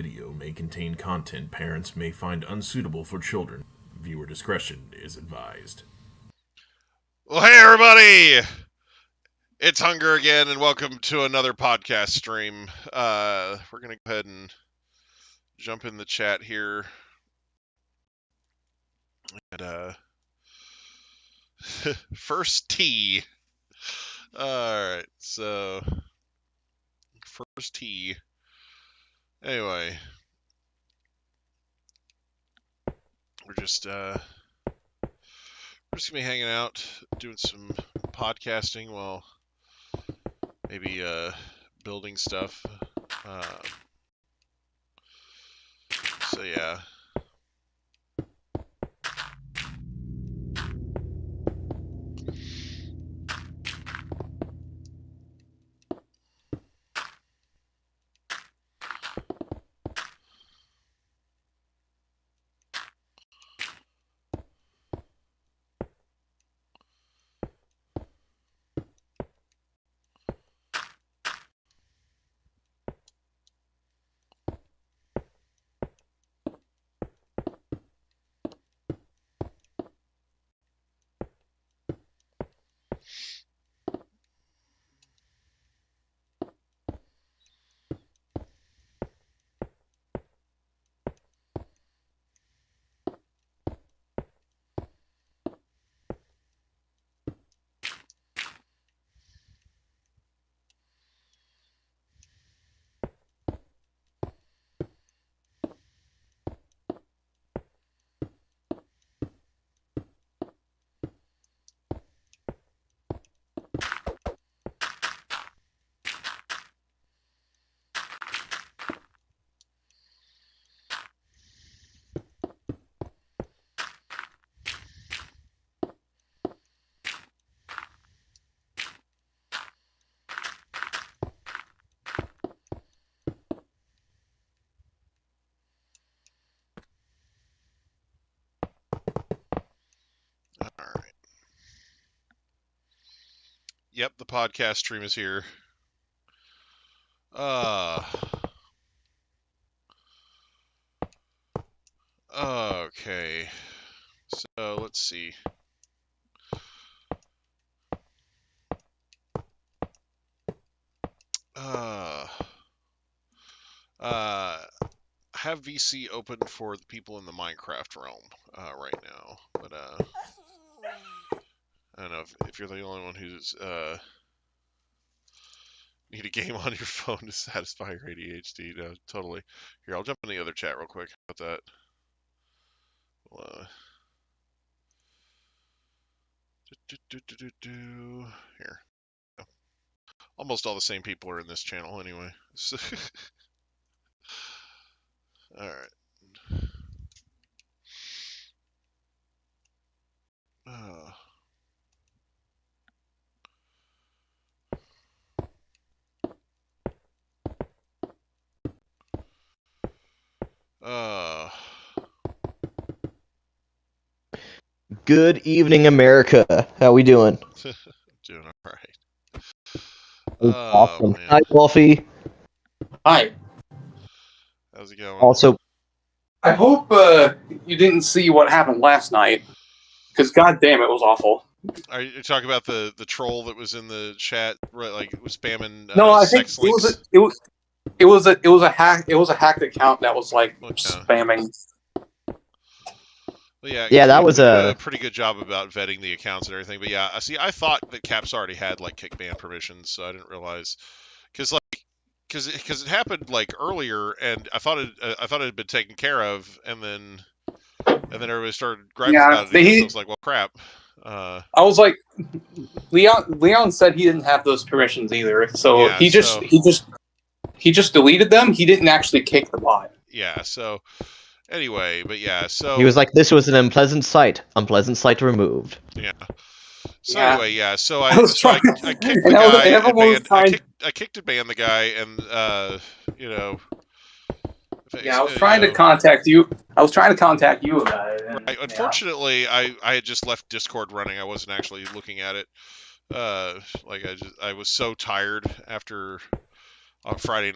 video may contain content parents may find unsuitable for children. Viewer discretion is advised. Well, hey everybody! It's Hunger again, and welcome to another podcast stream. We're gonna go ahead and jump in the chat here. And, first tee. Alright, so first tee. Anyway. We're just gonna be hanging out, doing some podcasting while maybe building stuff. So yeah. Alright. Yep, the podcast stream is here. Okay. So let's see. Have VC open for the people in the Minecraft realm right now, but I don't know if you're the only one who's need a game on your phone to satisfy your ADHD. No, totally. Here, I'll jump in the other chat real quick. How about that? Well, here. Almost all the same people are in this channel anyway. All right. Good evening, America. How we doing? Doing all right. Awesome. Man. Hi, Wolfie. Hi. How's it going? Also, I hope you didn't see what happened last night, because goddamn, it was awful. Are you talking about the troll that was in the chat, right? Like it was spamming No, I think sex it was links? it was a hacked account that was like spamming. Well, yeah, that was did a pretty good job about vetting the accounts and everything. But yeah, see, I thought that Caps already had like kick ban permissions, so I didn't realize because it happened like earlier, and I thought it had been taken care of, and then everybody started griping about it. So I was like, well, crap. I was like, Leon said he didn't have those permissions either, so Yeah, he just deleted them. He didn't actually kick the bot. Yeah. So anyway, but yeah, so he was like, "This was an unpleasant sight removed." Yeah. So Yeah. anyway, yeah. So I was I kicked the guy. I kicked and banned the guy, and you know. Yeah, I was trying to contact you. I was trying to contact you about it. And, right. Unfortunately, I had just left Discord running. I wasn't actually looking at it. Like I was so tired after on Friday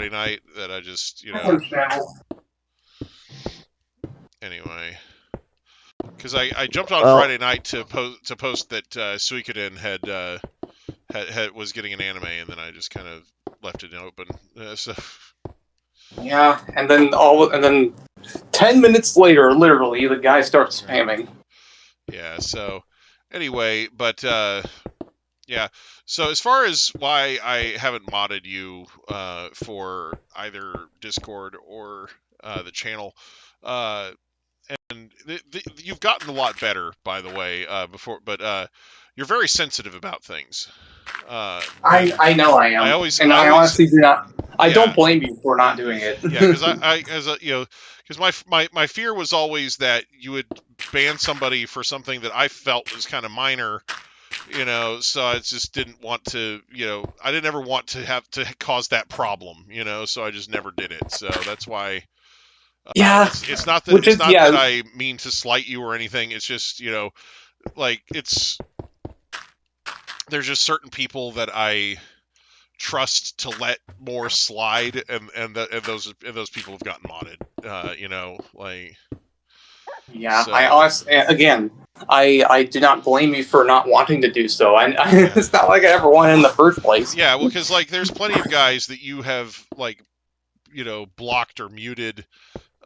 night that I just anyway. Because I jumped on Friday night to post that Suikoden had was getting an anime, and then I just kind of left it open. So yeah, and then 10 minutes later, literally, the guy starts spamming. Yeah. So anyway, but yeah. So as far as why I haven't modded you for either Discord or the channel, and you've gotten a lot better, by the way. But you're very sensitive about things. I know I am. I honestly do not. I don't blame you for not doing it. Yeah, because my fear was always that you would ban somebody for something that I felt was kind of minor. So I just didn't want to. I didn't ever want to have to cause that problem. So I just never did it. So that's why. Yeah, it's not that that I mean to slight you or anything. It's just there's just certain people that I trust to let more slide, and those people have gotten modded. Yeah, so. I honestly, again, I do not blame you for not wanting to do so. It's not like I ever wanted in the first place. Yeah, well, because there's plenty of guys that you have blocked or muted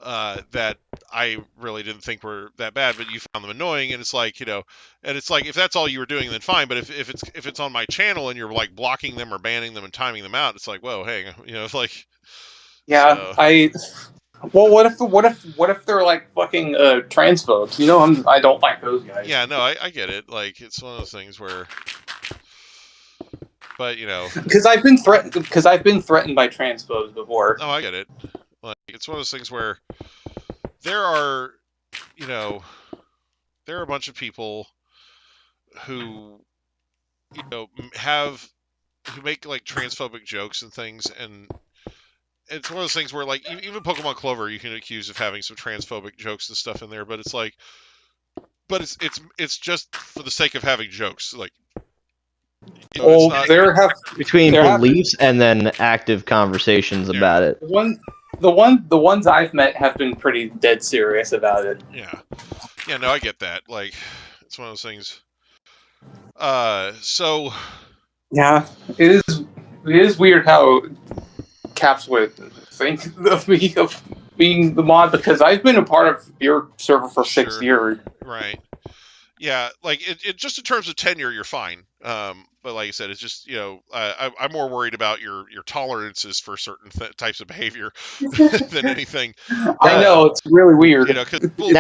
that I really didn't think were that bad, but you found them annoying, and it's if that's all you were doing, then fine. But if it's on my channel and you're blocking them or banning them and timing them out, it's whoa, hey, Yeah, so. Well, what if they're fucking transphobes? I don't like those guys. Yeah, no, I get it. It's one of those things where, but because I've been threatened by transphobes before. Oh, I get it. It's one of those things where there are a bunch of people who who make transphobic jokes and things, and it's one of those things where even Pokemon Clover you can accuse of having some transphobic jokes and stuff in there, but it's just for the sake of having jokes. Between beliefs and then active conversations about it. The ones I've met have been pretty dead serious about it. Yeah, no, I get that. It's one of those things. So. Yeah, it is weird how Caps would think of me of being the mod, because I've been a part of your server for 6 years. Right. Yeah, it just in terms of tenure, you're fine. But like I said, it's just I'm more worried about your tolerances for certain types of behavior than anything. I know, it's really weird. Because people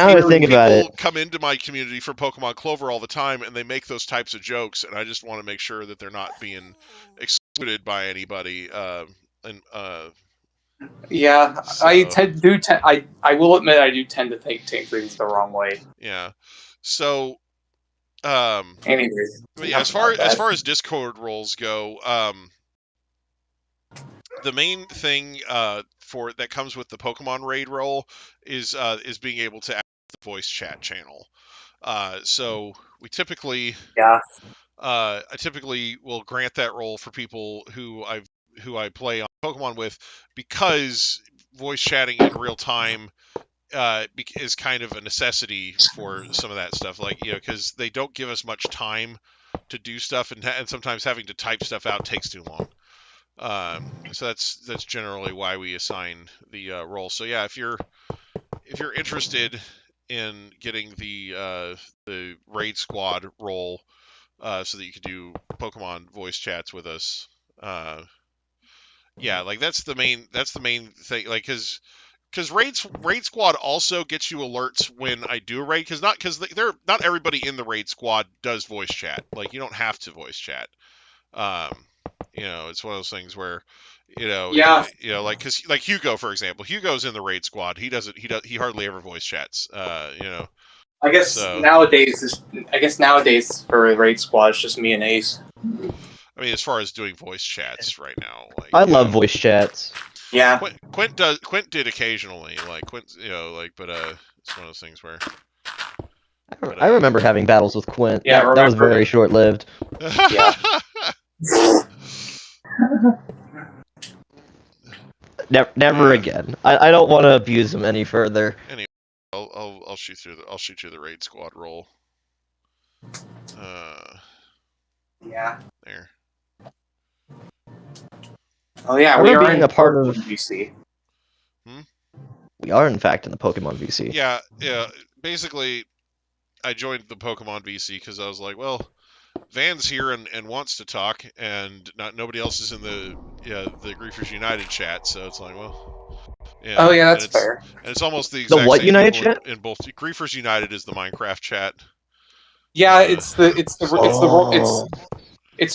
come into my community for Pokemon Clover all the time, and they make those types of jokes, and I just want to make sure that they're not being excluded by anybody. Yeah, so. I will admit I do tend to take things the wrong way. Yeah. So. Anyways, yeah, as far as Discord roles go, the main thing that comes with the Pokemon raid role is being able to access the voice chat channel. So we typically I typically will grant that role for people who I play on Pokemon with, because voice chatting in real time is kind of a necessity for some of that stuff, because they don't give us much time to do stuff, and sometimes having to type stuff out takes too long. So that's generally why we assign the role. So yeah, if you're interested in getting the raid squad role, so that you can do Pokemon voice chats with us, yeah, that's the main thing, because raid squad also gets you alerts when I do a raid, because not everybody in the raid squad does voice chat. You don't have to voice chat. It's one of those things where, because Hugo, for example, Hugo's in the raid squad. He hardly ever voice chats. I guess nowadays for a raid squad, it's just me and Ace. I mean, as far as doing voice chats right now, I love voice chats. Yeah, Quint did occasionally, Quint, but it's one of those things where. I remember having battles with Quint. Yeah, that was very short-lived. Yeah. Never again. I don't want to abuse him any further. Anyway, I'll shoot you the raid squad roll. Yeah. There. Oh yeah, I we remember are being in a part of- VC. We are in fact in the Pokemon VC. Yeah. Basically, I joined the Pokemon VC because I was like, well, Van's here and wants to talk, and nobody else is in the Griefers United chat, so it's like, well, yeah. Oh yeah, that's fair. And it's almost the The exact what same United people chat? in both. Griefers United is the Minecraft chat. Yeah, it's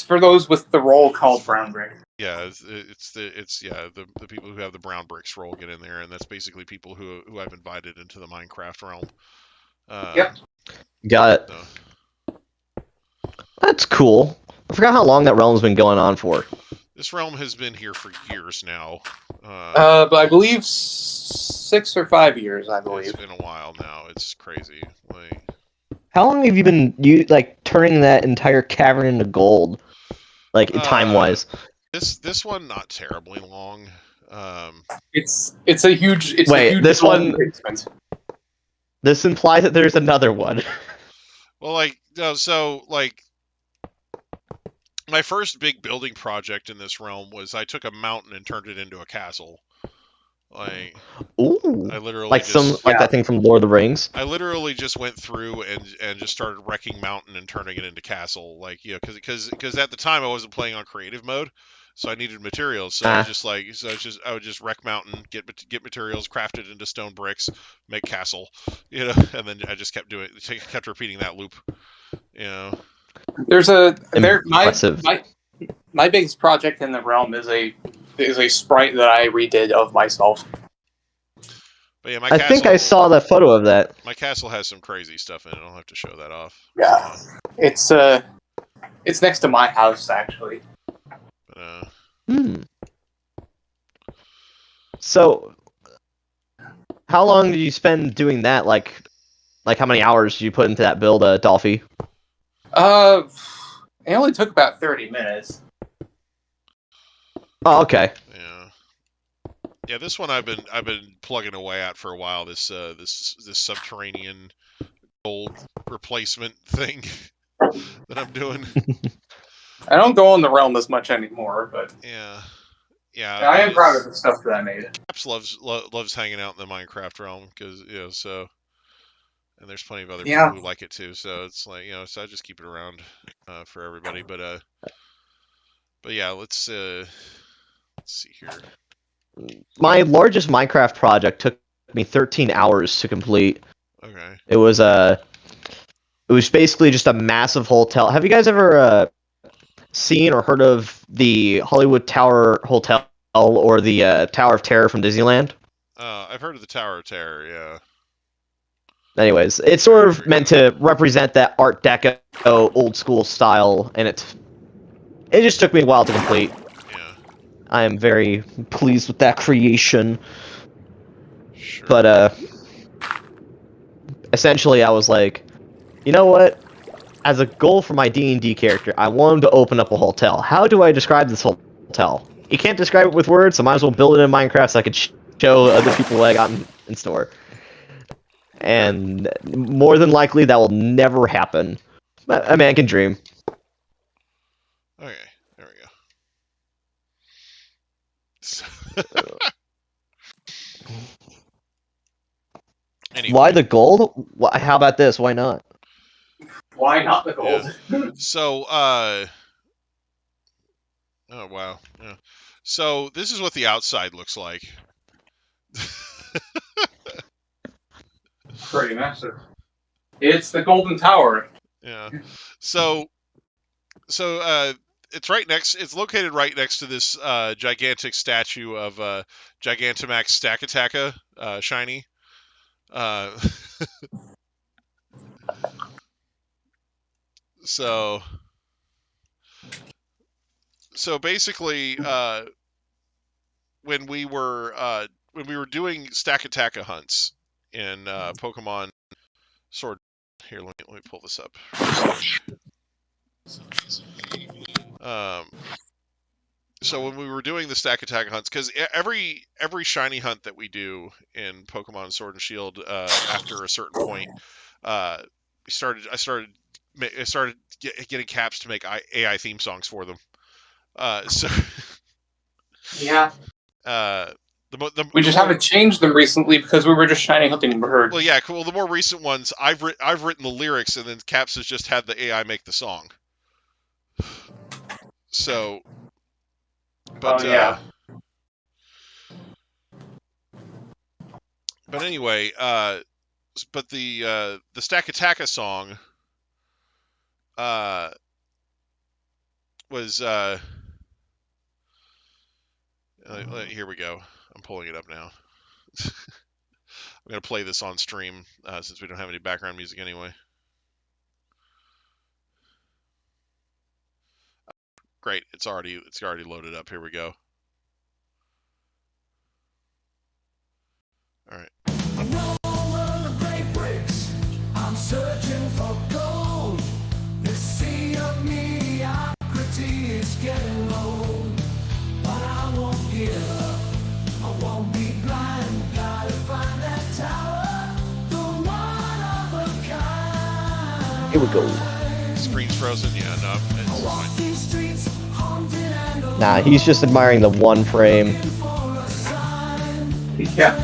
for those with the role called Brown Brick. Yeah, it's the people who have the brown bricks roll get in there, and that's basically people who I've invited into the Minecraft realm. Yep. Got it. So. That's cool. I forgot how long that realm's been going on for. This realm has been here for years now. But I believe 6 or 5 years. I believe It's been a while now. It's crazy. Like, how long have you been turning that entire cavern into gold? Like time wise. This one not terribly long. it's a huge. It's Wait, a huge this one. basement. This implies that there's another one. Well, so my first big building project in this realm was I took a mountain and turned it into a castle. Like, Ooh, I literally that thing from Lord of the Rings. I literally just went through and just started wrecking mountain and turning it into castle. Like, because at the time I wasn't playing on creative mode, so I needed materials. So I would just wreck mountain, get materials, craft it into stone bricks, make castle, and then I just kept repeating that loop, There's Impressive. my biggest project in the realm is a sprite that I redid of myself. But yeah, I think I saw that photo of that. My castle has some crazy stuff in it. I'll have to show that off. Yeah, it's next to my house actually. So, how long did you spend doing that? Like how many hours did you put into that build, Dolphy? It only took about 30 minutes. Oh, okay. Yeah, this one I've been plugging away at for a while. This subterranean gold replacement thing that I'm doing. I don't go on the realm as much anymore, but yeah. I am proud of the stuff that I made. Caps loves hanging out in the Minecraft realm because and there's plenty of other people who like it too. So it's like so I just keep it around for everybody. But yeah, let's see here. My largest Minecraft project took me 13 hours to complete. Okay. It was basically just a massive hotel. Have you guys ever seen or heard of the Hollywood Tower Hotel or the Tower of Terror from Disneyland? I've heard of the Tower of Terror, yeah. Anyways, it's sort of meant to represent that Art Deco old school style, and it just took me a while to complete. Yeah. I am very pleased with that creation. Sure. But essentially I was like, you know what? As a goal for my D&D character, I want him to open up a hotel. How do I describe this hotel? You can't describe it with words, so I might as well build it in Minecraft so I could show other people what I got in store. And more than likely, that will never happen. A man can dream. Okay, there we go. Anyway. Why the gold? How about this? Why not? Why not the gold? Yeah. So, oh wow. Yeah. So this is what the outside looks like. Pretty massive. It's the Golden Tower. Yeah. So it's located right next to this gigantic statue of Gigantamax Stakataka, shiny. So basically, when we were doing Stakataka hunts in Pokemon Sword, here let me pull this up. So when we were doing the stack attack hunts, because every shiny hunt that we do in Pokemon Sword and Shield, after a certain point, I started getting Caps to make AI theme songs for them. So Yeah. We just haven't changed them recently because we were just shiny hunting birds. Well, yeah, cool. The more recent ones, I've written the lyrics, and then Caps has just had the AI make the song. So, but yeah. But anyway, but the Stackataka song was here we go. I'm pulling it up now. I'm gonna play this on stream since we don't have any background music anyway. Great, it's already loaded up. Here we go. All right. I'm searching for gold. The sea of mediocrity is getting low. But I won't give up. I won't be blind. Gotta find that tower. The one of a kind. Here we go. Screen's frozen. Yeah, no, it's fine. Nah, he's just admiring the one frame. Yeah.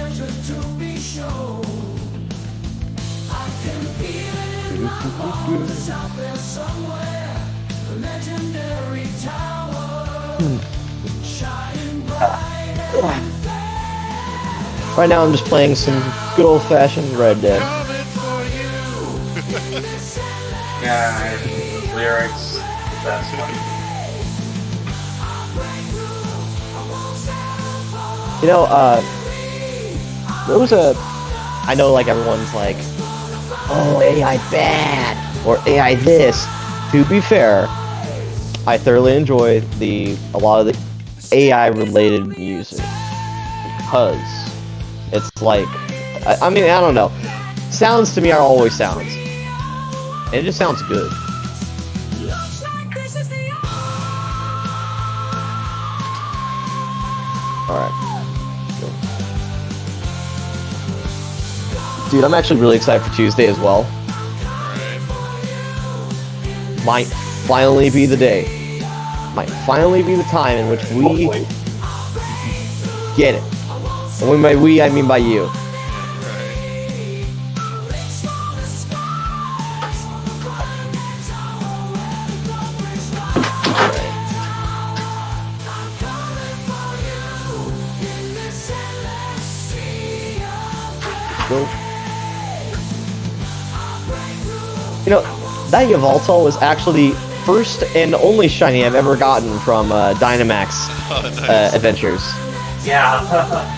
Right now I'm just playing some good old-fashioned Red Dead. Yeah, the lyrics, that's funny. You know, there was I know, like, everyone's like, oh, AI bad, or AI this. To be fair, I thoroughly enjoy a lot of the AI-related music, because it's like, I mean, I don't know. Sounds to me are always sounds. And it just sounds good. Alright. Dude, I'm actually really excited for Tuesday as well. Might finally be the day. Might finally be the time in which we get it. And when by we, I mean by you. You know, that Yveltal was actually the first and only shiny I've ever gotten from Dynamax Adventures. Yeah.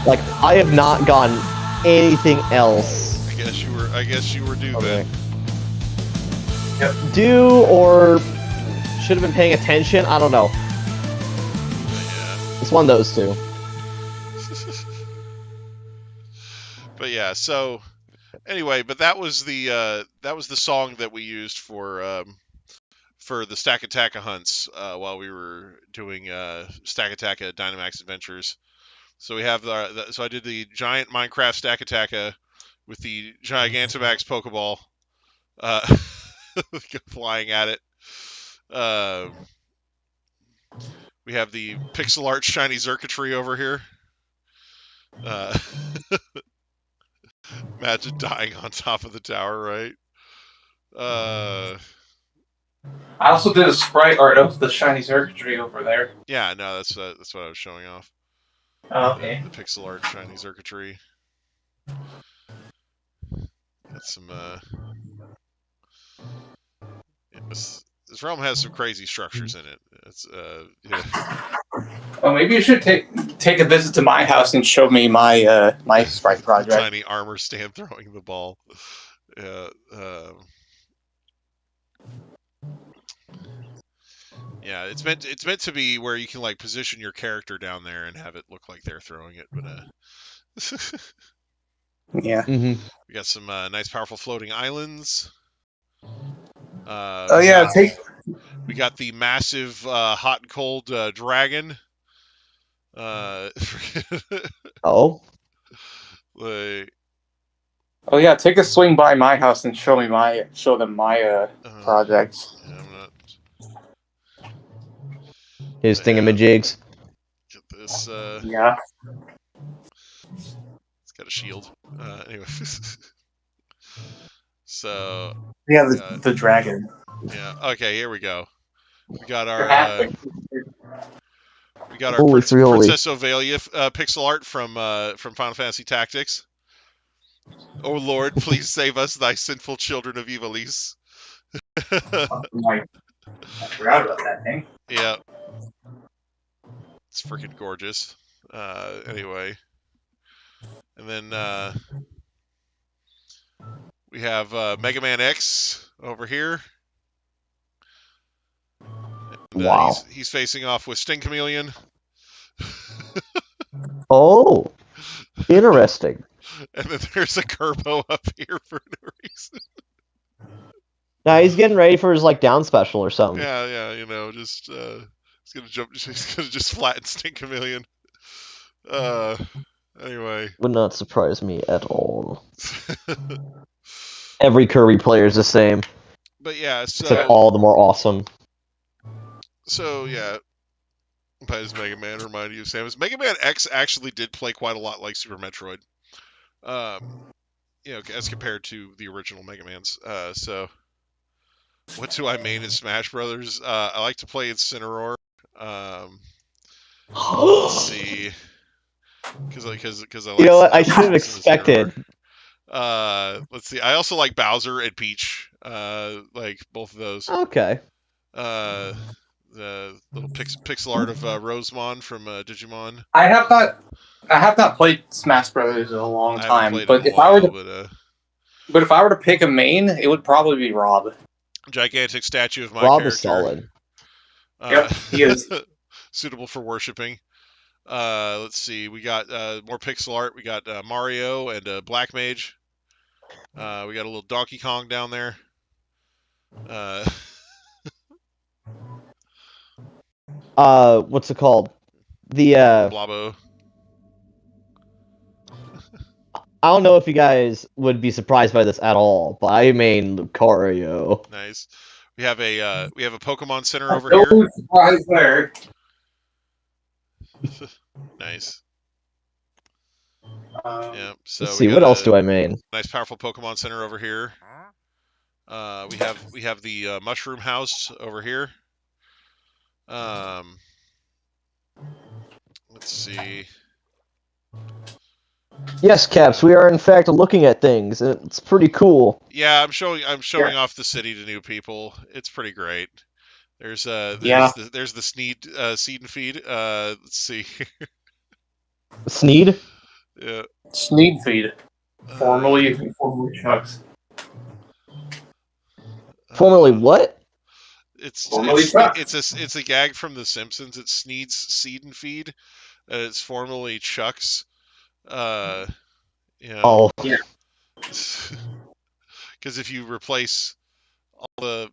Like, I have not gotten anything else. I guess you were due then. Yep. Due, or should have been paying attention. I don't know. Yeah. It's one of those two. But yeah, so anyway, but that was the song that we used for the Stackataka hunts while we were doing Stackataka Dynamax Adventures. So we have so I did the giant Minecraft Stackataka with the Gigantamax Pokeball flying at it. We have the pixel art shiny Xurkitree over here. Imagine dying on top of the tower, right? I also did a sprite art of the shiny Xurkitree over there. Yeah, no, that's what I was showing off. Oh, okay. The pixel art shiny Xurkitree. Got some. This realm has some crazy structures in it. It's yeah. Well, maybe you should take a visit to my house and show me my my sprite project. Tiny armor stand throwing the ball. Yeah. Yeah, it's meant to be where you can like position your character down there and have it look like they're throwing it, but yeah. Mm-hmm. We got some nice, powerful floating islands. Oh yeah, we got the massive hot and cold dragon Oh, like, Oh yeah, take a swing by my house and show them my projects. yeah, I'm not. his Yeah, thingamajigs. get this. Yeah. It's got a shield. Anyway. So, Yeah, got, the dragon. yeah. Okay, here we go. We got They're our halfling. Holy frioli. Princess Ovelia pixel art from Final Fantasy Tactics. Oh Lord, please save us, thy sinful children of Ivalice. I forgot about that thing. Yeah, it's freaking gorgeous. Anyway, and then we have Mega Man X over here. And, Wow. he's facing off with Sting Chameleon. Oh, interesting. And then there's a Kerbo up here for no reason. Now he's getting ready for his like down special or something. Yeah, just he's gonna jump. He's gonna just flatten Sting Chameleon. Anyway. Would not surprise me at all. Every Kirby player is the same, But yeah, except all the more awesome. So yeah, by his Mega Man remind you of Samus. Mega Man X actually did play quite a lot like Super Metroid. As compared to the original Mega Mans. So what do I main in Smash Brothers? I like to play Incineroar. Let's see, because I like. You know what? I should have expected. Let's see. I also like Bowser and Peach. Like both of those. Okay. The little pixel art of Rosemon from Digimon. I have not played Smash Brothers in a long time, but if I were to pick a main, it would probably be Rob. Gigantic statue of my Rob character. is solid. Yep, he is. Suitable for worshipping. Let's see. We got more pixel art. We got Mario and Black Mage. We got a little Donkey Kong down there. What's it called? The Blabo. I don't know if you guys would be surprised by this at all, but I main Lucario. Nice. We have a Pokemon Center over here. No surprise there. Nice. Yeah. Yeah. So Let's see, what else do I main? Nice, powerful Pokemon Center over here. We have the Mushroom House over here. Let's see. Yes, Caps, we are in fact looking at things. It's pretty cool. Yeah, I'm showing off the city to new people. It's pretty great. There's the Seed and Feed. Let's see. Sneed? Yeah. Sneed Feed. Formerly Chucks. Formerly what? It's a gag from The Simpsons. It's Sneed's Seed and Feed. It's formerly Chuck's. Oh. Yeah. Because if you replace all the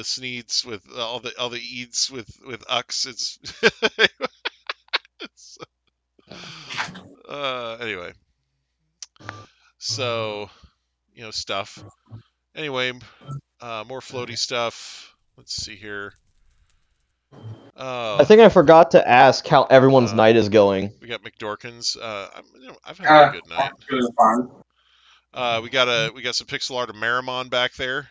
Sneeds with all the Eads with Ux, it's anyway. So stuff. Anyway, more floaty stuff. Let's see here. I think I forgot to ask how everyone's night is going. We got McDorkins. I've had a good night. We got some pixel art of Marimon back there.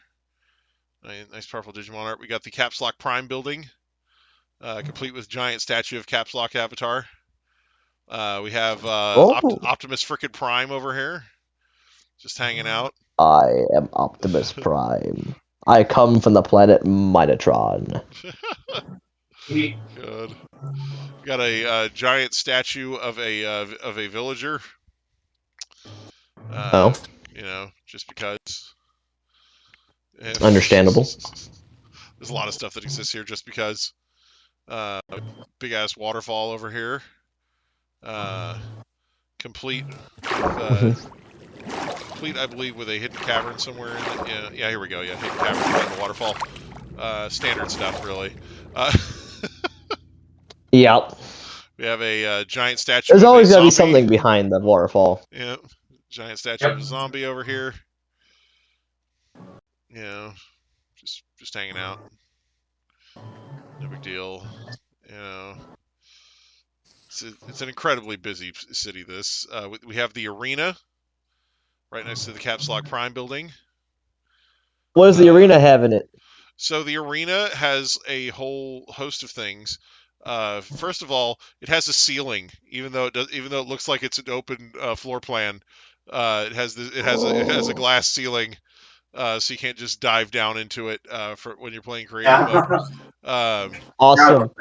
Nice, powerful Digimon art. We got the Caps Lock Prime building, complete with giant statue of Caps Lock Avatar. We have Optimus frickin' Prime over here, just hanging out. I am Optimus Prime. I come from the planet Minotron. Good. We got a giant statue of a villager. Just because. Understandable. There's a lot of stuff that exists here just because. Big ass waterfall over here. Complete, I believe, with a hidden cavern somewhere in it. Yeah, here we go. Yeah, hidden cavern behind the waterfall. Standard stuff, really. Yep. We have a giant statue. There's of always a gotta be zombie. something behind the waterfall. Yeah, giant statue of a zombie over here. You know, just hanging out. No big deal. You know, it's an incredibly busy city. This we have the arena right next to the Caps Lock Prime building. What does the arena have in it? So the arena has a whole host of things. First of all, it has a ceiling, even though it looks like it's an open floor plan. It has a glass ceiling, so you can't just dive down into it for when you're playing creative mode. Awesome.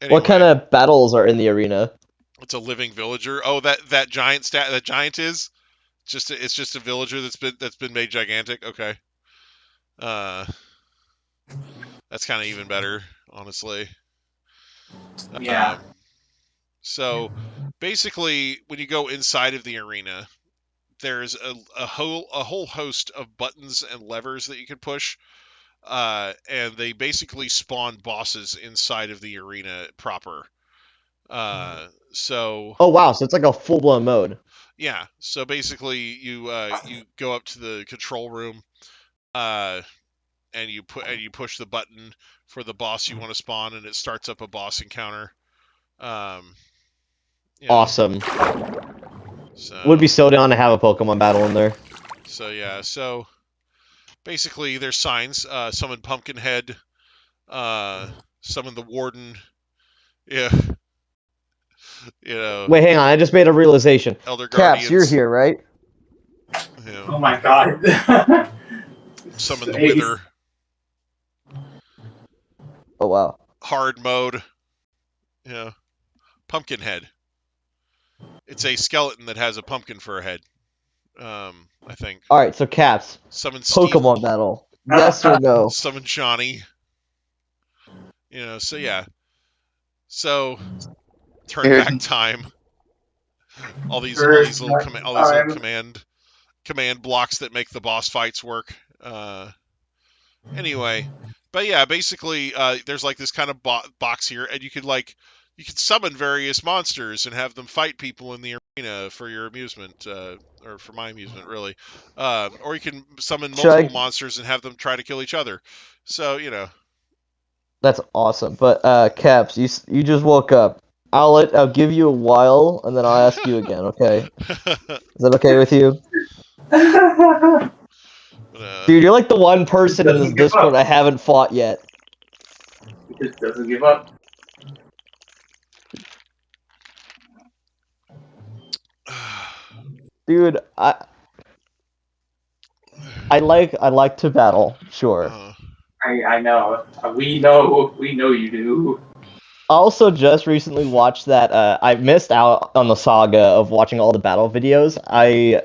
Anyway, What kind of battles are in the arena? it's a living villager. Oh, that giant is it's just a villager that's been made gigantic. Okay. That's kind of even better, honestly. Yeah. So basically, when you go inside of the arena, there's a whole host of buttons and levers that you can push, and they basically spawn bosses inside of the arena proper. So. Oh wow, so it's like a full-blown mode. Yeah. So basically, you go up to the control room, and you push the button for the boss you want to spawn, and it starts up a boss encounter. Awesome. So, Would be so down to have a Pokemon battle in there. So yeah, so basically there's signs. Summon Pumpkinhead. Summon the Warden. Yeah. You know. Wait, hang on. I just made a realization. Elder Guardians. Caps, you're here, right? You know, Oh my god. summon the Wither. Oh wow. Hard mode. You know. Pumpkinhead. It's a skeleton that has a pumpkin for a head. I think. All right, so Caps. Summon Steve. Pokemon battle. Yes or no? Summon Johnny. You know, so yeah. So turn back time. All these little command blocks that make the boss fights work. Anyway, but yeah, basically, there's like this kind of box here, and you could summon various monsters and have them fight people in the arena for your amusement, or for my amusement, really. Or you can summon multiple monsters and have them try to kill each other. So, you know. That's awesome. But Caps, you just woke up. I'll give you a while, and then I'll ask you again. Okay? Is that okay with you? Dude, you're like the one person in this Discord I haven't fought yet. He just doesn't give up. Dude, I like to battle, sure. I know. We know you do. I also just recently watched that. I missed out on the saga of watching all the battle videos. I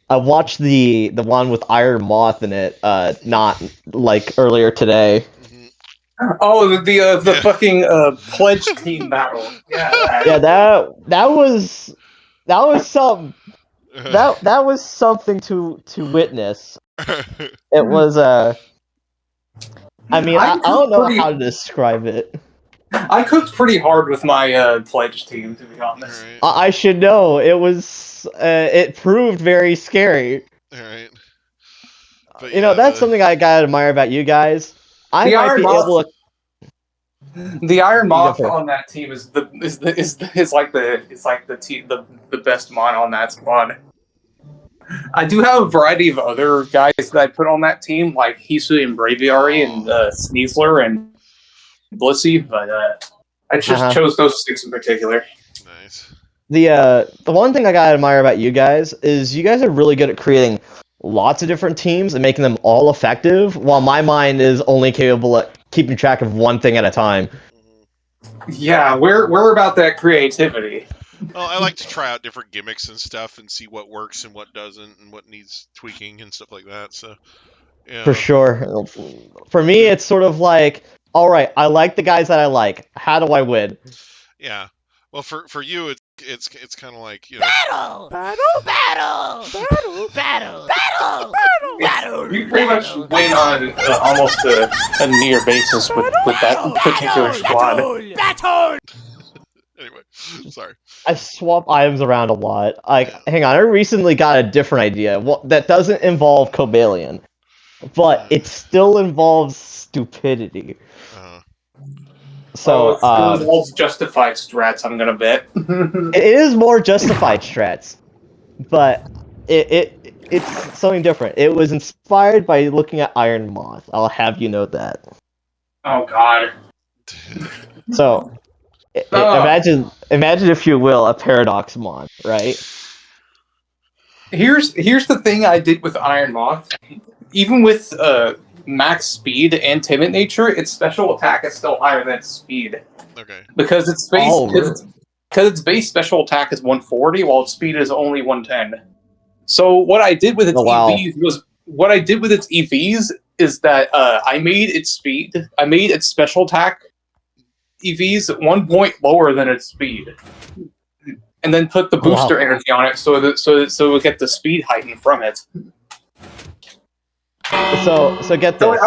watched the one with Iron Moth in it, not like earlier today. Oh, the fucking pledge team battle. Yeah. Yeah, that was something. That was something to witness. It was I mean, I don't know how to describe it. I cooked pretty hard with my pledge team, to be honest. Right. I should know. It was it proved very scary. All right. But you know, that's something I gotta admire about you guys. I might be able to. The Iron Moth on that team is the best mon on that squad. I do have a variety of other guys that I put on that team, like Hisu and Braviary and Sneasler and Blissey, but I just chose those 6 in particular. Nice. The one thing I gotta admire about you guys is you guys are really good at creating lots of different teams and making them all effective, while my mind is only capable of keeping track of one thing at a time. Yeah, we're about that creativity. Well, I like to try out different gimmicks and stuff and see what works and what doesn't and what needs tweaking and stuff like that. So, yeah. For sure. For me, it's sort of like, all right, I like the guys that I like. How do I win? Yeah. Well, for you, it's kind of like, you know, battle. You pretty much win on almost a near basis with that particular squad. Anyway, sorry. I swap items around a lot. Hang on, I recently got a different idea. Well, that doesn't involve Cobalion, but it still involves stupidity. Uh-huh. So, it still involves justified strats, I'm gonna bet. it is more justified strats, but it's something different. It was inspired by looking at Iron Moth. I'll have you know that. Oh god. So, imagine if you will a Paradox Mon, right? Here's the thing I did with Iron Moth. Even with max speed and timid nature, its special attack is still higher than its speed. Okay. Because its base special attack is 140, while its speed is only 110. So what I did with its EVs is that I made its special attack EVs 1 point lower than its speed, and then put the booster energy on it so we get the speed heightened from it. So get this.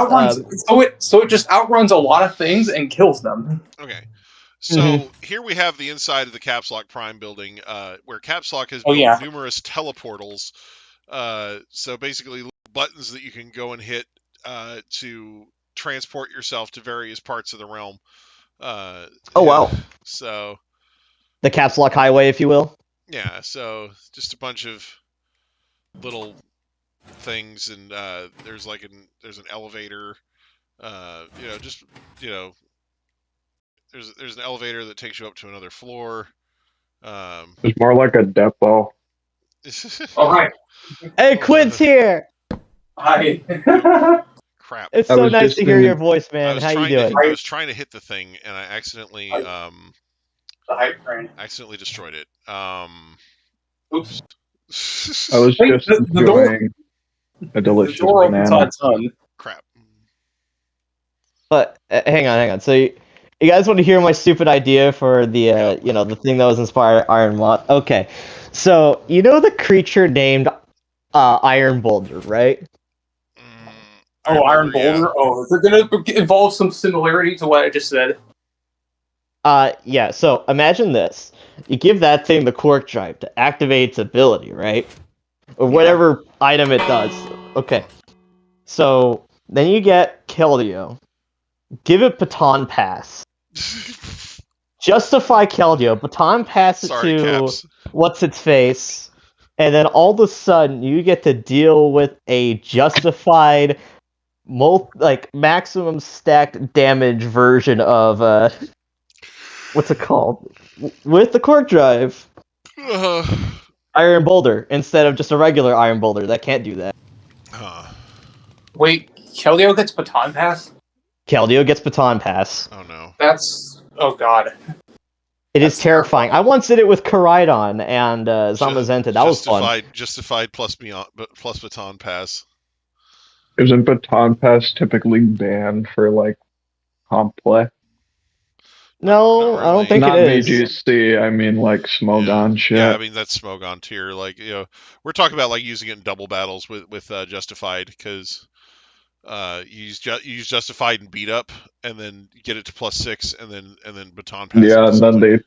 So it just outruns a lot of things and kills them. Okay. So here we have the inside of the Caps Lock Prime building, where Caps Lock has built numerous teleportals. So basically, buttons that you can go and hit to transport yourself to various parts of the realm. Wow! So the Caps Lock Highway, if you will. Yeah. So just a bunch of little things, and there's an elevator. There's an elevator that takes you up to another floor. It's more like a depot. Oh, hi. Hey, Quint's here! Hi. Crap. It's so nice to hear your voice, man. How you doing? I was trying to hit the thing, and I accidentally the hype train. accidentally destroyed it. Oops. I was just enjoying a delicious banana. Crap. But hang on. So you guys want to hear my stupid idea for the the thing that was inspired Iron Moth? Okay. So you know the creature named Iron Boulder, right? Iron Boulder. Yeah. Oh, is it gonna involve some similarity to what I just said? Yeah. So imagine this: you give that thing the Quark Drive to activate its ability, right? Or whatever item it does. Okay. So then you get Keldeo. Give it Baton Pass. Justify Keldeo. Baton Pass it to Caps. What's its face, and then all of a sudden you get to deal with a justified, maximum stacked damage version of what's it called? With the Quark Drive. Iron Boulder instead of just a regular Iron Boulder that can't do that. Wait, Keldeo gets Baton Pass? Keldeo gets Baton Pass. Oh no. Oh god. It is terrifying. I once did it with Koraidon and Zamazenta. That was fun. Justified plus Baton Pass. Isn't Baton Pass typically banned for comp play? No, I don't think Not it is. VGC, I mean Smogon shit. Yeah, I mean that's Smogon tier. We're talking about using it in double battles with Justified, because you use Justified and beat up, and then get it to +6, and then Baton Pass. Yeah,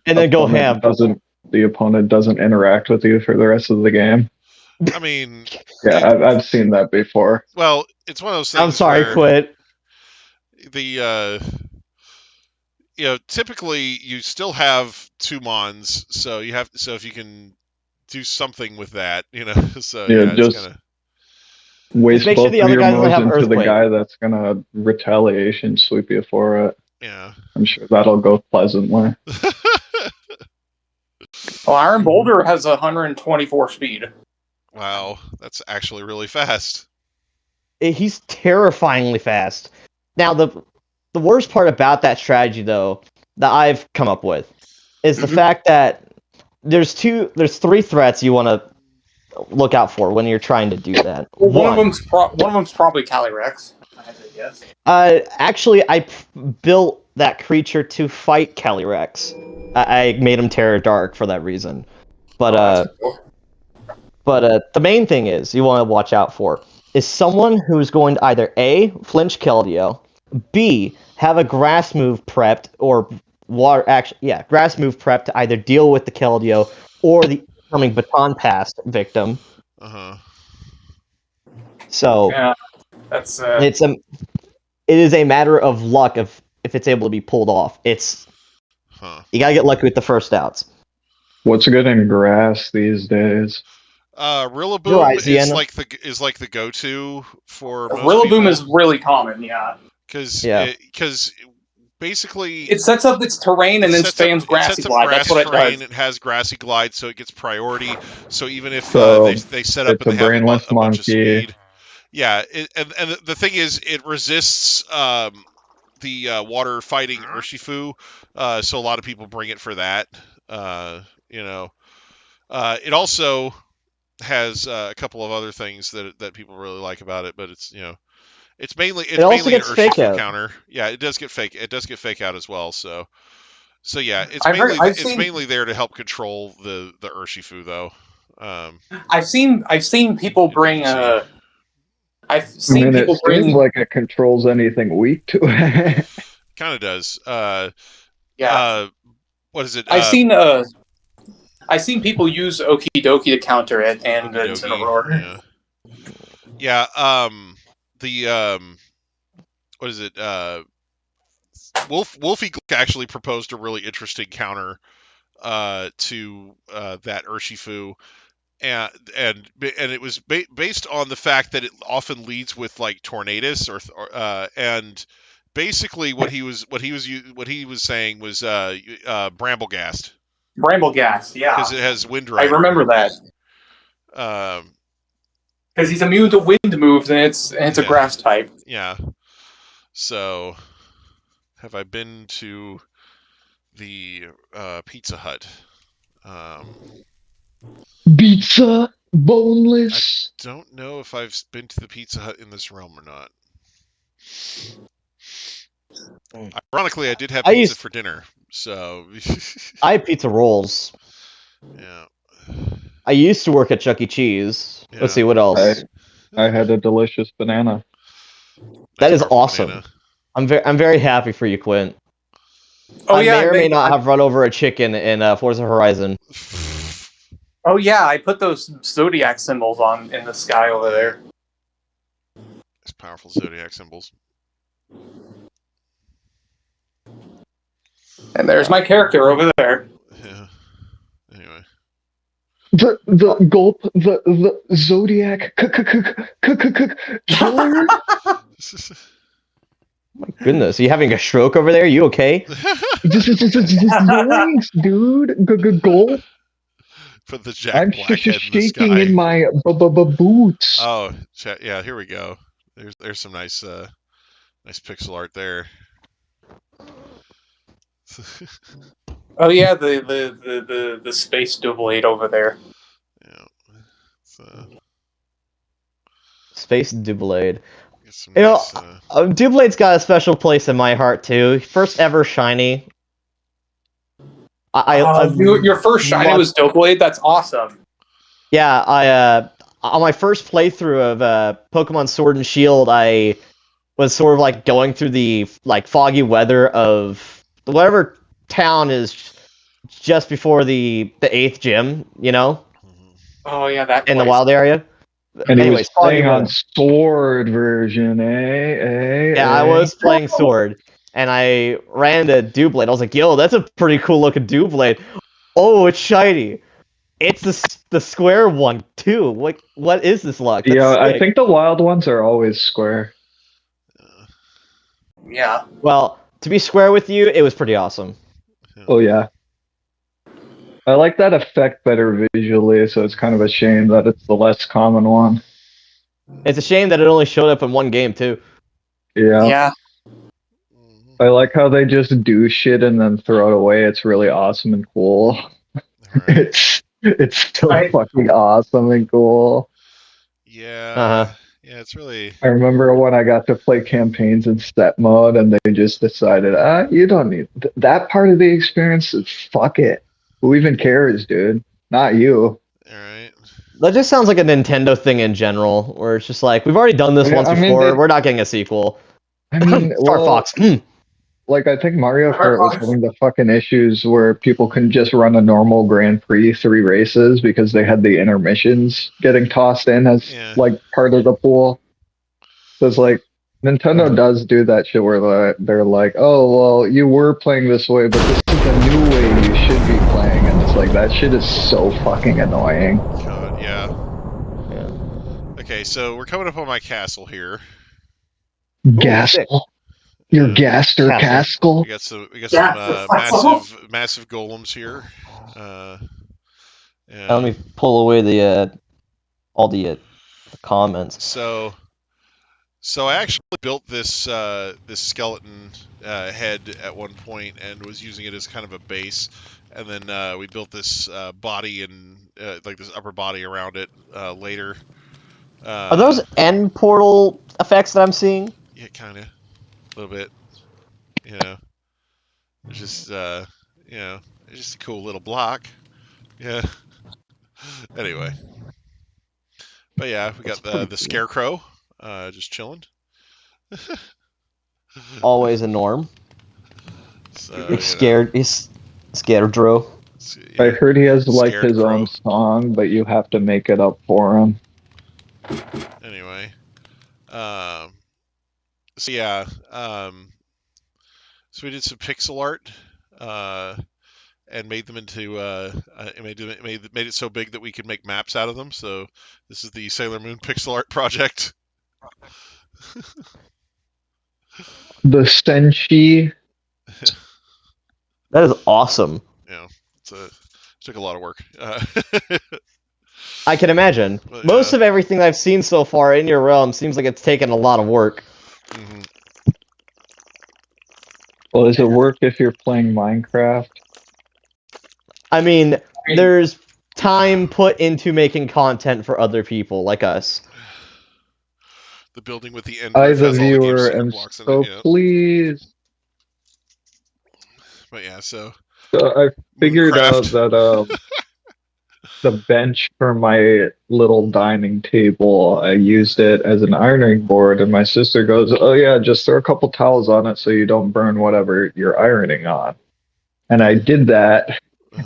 and then go ham. The opponent doesn't interact with you for the rest of the game. I mean, yeah, I've seen that before. Well, it's one of those things. I'm sorry, quit. Typically you still have 2 Mons, so if you can do something with that, so just it's gonna waste make both sure the of other your guys don't moves have into Earthquake. the guy that's gonna retaliation sweep you for it. Yeah. I'm sure that'll go pleasantly. Well, Iron Boulder has 124 speed. Wow, that's actually really fast. He's terrifyingly fast. Now, the worst part about that strategy, though, that I've come up with, is the fact that there's 3 threats you want to look out for when you're trying to do that. Well, one of them's probably Calyrex, I have to guess. Actually, I built that creature to fight Calyrex. I made him Terror Dark for that reason. But the main thing you want to watch out for is someone who's going to either A, flinch Keldeo, B, have a grass move prepped or grass move prep to either deal with the Keldeo or the incoming baton pass victim. Uh-huh. So Yeah, that's it is a matter of luck if it's able to be pulled off. Huh. You gotta get lucky with the first outs. What's good in grass these days? Rillaboom Elysian. is like the go-to for most Rillaboom people. is really common. Yeah, because basically it sets up its terrain and then spams grassy glide. That's what it does. It has grassy glide, so it gets priority. So even if So, they set up it's and a they have brainless a bunch of monkey. speed, yeah. And the thing is, it resists the water fighting Urshifu, so a lot of people bring it for that. It also has a couple of other things that people really like about it, but it's mainly It also mainly an gets fake Urshifu out. counter. Yeah, it does get fake out as well. So yeah, it's I've mainly there to help control the Urshifu though. I've seen people bring BBC. I've I seen mean, it people seems bring like it controls anything weak to it. Kind of does. What is it? I've seen people use Okie Dokie to counter it and Okidogi, yeah. What is it? Wolfie Glick actually proposed a really interesting counter to that Urshifu, and it was based on the fact that it often leads with like Tornadus and basically what he was saying was Bramblegast. Bramblegast, yeah. Because it has Wind I Rider. remember that. Because he's immune to wind moves, and it's a grass type. Yeah. So, have I been to the Pizza Hut? Pizza, boneless. I don't know if I've been to the Pizza Hut in this realm or not. Ironically, I did have pizza for dinner, so... I had pizza rolls. Yeah. I used to work at Chuck E. Cheese. Yeah. Let's see, what else? I had a delicious banana. That is awesome. Banana. I'm very happy for you, Quint. Oh, I may or may not have run over a chicken in Forza Horizon. Oh yeah, I put those zodiac symbols in the sky over there. It's powerful zodiac symbols. And there's my character over there. Yeah. Anyway. The gulp, the zodiac killer. My goodness, are you having a stroke over there? You okay? Thanks, dude. Gulp. Put the Jack I'm Black head in the shaking sky. in my boots. Oh, yeah. Here we go. There's some nice pixel art there. Oh yeah, the space Doublade over there. Yeah. Space Doublade. Nice, Doublade's got a special place in my heart too. First ever shiny. Your first shiny was Doublade. That's awesome. Yeah, on my first playthrough of Pokemon Sword and Shield, I was sort of like going through the like foggy weather of whatever town is just before the 8th gym, you know? Oh yeah, that in place. the wild area. And Anyways, he was playing on Sword version, Yeah, I was playing Sword, and I ran into Doublade. I was like, yo, that's a pretty cool looking Doublade. Oh, it's shiny. It's the square one, too. What is this luck? That's yeah, sick. I think the wild ones are always square. Yeah. Well, to be square with you, it was pretty awesome. Oh, yeah. I like that effect better visually, so it's kind of a shame that it's the less common one. It's a shame that it only showed up in one game, too. Yeah. Yeah. I like how they just do shit and then throw it away. It's really awesome and cool. Right. It's still fucking awesome and cool. Yeah. Uh-huh. Yeah, it's really... I remember when I got to play campaigns in step mode and they just decided, you don't need... that part of the experience is fuck it. Who even cares, dude? Not you. Alright. That just sounds like a Nintendo thing in general, where it's just like, we've already done this once before, we're not getting a sequel. I mean, Star Fox. Like, I think Mario Kart was having the fucking issues where people couldn't just run a normal Grand Prix 3 races because they had the intermissions getting tossed in as Yeah. like part of the pool. So it's like Nintendo does do that shit where they're like, oh well, you were playing this way, but this is the new way you should be playing, and it's like that shit is so fucking annoying. God, yeah. Yeah. Okay, so we're coming up on my castle here. Gaskel, your Gaster Castle. We got some Yeah, massive golems here. Let me pull away the all the comments. So I actually built this this skeleton head at one point and was using it as kind of a base, and then we built this body and like this upper body around it later. Are those end portal effects that I'm seeing? Yeah, kind of, a little bit. You know, it's just it's just a cool little block. Yeah. Anyway, but yeah, we got the scarecrow just chilling. Always a norm. So, He's scared. He's scared, Dro. I heard he has like his Scarecrow. own song, but you have to make it up for him. Anyway, so yeah, so we did some pixel art, and made them into made it so big that we could make maps out of them. So this is the Sailor Moon pixel art project. The Senshi. That is awesome. Yeah, it took a lot of work. I can imagine. But, Most of everything I've seen so far in your realm seems like it's taken a lot of work. Mhm. Well, does it work if you're playing Minecraft? I mean, there's time put into making content for other people like us. The building with the end. I, has the all game viewer, secret am blocks in so it, yeah. pleased. But yeah, so So I figured out Minecraft. that the bench for my little dining table, I used it as an ironing board, and my sister goes, "Oh yeah, just throw a couple towels on it so you don't burn whatever you're ironing on." And I did that,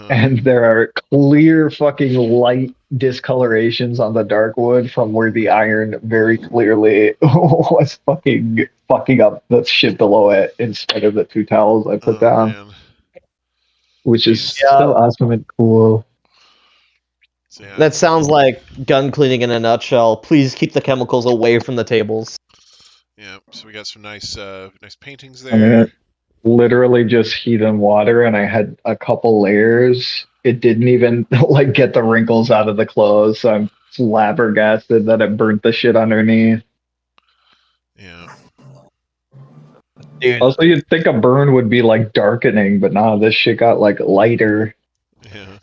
and there are clear fucking light discolorations on the dark wood from where the iron very clearly was fucking up the shit below it instead of the 2 towels I put down. Man. Which is Yeah. so awesome and cool. So, yeah. That sounds like gun cleaning in a nutshell. Please keep the chemicals away from the tables. Yeah, so we got some nice paintings I mean, there. it literally just heat and water, and I had a couple layers. It didn't even like get the wrinkles out of the clothes, so I'm flabbergasted that it burnt the shit underneath. Yeah. Dude, Also, you'd think a burn would be like darkening, but nah, this shit got like lighter. Yeah.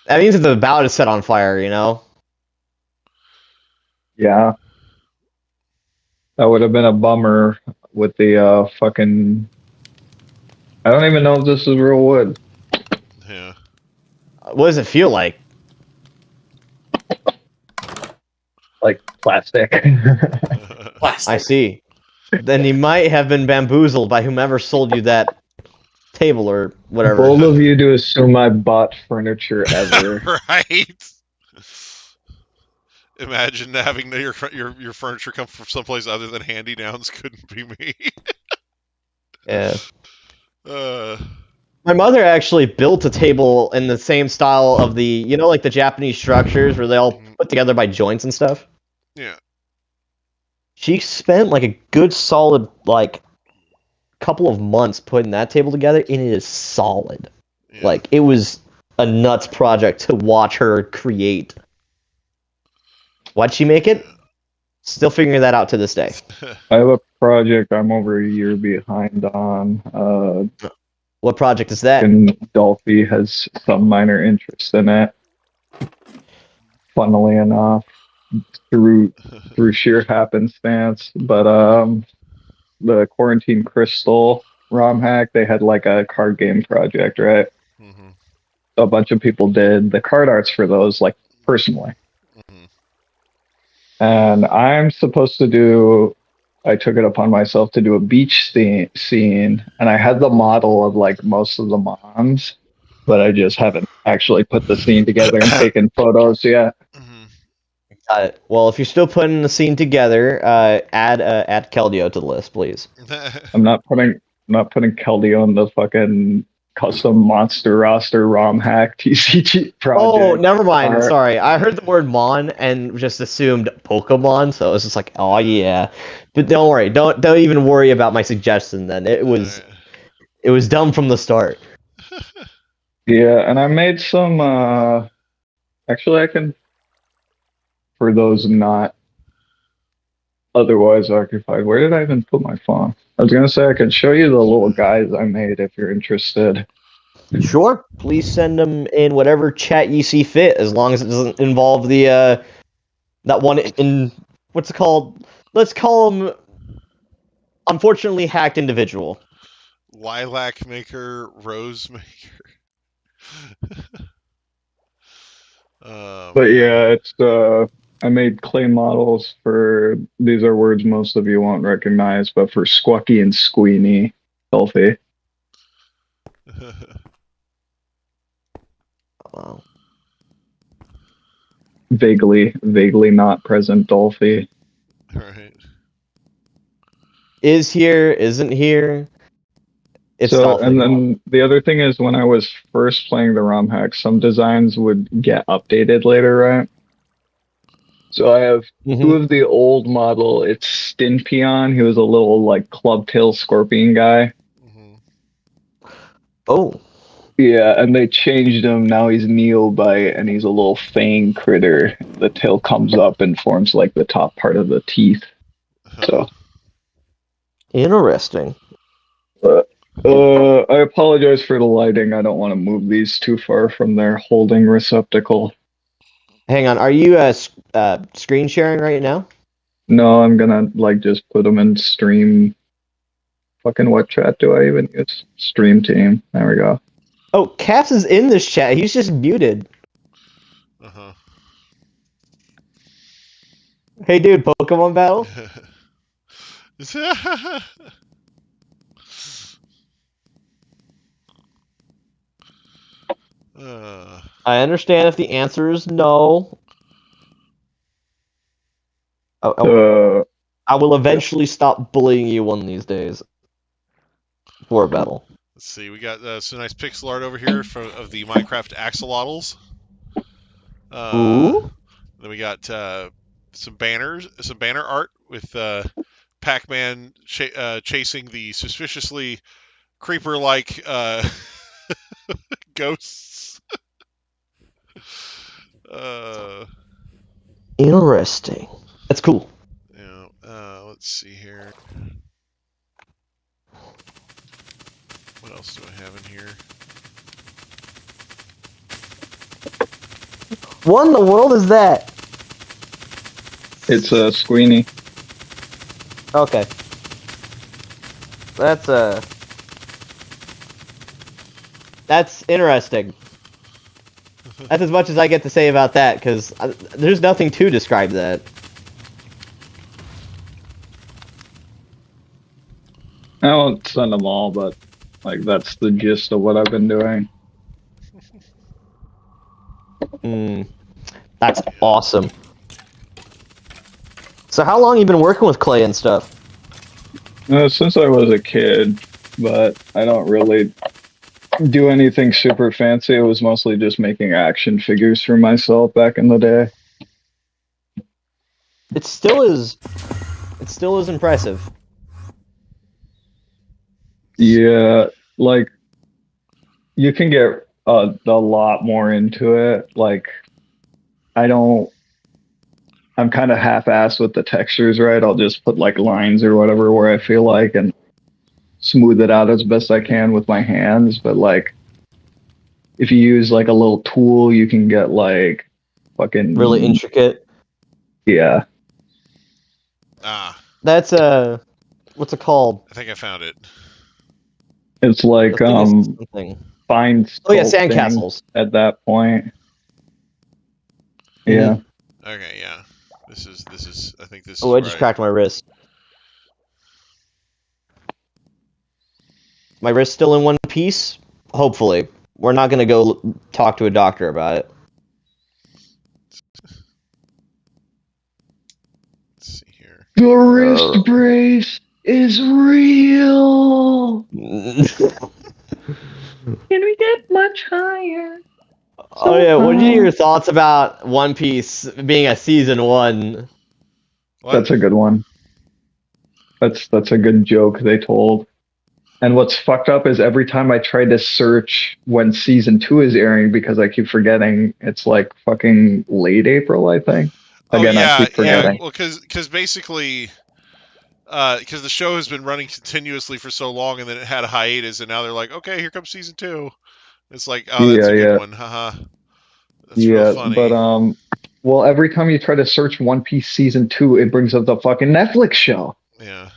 that means that the bout is set on fire, you know? Yeah. That would have been a bummer with the fucking. I don't even know if this is real wood. Yeah. What does it feel like? Like plastic. I see. Then you might have been bamboozled by whomever sold you that table or whatever. Bold of you to assume I bought furniture ever. Right. Imagine having your furniture come from someplace other than hand downs. Couldn't be me. Yeah. Uh, My mother actually built a table in the same style of the, you know, like the Japanese structures where they all put together by joints and stuff. yeah. She spent like a good solid like couple of months putting that table together, and it is solid. Yeah. Like it was a nuts project to watch her create. Why'd she make it? Still figuring that out to this day. I have a project I'm over a year behind on. What project is that? And Dolphy has some minor interest in it. Funnily enough, through sheer happenstance. But the Quarantine Crystal ROM hack, they had like a card game project, right? Mhm. A bunch of people did the card arts for those, like personally. Mhm. And I'm supposed to do I took it upon myself to do a beach scene, and I had the model of like most of the moms, but I just haven't actually put the scene together and taken photos yet. Mhm. Got it. Well, if you're still putting the scene together, add Keldeo to the list, please. I'm not putting Keldeo on the fucking custom monster roster ROM hack TCG project. Oh, never mind. Alright. Sorry, I heard the word Mon and just assumed Pokemon, so it was just like, oh yeah. But don't worry, don't even worry about my suggestion. Then it was dumb from the start. Yeah, and I made some. Actually, I can. For those not otherwise occupied, where did I even put my phone? I was gonna say I can show you the little guys I made if you're interested. Sure, please send them in whatever chat you see fit, as long as it doesn't involve the that one in what's it called? Let's call him unfortunately hacked individual. Lilac maker, rose maker. But yeah, it's I made clay models for these are words most of you won't recognize, but for Squucky and Squeenie, Dolphy. Wow. Vaguely not present Dolphy. Right. Is here, isn't here. It's So, Dolphin. and then the other thing is when I was first playing the ROM hack, some designs would get updated later, right? So I have two of the old model. It's Stinpeon. He was a little like club-tail scorpion guy. Oh. Yeah, and they changed him. Now he's Neobite, and he's a little fang critter. The tail comes up and forms like the top part of the teeth. So Interesting. I apologize for the lighting. I don't want to move these too far from their holding receptacle. Hang on, are you screen sharing right now? No, I'm gonna like just put them in stream. Fucking what chat do I even use? Stream team. There we go. Oh, Cass is in this chat. He's just muted. Hey, dude, Pokemon battle? I understand if the answer is no. I will eventually stop bullying you one of these days. For a battle. Let's see, we got some nice pixel art over here of the Minecraft axolotls. Ooh. Then we got some banner art with Pac-Man chasing the suspiciously creeper-like ghosts. Interesting. That's cool. Yeah. Let's see here. What else do I have in here? What in the world is that? It's a Squeenie. Okay. That's interesting. That's as much as I get to say about that, because there's nothing to describe that. I won't send them all, but like that's the gist of what I've been doing. That's awesome. So how long you been working with clay and stuff? Since I was a kid, but I don't really do anything super fancy. It was mostly just making action figures for myself back in the day. It still is impressive. Yeah, like you can get a lot more into it. Like I'm kind of half-assed with the textures, right? I'll just put like lines or whatever where I feel like and smooth it out as best I can with my hands. But like if you use like a little tool, you can get like fucking really intricate. Yeah. That's what's it called? I think I found it. It's like fine sandcastles at that point. Yeah. Okay, yeah. This is I think this Oh, I just cracked my wrist. My wrist's still in one piece. Hopefully, we're not gonna go talk to a doctor about it. Let's see here. The wrist brace is real. Can we get much higher? Oh yeah, what are your thoughts about One Piece being a season 1? What? That's a good one. That's a good joke they told. And what's fucked up is every time I try to search when season 2 is airing, because I keep forgetting it's like fucking late April, I think. Again, oh, yeah, I keep forgetting. Yeah. Well, because basically, because the show has been running continuously for so long, and then it had a hiatus, and now they're like, okay, here comes season 2. It's like, oh, that's a good one, haha. That's real funny. But well, every time you try to search One Piece season 2, it brings up the fucking Netflix show. Yeah.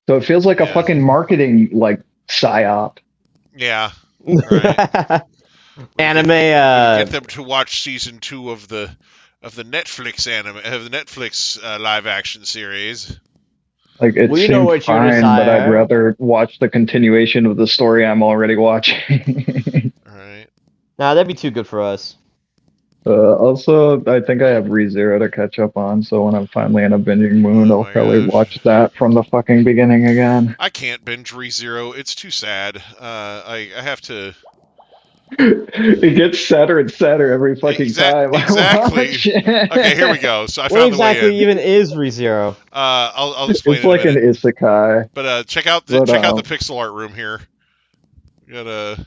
So it feels like a fucking marketing like psyop. Yeah. Right. Anime. Get them to watch season 2 of the Netflix live action series. Like it We know seems what you fine, but I'd desire. rather watch the continuation of the story I'm already watching. Right. Nah, that'd be too good for us. Also, I think I have ReZero to catch up on, so when I'm finally in a binging mood, Oh I'll my probably gosh. watch that from the fucking beginning again. I can't binge ReZero. It's too sad. I have to. It gets sadder and sadder every fucking time. Exactly. Okay, here we go. So I What found exactly the way in. even is ReZero? I'll explain It's it in like a an minute. isekai. But check out the pixel art room here. We got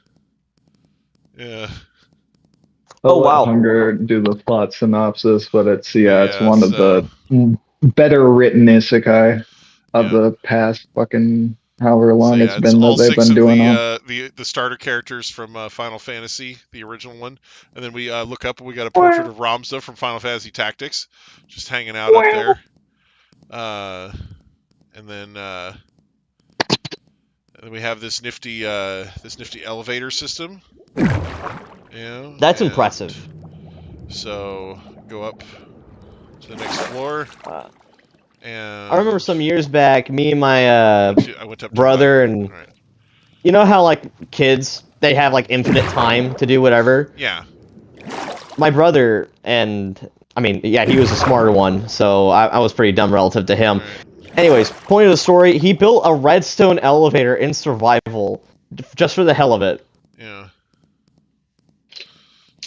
yeah. I'll let wow. Hunger do the plot synopsis, but it's Yeah, one of the better written isekai of the past fucking however long it's been that they've been doing them. The starter characters from Final Fantasy, the original one, and then we look up and we got a portrait of Ramza from Final Fantasy Tactics, just hanging out up there. And then we have this nifty elevator system. Yeah, That's impressive. So go up to the next floor. And I remember some years back, me and my I went up to brother and right. you know how like kids they have like infinite time to do whatever. Yeah. My brother and I mean yeah he was a smarter one, so I was pretty dumb relative to him. Right. Anyways, point of the story: he built a redstone elevator in survival, just for the hell of it. Yeah.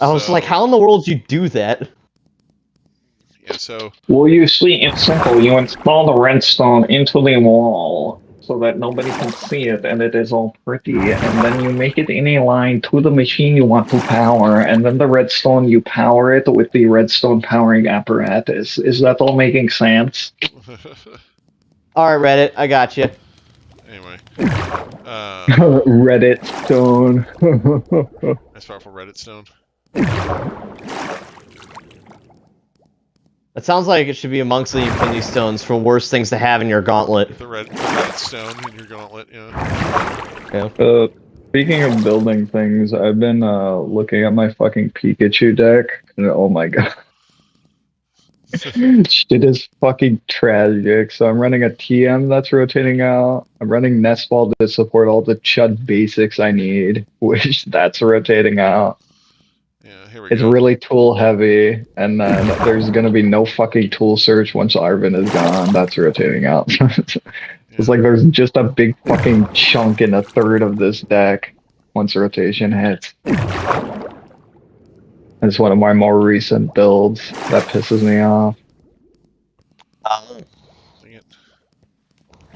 I was like, how in the world did you do that? Yeah, so... Well, you see, it's simple. You install the redstone into the wall so that nobody can see it, and it is all pretty. And then you make it in a line to the machine you want to power, and then the redstone, you power it with the redstone powering apparatus. Is that all making sense? Alright, Reddit, I got you. Anyway. Reddit stone. That's powerful Reddit stone. It sounds like it should be amongst the Infinity Stones for worst things to have in your gauntlet. The Reddit stone in your gauntlet, yeah. Yeah. Speaking of building things, I've been looking at my fucking Pikachu deck, and oh my god. Shit is fucking tragic. So I'm running a TM that's rotating out. I'm running Nestball to support all the Chud basics I need, which that's rotating out. Yeah, here we It's go. really tool heavy, and then there's gonna be no fucking tool search once Arvin is gone. That's rotating out. It's like there's just a big fucking chunk in a third of this deck once rotation hits. It's one of my more recent builds that pisses me off.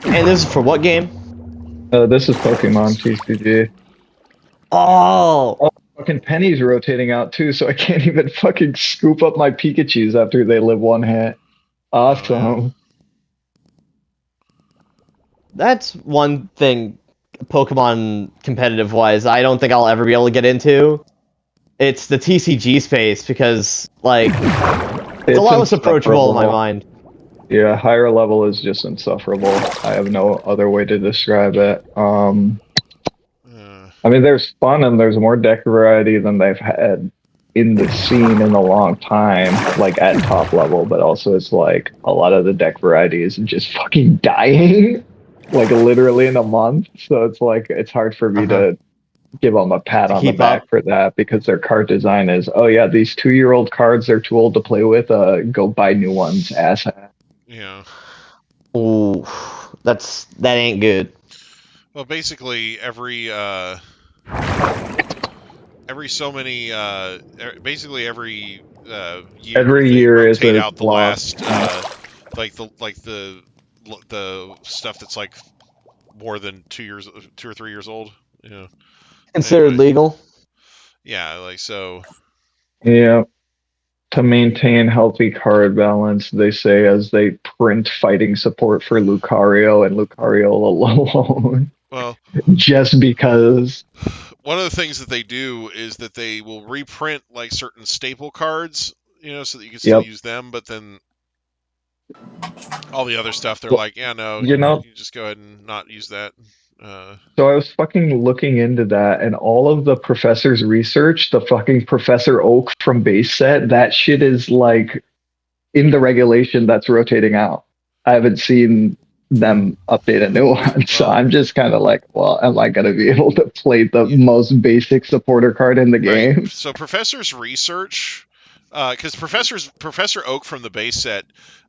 And this is for what game? This is Pokemon TCG. Oh! Fucking Penny's rotating out too, so I can't even fucking scoop up my Pikachus after they live one hit. Awesome. That's one thing, Pokemon competitive-wise, I don't think I'll ever be able to get into. It's the TCG space, because, like, it's a lot less approachable in my mind. Yeah, higher level is just insufferable. I have no other way to describe it. I mean, there's fun and there's more deck variety than they've had in the scene in a long time, like at top level, but also it's like a lot of the deck variety is just fucking dying. like literally in a month. So it's like it's hard for me to give them a pat To on the keep back up. for that because their card design is, oh yeah, these 2-year-old cards they're too old to play with. Go buy new ones, ass. Yeah. Ooh, that ain't good. Well, basically every so many basically every year Every they year is rotate a out the block. last like the stuff that's like more than 2 or 3 years old. Yeah. Considered Anyway, legal. yeah, like so. Yeah. To maintain healthy card balance, they say as they print fighting support for Lucario and Lucario alone, Well, just because. one of the things that they do is that they will reprint like certain staple cards, so that you can still Yep. use them, but then all the other stuff they're Well, like, yeah, no, you know, you just go ahead and not use that. so I was fucking looking into that, and all of the professor's research, the fucking Professor Oak from base set, that shit is like in the regulation that's rotating out. I haven't seen them update a new one, so Well, I'm just kind of like, well, am I going to be able to play the most basic supporter card in the right. game? So Professor's research, because Professor Oak from the base set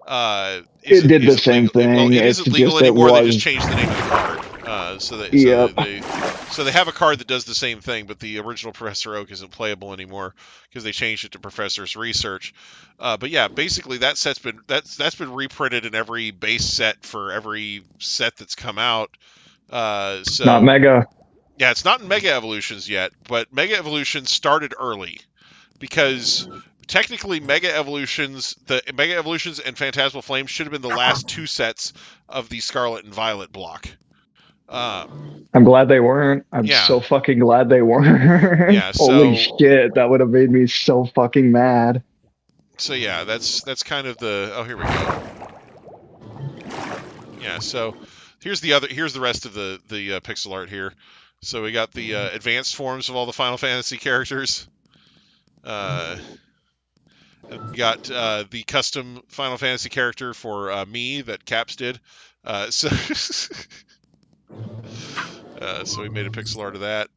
It did the isn't same legal. Well, thing. it It's isn't legal just it anymore. They just was. changed the name of the card. Yep. So they have a card that does the same thing, but the original Professor Oak isn't playable anymore because they changed it to Professor's Research. But yeah, basically that's been reprinted in every base set for every set that's come out. So Not Mega. yeah, it's not in Mega Evolutions yet, but Mega Evolutions started early because technically the Mega Evolutions and Phantasmal Flames should have been the last 2 sets of the Scarlet and Violet block. I'm glad they weren't. I'm Yeah. so fucking glad they weren't. Yeah, Holy so shit, that would have made me so fucking mad. so yeah, that's kind of the. Oh, here we go. Yeah, so here's the rest of the pixel art here. So we got the advanced forms of all the Final Fantasy characters. And we got the custom Final Fantasy character for me that Caps did. So we made a pixel art of that.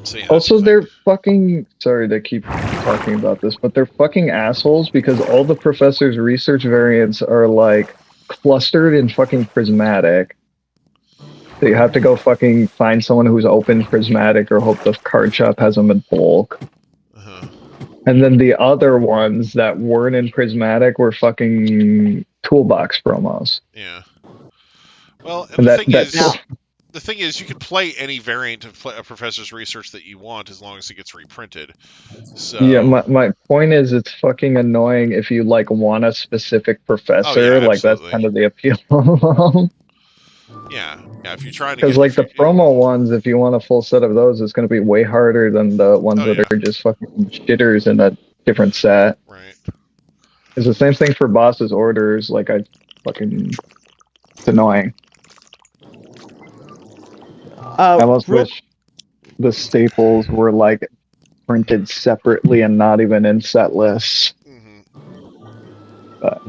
So yeah, Also, they're fucking. Sorry to keep talking about this, but they're fucking assholes because all the professor's research variants are like clustered in fucking prismatic. So you have to go fucking find someone who's open prismatic or hope the card shop has them in bulk. And then the other ones that weren't in prismatic were fucking toolbox promos. Yeah. Well, and the thing is, you can play any variant of Professor's Research that you want as long as it gets reprinted. So yeah, my point is, it's fucking annoying if you like want a specific professor. Oh, yeah, like that's kind of the appeal. Yeah, if you're trying to Because like the promo ones, if you want a full set of those, it's going to be way harder than the ones that are just fucking shitters in a different set. Right. It's the same thing for boss's orders. Like it's annoying. I almost wish the staples were like printed separately and not even in set lists. But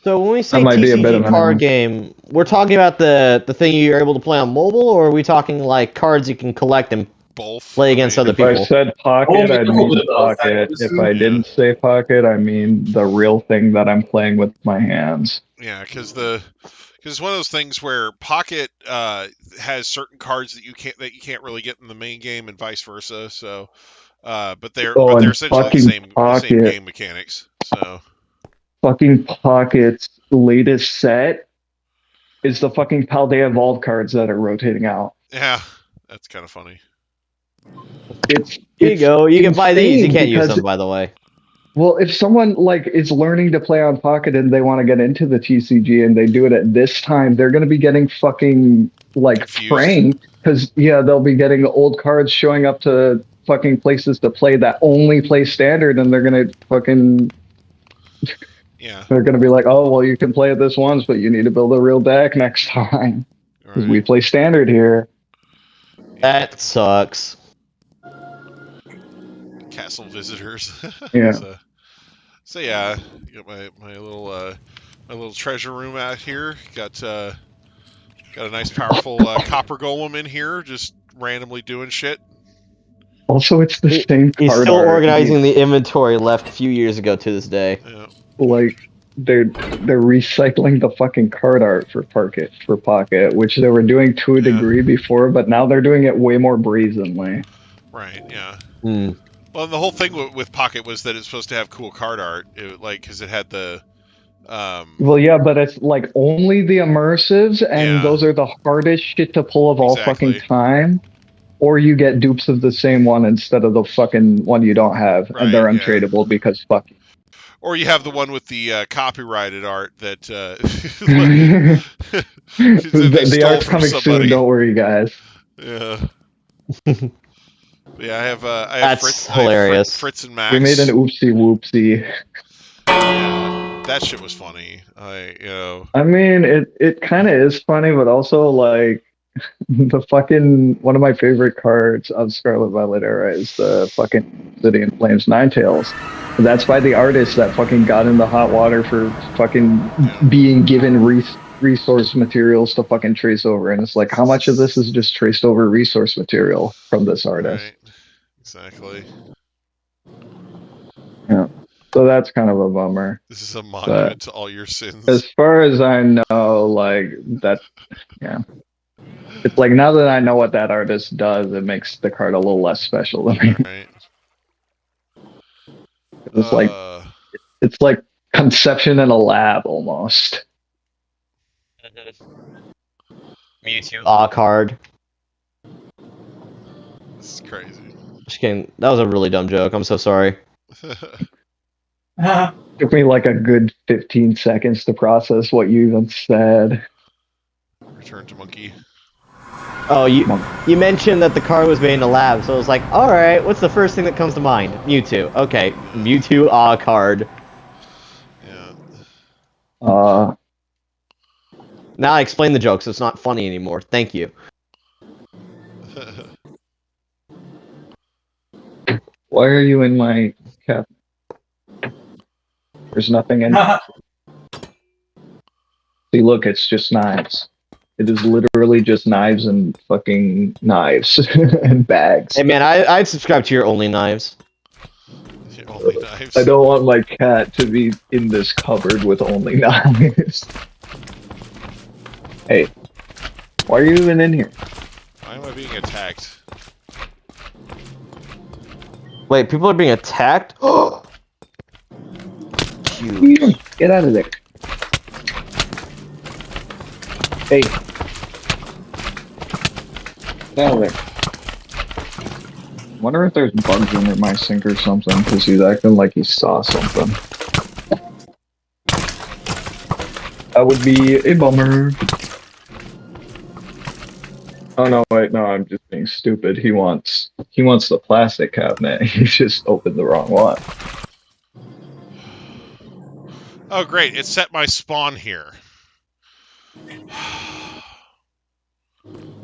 So when we say might be a bit of TCG an card annoyance. game, we're talking about the thing you're able to play on mobile, or are we talking like cards you can collect and both play against other If people? I said pocket, I mean pocket. If I didn't say pocket, I mean the real thing that I'm playing with my hands. Yeah, because it's one of those things where Pocket has certain cards that you can't really get in the main game, and vice versa. So, but they're essentially the same game mechanics. So, fucking Pocket's latest set is the fucking Paldea Evolved cards that are rotating out. Yeah, that's kind of funny. Here you go. You can buy these. You can't use them, by the way. Well, if someone like is learning to play on Pocket and they want to get into the TCG and they do it at this time, they're going to be getting fucking like pranked because they'll be getting old cards showing up to fucking places to play that only play standard, and they're going to fucking they're going to be like, oh well, you can play it this once, but you need to build a real deck next time because we play standard here. That sucks. Castle visitors. Yeah. So yeah, you got my little my little treasure room out here. Got a nice, powerful copper golem in here, just randomly doing shit. Also, it's the same He's card still art. organizing the inventory left a few years ago to this day. Yeah. Like they're recycling the fucking card art for Pocket, which they were doing to a degree before, but now they're doing it way more brazenly. Right. Yeah. Mm. Well, the whole thing with Pocket was that it's supposed to have cool card art, because it had the. Well, yeah, but it's like only the immersives, and those are the hardest shit to pull of all fucking time. Or you get dupes of the same one instead of the fucking one you don't have, and they're untradeable because fuck you. Or you have the one with the copyrighted art that the art's coming soon. Don't worry, guys. Yeah. Yeah, I have That's hilarious. Fritz and Max. We made an oopsie whoopsie. Yeah, that shit was funny. I mean, it kind of is funny, but also like the fucking one of my favorite cards of Scarlet Violet era is the fucking City in Flames Ninetales. That's by the artist that fucking got in the hot water for fucking being given resource materials to fucking trace over, and it's like, how much of this is just traced over resource material from this artist? Right. Exactly. Yeah. So that's kind of a bummer. This is a monument to all your sins. As far as I know, like that, yeah. It's like now that I know what that artist does, it makes the card a little less special to me. Right. It's like conception in a lab almost. Mewtwo card. This is crazy. Just kidding. That was a really dumb joke. I'm so sorry. Took me like a good 15 seconds to process what you even said. Return to monkey. Oh, you mentioned that the card was made in a lab, so I was like, alright, what's the first thing that comes to mind? Mewtwo. Okay, Mewtwo card. Yeah. Now I explain the joke, so it's not funny anymore. Thank you. Why are you in my cap? There's nothing in it. See, look, it's just knives. It is literally just knives and fucking knives and bags. Hey man, I'd subscribe to your Only Knives. Your Only Knives. I don't want my cat to be in this cupboard with only knives. Hey, why are you even in here? Why am I being attacked? Wait, people are being attacked? Get out of there. Hey. Get out of there. Wonder if there's bugs under my sink or something, because he's acting like he saw something. That would be a bummer. Oh no, wait, no, I'm just being stupid. He wants the plastic cabinet. He just opened the wrong one. Oh great, it set my spawn here.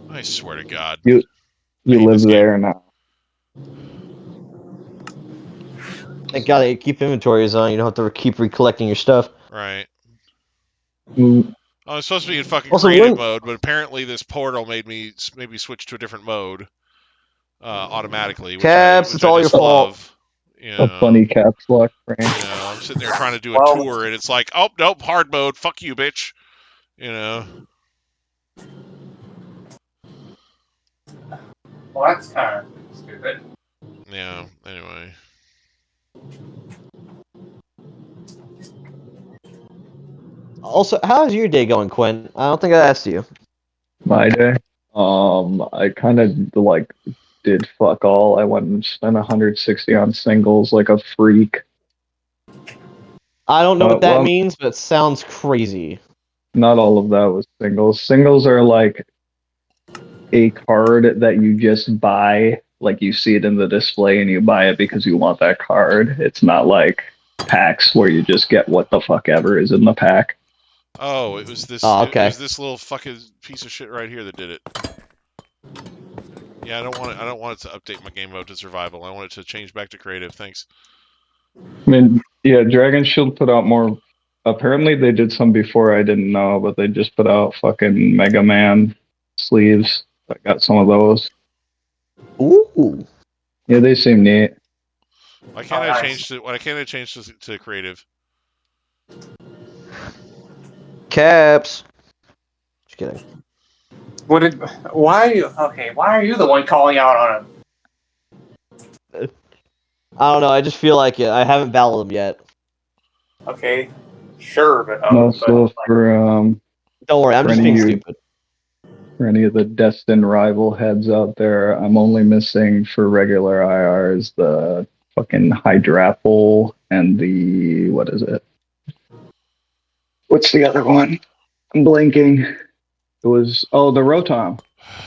I swear to God. You live there now. Thank God they keep inventories on. You don't have to keep recollecting your stuff. Right. Mm. I was supposed to be in fucking Also, creative mode, but apparently this portal made me maybe switch to a different mode automatically. Caps, it's all your fault. You know, a funny caps lock frame. You know, I'm sitting there trying to do a tour, and it's like, oh nope, hard mode. Fuck you, bitch. You know. Well, that's kind of stupid. Yeah. Anyway. Also, how's your day going, Quinn? I don't think I asked you. My day? I kind of like did fuck all. I went and spent 160 on singles like a freak. I don't know what that means, but it sounds crazy. Not all of that was singles. Singles are like a card that you just buy, like you see it in the display and you buy it because you want that card. It's not like packs where you just get what the fuck ever is in the pack. Oh, it was this. Oh, okay. It was this little fucking piece of shit right here that did it. Yeah, I don't want it to update my game mode to survival. I want it to change back to creative. Thanks. I mean, yeah, Dragon Shield put out more Apparently they did some before I didn't know, but they just put out fucking Mega Man sleeves. I got some of those. Ooh. Yeah, they seem neat. Why can't nice. I change to creative? Caps. Just kidding. Why are you the one calling out on him? I don't know. I just feel like it. I haven't battled him yet. Okay, sure, but Also for Don't worry. I'm For just any being of you- stupid. for any of the destined rival heads out there, I'm only missing for regular IRs the fucking Hydrapple and the what is it? What's the other one? I'm blinking. It was the Rotom.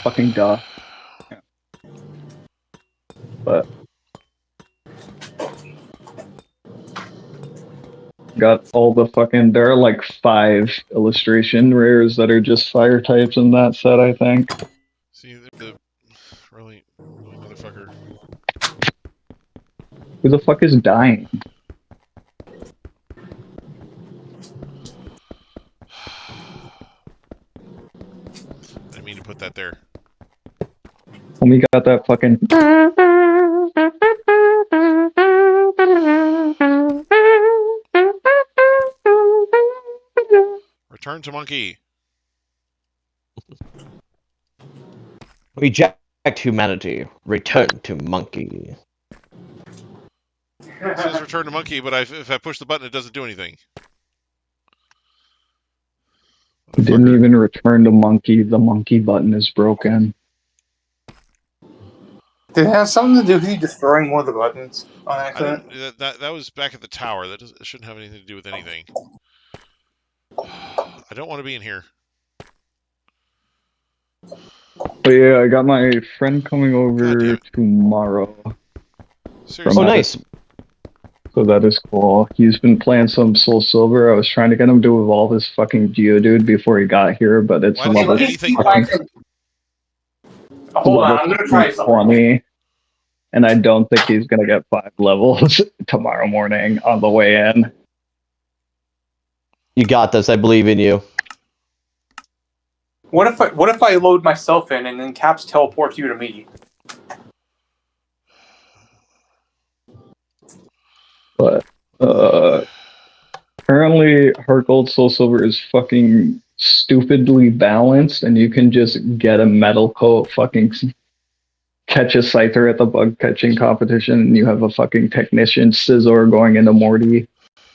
Fucking duh. Yeah. But got all the fucking there are like 5 illustration rares that are just fire types in that set, I think. See, the really motherfucker. Who the fuck is dying? I didn't mean to put that there. When we got that fucking Return to monkey. Reject humanity. Return to monkey. It says return to monkey, but if I push the button, it doesn't do anything. we didn't even return to monkey. The monkey button is broken. Did it have something to do with you destroying one of the buttons on I accident? didn't. That was back at the tower. It shouldn't have anything to do with anything. I don't want to be in here. But yeah, I got my friend coming God damn over it. tomorrow, Seriously. Oh, nice. so that is cool. He's been playing some Soul Silver. I was trying to get him to evolve his fucking Geodude before he got here, but it's Why does level, he anything Hold on, I'm gonna try something. 20, and I don't think he's gonna get 5 levels tomorrow morning on the way in. You got this. I believe in you. What if I load myself in and then Caps teleports you to me? But apparently Heart Gold Soul Silver is fucking stupidly balanced, and you can just get a metal coat, fucking catch a Scyther at the bug catching competition, and you have a fucking technician Scizor going into Morty.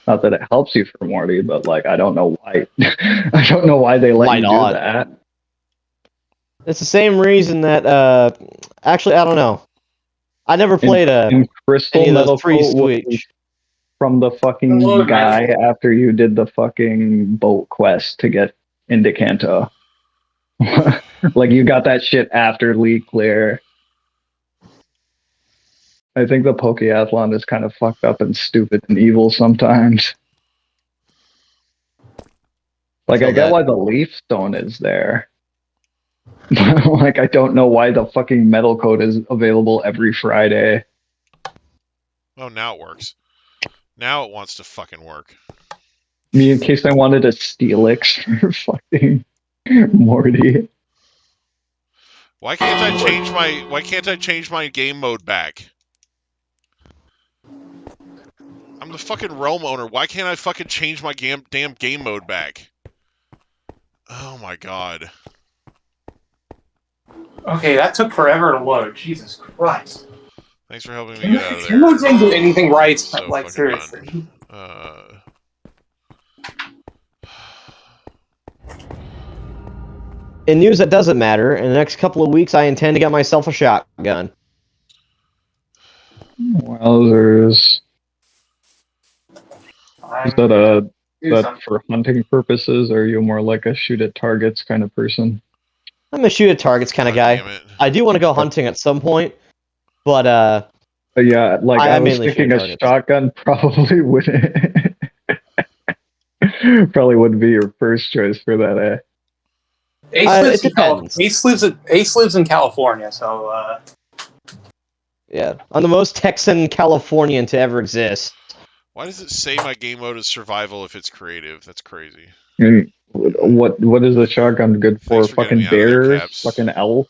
Not that it helps you for Morty, but like I don't know why. I don't know why they let Why you not? do that. It's the same reason that, actually, I don't know. I never played In Crystal any of Metal those free Coat was Switch. from the fucking Hello, guy Metal. after you did the fucking boat quest to get into Kanto. Like you got that shit after League Clear. I think the Pokeathlon is kind of fucked up and stupid and evil sometimes. Like I Feel get that. why the Leaf Stone is there. Like I don't know why the fucking metal coat is available every Friday. Oh, now it works. Now it wants to fucking work. Me, in case I wanted a Steelix for fucking Morty. Why can't I change my game mode back? I'm the fucking Realm owner. Why can't I fucking change my damn game mode back? Oh my god. Okay, that took forever to load. Jesus Christ. Thanks for helping me get out of there. You didn't do anything right. So Like fucking seriously. In news that doesn't matter, in the next couple of weeks, I intend to get myself a shotgun. Wowzers. Is that that for hunting purposes, or are you more like a shoot at targets kind of person? I'm a shoot at targets kind of God guy. damn it. I do want to go hunting at some point, but But yeah, like I I was mainly shoot thinking a targets. shotgun probably wouldn't probably wouldn't be your first choice for that. Ace it depends. Ace lives in California, so yeah, I'm the most Texan Californian to ever exist. Why does it say my game mode is survival if it's creative? That's crazy. And what is the shotgun good for? Thanks for getting me Fucking out of there, bears? Caps. Fucking elk?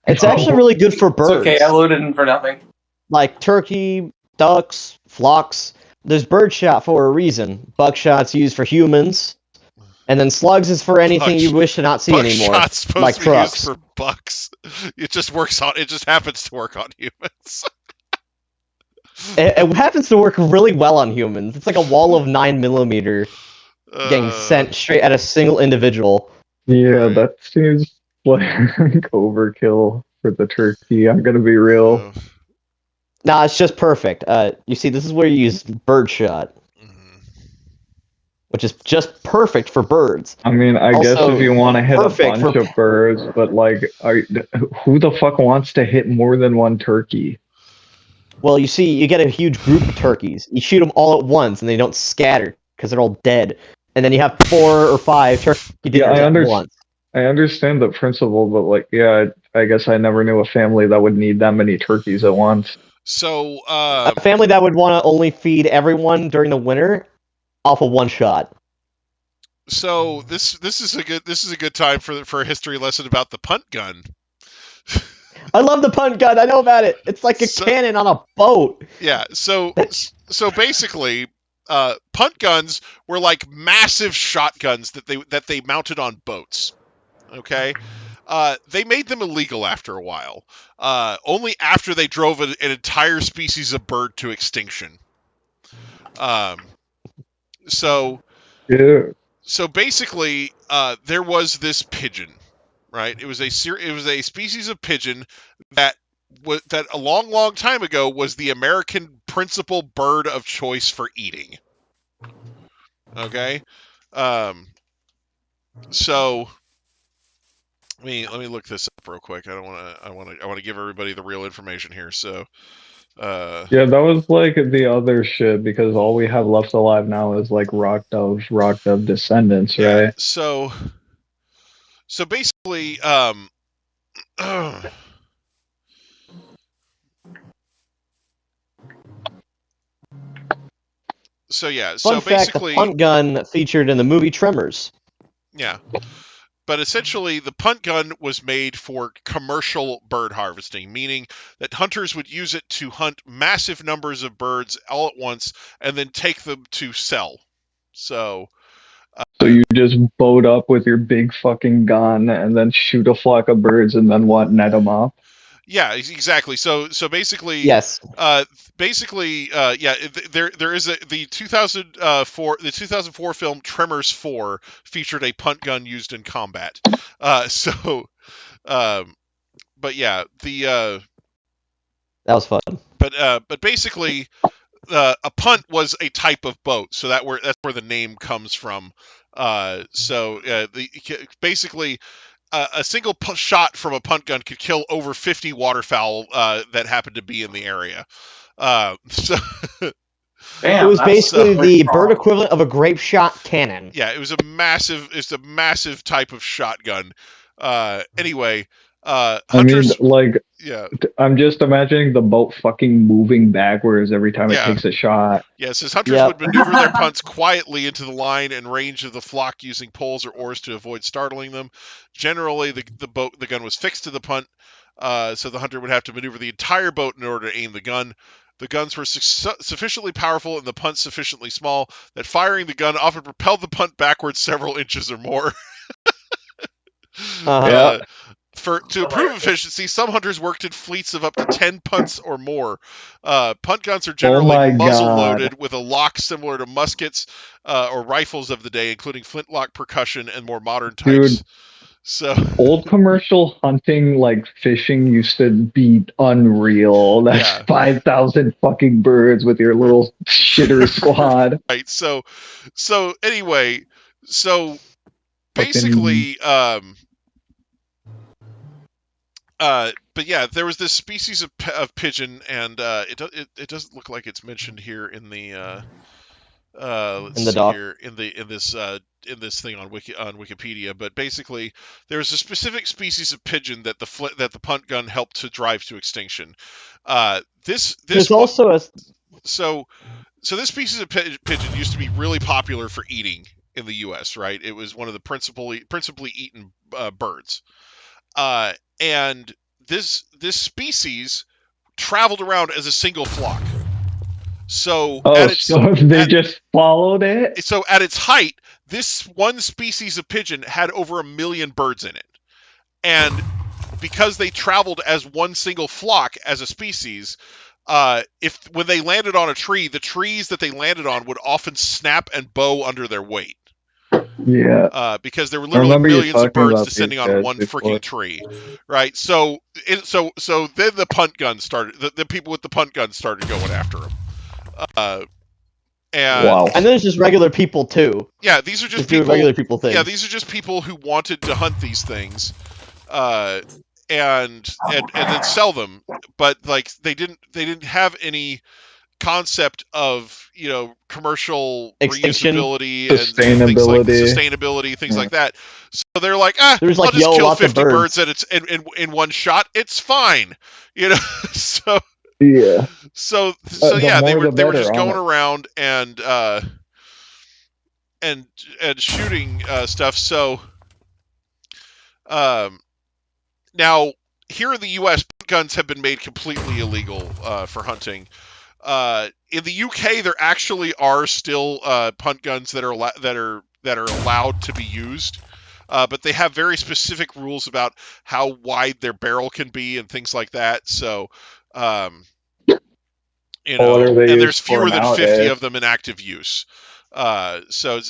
It's actually really good for birds. It's okay, I loaded in for nothing. Like turkey, ducks, flocks. There's birdshot for a reason. Buckshot's used for humans. And then slugs is for anything you wish to not see anymore. Buckshot's supposed Like to be trucks. used for bucks. It just works on. It just happens to work on humans. It happens to work really well on humans. It's like a wall of 9mm getting sent straight at a single individual. Yeah, that seems like overkill for the turkey. I'm gonna be real. Nah, it's just perfect. You see, this is where you use birdshot, which is just perfect for birds. I mean, I guess Also, if you want to hit a perfect bunch for- of birds, but like, who the fuck wants to hit more than one turkey? Well, you see, you get a huge group of turkeys. You shoot them all at once, and they don't scatter because they're all dead. And then you have 4 or 5 turkey dinners at once. I understand the principle, but like, yeah, I guess I never knew a family that would need that many turkeys at once. So, A family that would want to only feed everyone during the winter off of one shot. So this is a good time for a history lesson about the punt gun. I love the punt gun. I know about it. It's like a cannon on a boat. Yeah. So basically, punt guns were like massive shotguns that they mounted on boats. Okay. They made them illegal after a while. Only after they drove an entire species of bird to extinction. So basically, there was this pigeon, right? It was a species of pigeon that a long time ago was the American principal bird of choice for eating. Okay, so let me look this up real quick. I want to give everybody the real information here. So. Yeah, that was like the other shit because all we have left alive now is like rock dove descendants, right? So basically, so Fun fact, basically, the punt gun featured in the movie Tremors. Yeah. But essentially, the punt gun was made for commercial bird harvesting, meaning that hunters would use it to hunt massive numbers of birds all at once and then take them to sell. So you just boat up with your big fucking gun and then shoot a flock of birds and then what? Net them up? yeah, exactly. So basically, Yes. there is the 2004 film Tremors 4 featured a punt gun used in combat. But yeah, that was fun. But basically, a punt was a type of boat, so that's where the name comes from. Basically, a single shot from a punt gun could kill over 50 waterfowl that happened to be in the area. Damn, it was basically the bird equivalent of a grape shot cannon. Yeah, it's a massive type of shotgun. Anyway, hunters. I'm just imagining the boat fucking moving backwards every time it takes a shot. Yeah, it says hunters would maneuver their punts quietly into the line and range of the flock using poles or oars to avoid startling them. Generally, the gun was fixed to the punt, so the hunter would have to maneuver the entire boat in order to aim the gun. The guns were sufficiently powerful and the punts sufficiently small that firing the gun often propelled the punt backwards several inches or more. To improve efficiency, some hunters worked in fleets of up to 10 punts or more. Punt guns are generally muzzle-loaded with a lock similar to muskets or rifles of the day, including flintlock percussion and more modern types. Dude, so old commercial hunting, like fishing, used to be unreal. That's 5,000 fucking birds with your little shitter squad. Right. So anyway, basically, but yeah, there was this species of pigeon, and it doesn't look like it's mentioned here in the in this thing on Wikipedia. But basically, there's a specific species of pigeon that the punt gun helped to drive to extinction. There's also so this species of pigeon used to be really popular for eating in the U.S. Right? It was one of the principally eaten birds, and this species traveled around as a single flock. So they just followed it? So at its height, this one species of pigeon had over 1 million birds in it. And because they traveled as one single flock as a species, when they landed on a tree, the trees that they landed on would often snap and bow under their weight. Yeah. Because there were literally millions of birds descending on one before. freaking tree, right? So then the punt guns started. The people with the punt guns started going after them. And there's just regular people too. Yeah, these are just people, regular people things. Yeah, these are just people who wanted to hunt these things, and then sell them. But like they didn't have any concept of commercial extinction, reusability, and sustainability, things like that. So they're like, I'll just kill 50 birds in one shot. It's fine, So yeah. So yeah, they were just going around and shooting stuff. So now here in the U.S., punt guns have been made completely illegal for hunting. In the UK, there actually are still punt guns that are allowed to be used, but they have very specific rules about how wide their barrel can be and things like that. So, and there's fewer than 50 of them in active use. So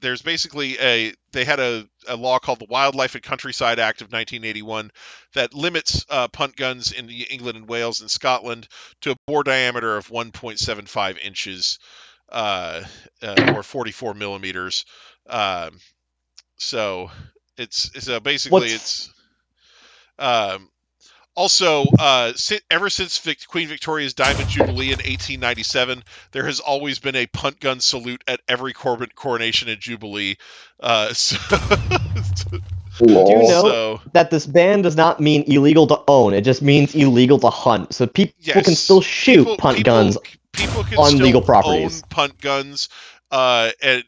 there's basically they had a law called the Wildlife and Countryside Act of 1981 that limits punt guns in England and Wales and Scotland to a bore diameter of 1.75 inches or 44 millimeters. So it's basically it's. Also, ever since Queen Victoria's Diamond Jubilee in 1897, there has always been a punt gun salute at every coronation and Jubilee. Do you know that this ban does not mean illegal to own? It just means illegal to hunt. So people can still shoot punt guns on legal properties. Own punt guns, and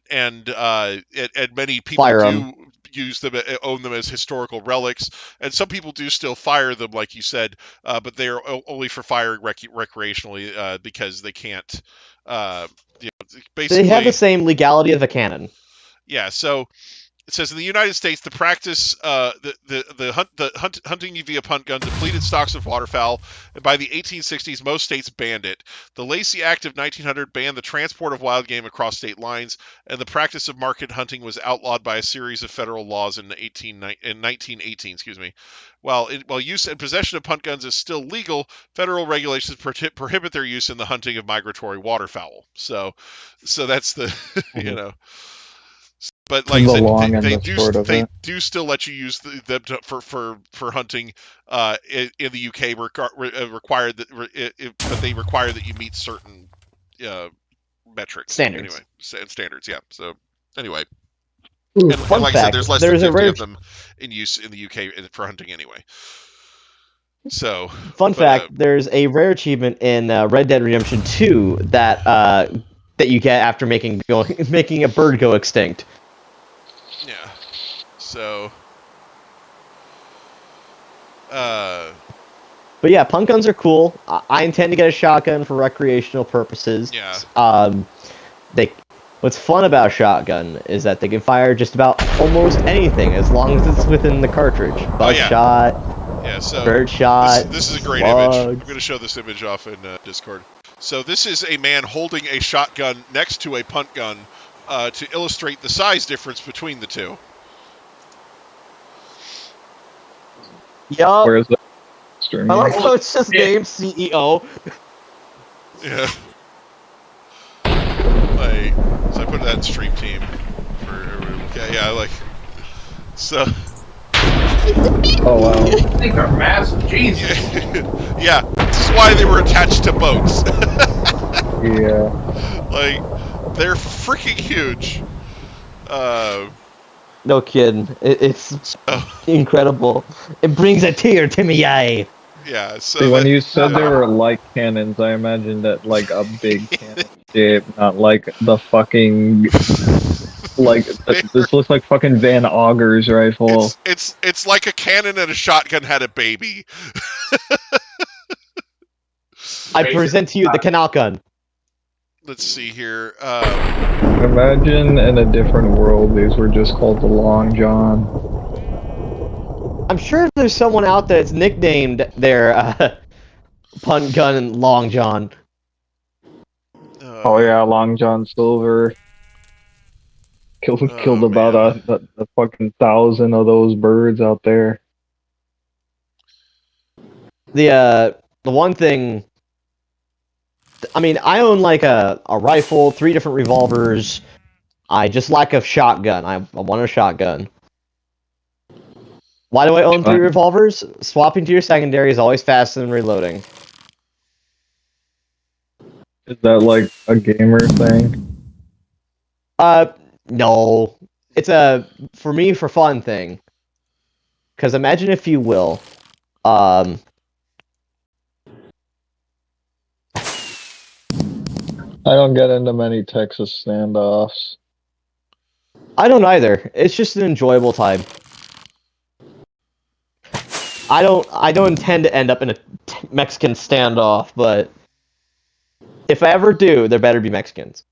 many people do use them, own them as historical relics, and some people do still fire them, like you said, but they are only for firing recreationally because they can't. Basically, they have the same legality of a cannon. Yeah, so it says in the United States, the practice, hunting via punt guns depleted stocks of waterfowl, and by the 1860s, most states banned it. The Lacey Act of 1900 banned the transport of wild game across state lines, and the practice of market hunting was outlawed by a series of federal laws in 1918. While use and possession of punt guns is still legal, federal regulations prohibit their use in the hunting of migratory waterfowl. So that's the But like I said, they do still let you use them for hunting in the UK. Required that, but they require that you meet certain metrics. Standards. Anyway, standards. Yeah. So anyway, and like I said, there's less than 50 of them in use in the UK for hunting anyway. So fun fact: there's a rare achievement in Red Dead Redemption 2 that you get after making a bird go extinct. Yeah. So. But yeah, punt guns are cool. I intend to get a shotgun for recreational purposes. Yeah. What's fun about a shotgun is that they can fire just about almost anything as long as it's within the cartridge. Buckshot. Yeah. So. Bird shot. This is a great image. I'm going to show this image off in Discord. So this is a man holding a shotgun next to a punt gun. To illustrate the size difference between the two. Yup. Where is that? I like how it's just named CEO. Yeah. So I put that in stream team for everyone. Okay, yeah, so. Oh wow. They are massive, Jesus. Yeah, this is why they were attached to boats. Yeah. They're freaking huge. No kidding. It's incredible. It brings a tear to my eye. Yeah. So See, when that, you said they were like cannons, I imagined that like a big cannon shape, not like the fucking this looks like fucking Van Auger's rifle. it's like a cannon and a shotgun had a baby. I present to you the canal gun. Let's see here. Imagine in a different world, these were just called the Long John. I'm sure there's someone out there that's nicknamed their punt gun Long John. Oh yeah, Long John Silver killed about a fucking 1,000 of those birds out there. The one thing, I mean, I own like a rifle, 3 different revolvers. I just lack a shotgun. I want a shotgun. Why do I own 3 revolvers? Swapping to your secondary is always faster than reloading. Is that like a gamer thing? No. It's a, for me, for fun thing. Because imagine if you will, I don't get into many Texas standoffs. I don't either. It's just an enjoyable time. I don't intend to end up in a Mexican standoff, but if I ever do, there better be Mexicans.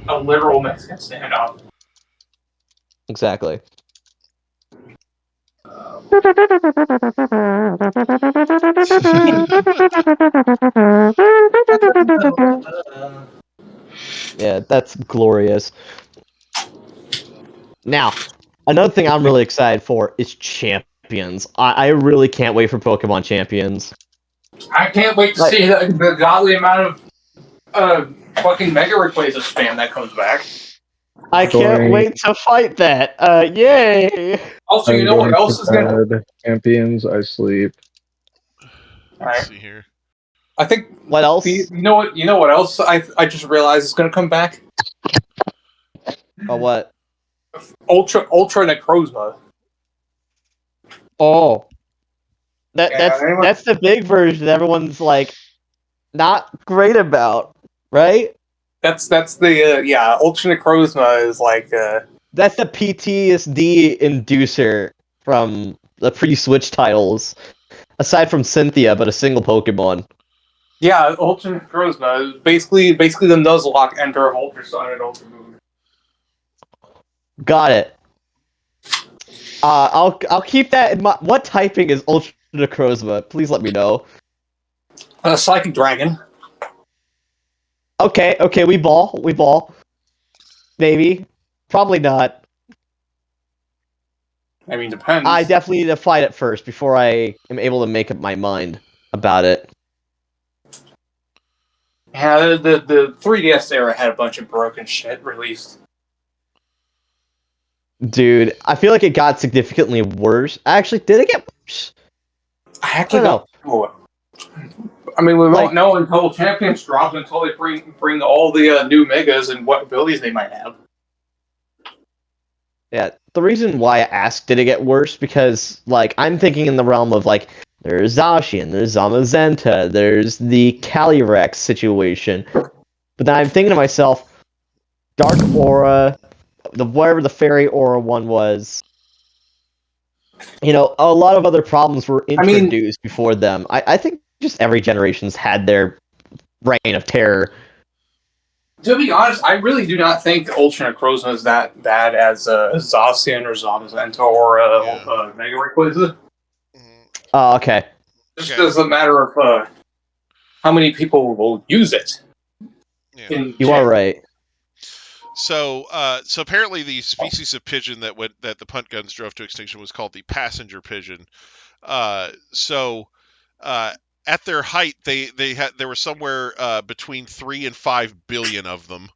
A literal Mexican standoff. Exactly. Yeah, that's glorious. Now, another thing I'm really excited for is Champions. I really can't wait for Pokemon Champions. I can't wait to see the godly amount of fucking Mega Rayquaza spam that comes back. I can't wait to fight that. Yay! Also, you know what else is gonna Champions? I sleep. Let's see here. I think what else? You know what else I just realized is gonna come back? What? Ultra Necrozma. Oh. That's the big version everyone's like not great about, right? That's the Ultra Necrozma is like that's the PTSD inducer from the pre-Switch titles. Aside from Cynthia, but a single Pokemon. Yeah, Ultra Necrozma is basically the Nuzlocke enter of Ultra Sun and Ultra Moon. Got it. I'll keep that in mind. What typing is Ultra Necrozma? Please let me know. Psychic Dragon. Okay, we ball. Maybe. Probably not. I mean, depends. I definitely need to fight it first before I am able to make up my mind about it. Yeah, the 3DS era had a bunch of broken shit released. Dude, I feel like it got significantly worse. Actually, did it get worse? I actually don't know. I mean, we won't know until Champions drop, until they bring all the new Megas and what abilities they might have. Yeah, the reason why I asked did it get worse, because, like, I'm thinking in the realm of, like, there's Zacian, there's Zamazenta, there's the Calyrex situation. But then I'm thinking to myself, Dark Aura, whatever the Fairy Aura one was, you know, a lot of other problems were introduced before them. I think just every generation's had their reign of terror. To be honest, I really do not think Ultra Necrozma is that bad as Zacian or Zamazenta or Mega Rayquaza. Oh, okay. Just as a matter of how many people will use it. Yeah. You are right. So apparently the species of pigeon that the punt guns drove to extinction was called the passenger pigeon. At their height, there were somewhere between 3 and 5 billion of them,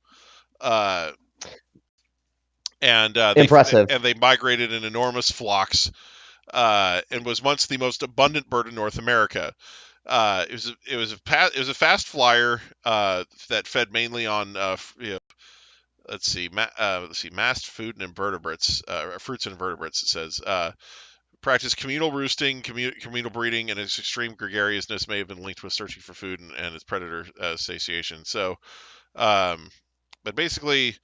impressive. And they migrated in enormous flocks, and was once the most abundant bird in North America. It was a fast flyer that fed mainly on mast food and invertebrates, fruits and invertebrates. It says. practice communal roosting, communal breeding, and its extreme gregariousness may have been linked with searching for food and its predator satiation. So, but basically,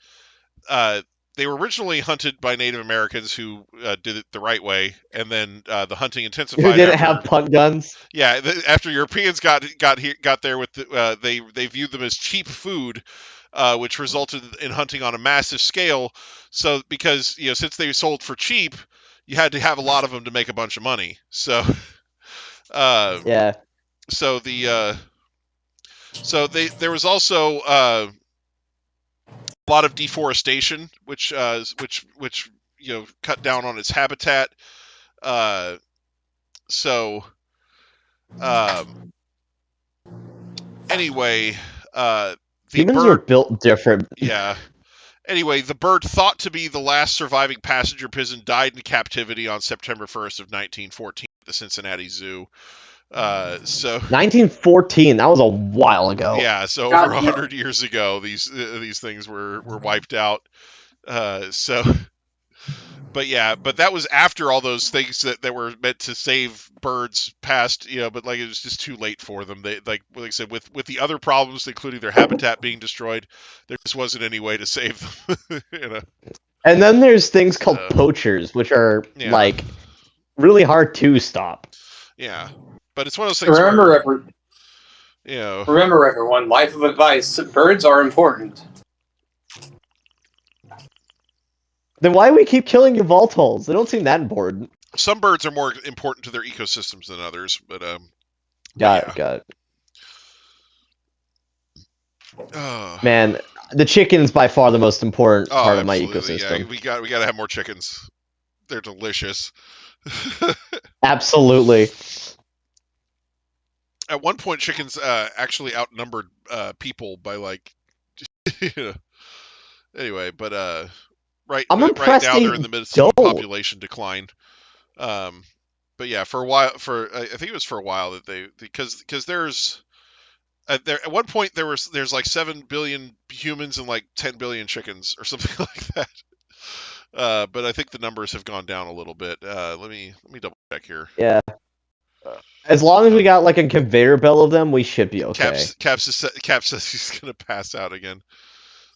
they were originally hunted by Native Americans who did it the right way, and then the hunting intensified. Who didn't have punt guns? Yeah, after Europeans got there with they viewed them as cheap food, which resulted in hunting on a massive scale. So because since they sold for cheap, you had to have a lot of them to make a bunch of money. So Yeah. So there was also a lot of deforestation, which cut down on its habitat. Anyway, humans are built different. Yeah. Anyway, the bird thought to be the last surviving passenger pigeon died in captivity on September 1st of 1914 at the Cincinnati Zoo. 1914, that was a while ago. Yeah, so over 100 years ago, these things were wiped out. But that was after all those things that were meant to save birds passed, but it was just too late for them. They like I said, with the other problems, including their habitat being destroyed, there just wasn't any way to save them. And then there's things called poachers, which are really hard to stop. Yeah, but it's one of those things. Remember, everyone. Life of advice: birds are important. Then why do we keep killing Yveltals? They don't seem that important. Some birds are more important to their ecosystems than others, but got it. Man, the chicken's by far the most important part of my ecosystem. Yeah, we got to have more chickens. They're delicious. Absolutely. At one point, chickens actually outnumbered people by Anyway, but right now they're in the midst of a population decline. But yeah, for a while, I think it was for a while that because there's at one point there's like 7 billion humans and like 10 billion chickens or something like that. But I think the numbers have gone down a little bit. Let me double check here. Yeah. As long as we got like a conveyor belt of them, we should be okay. Cap says he's gonna pass out again.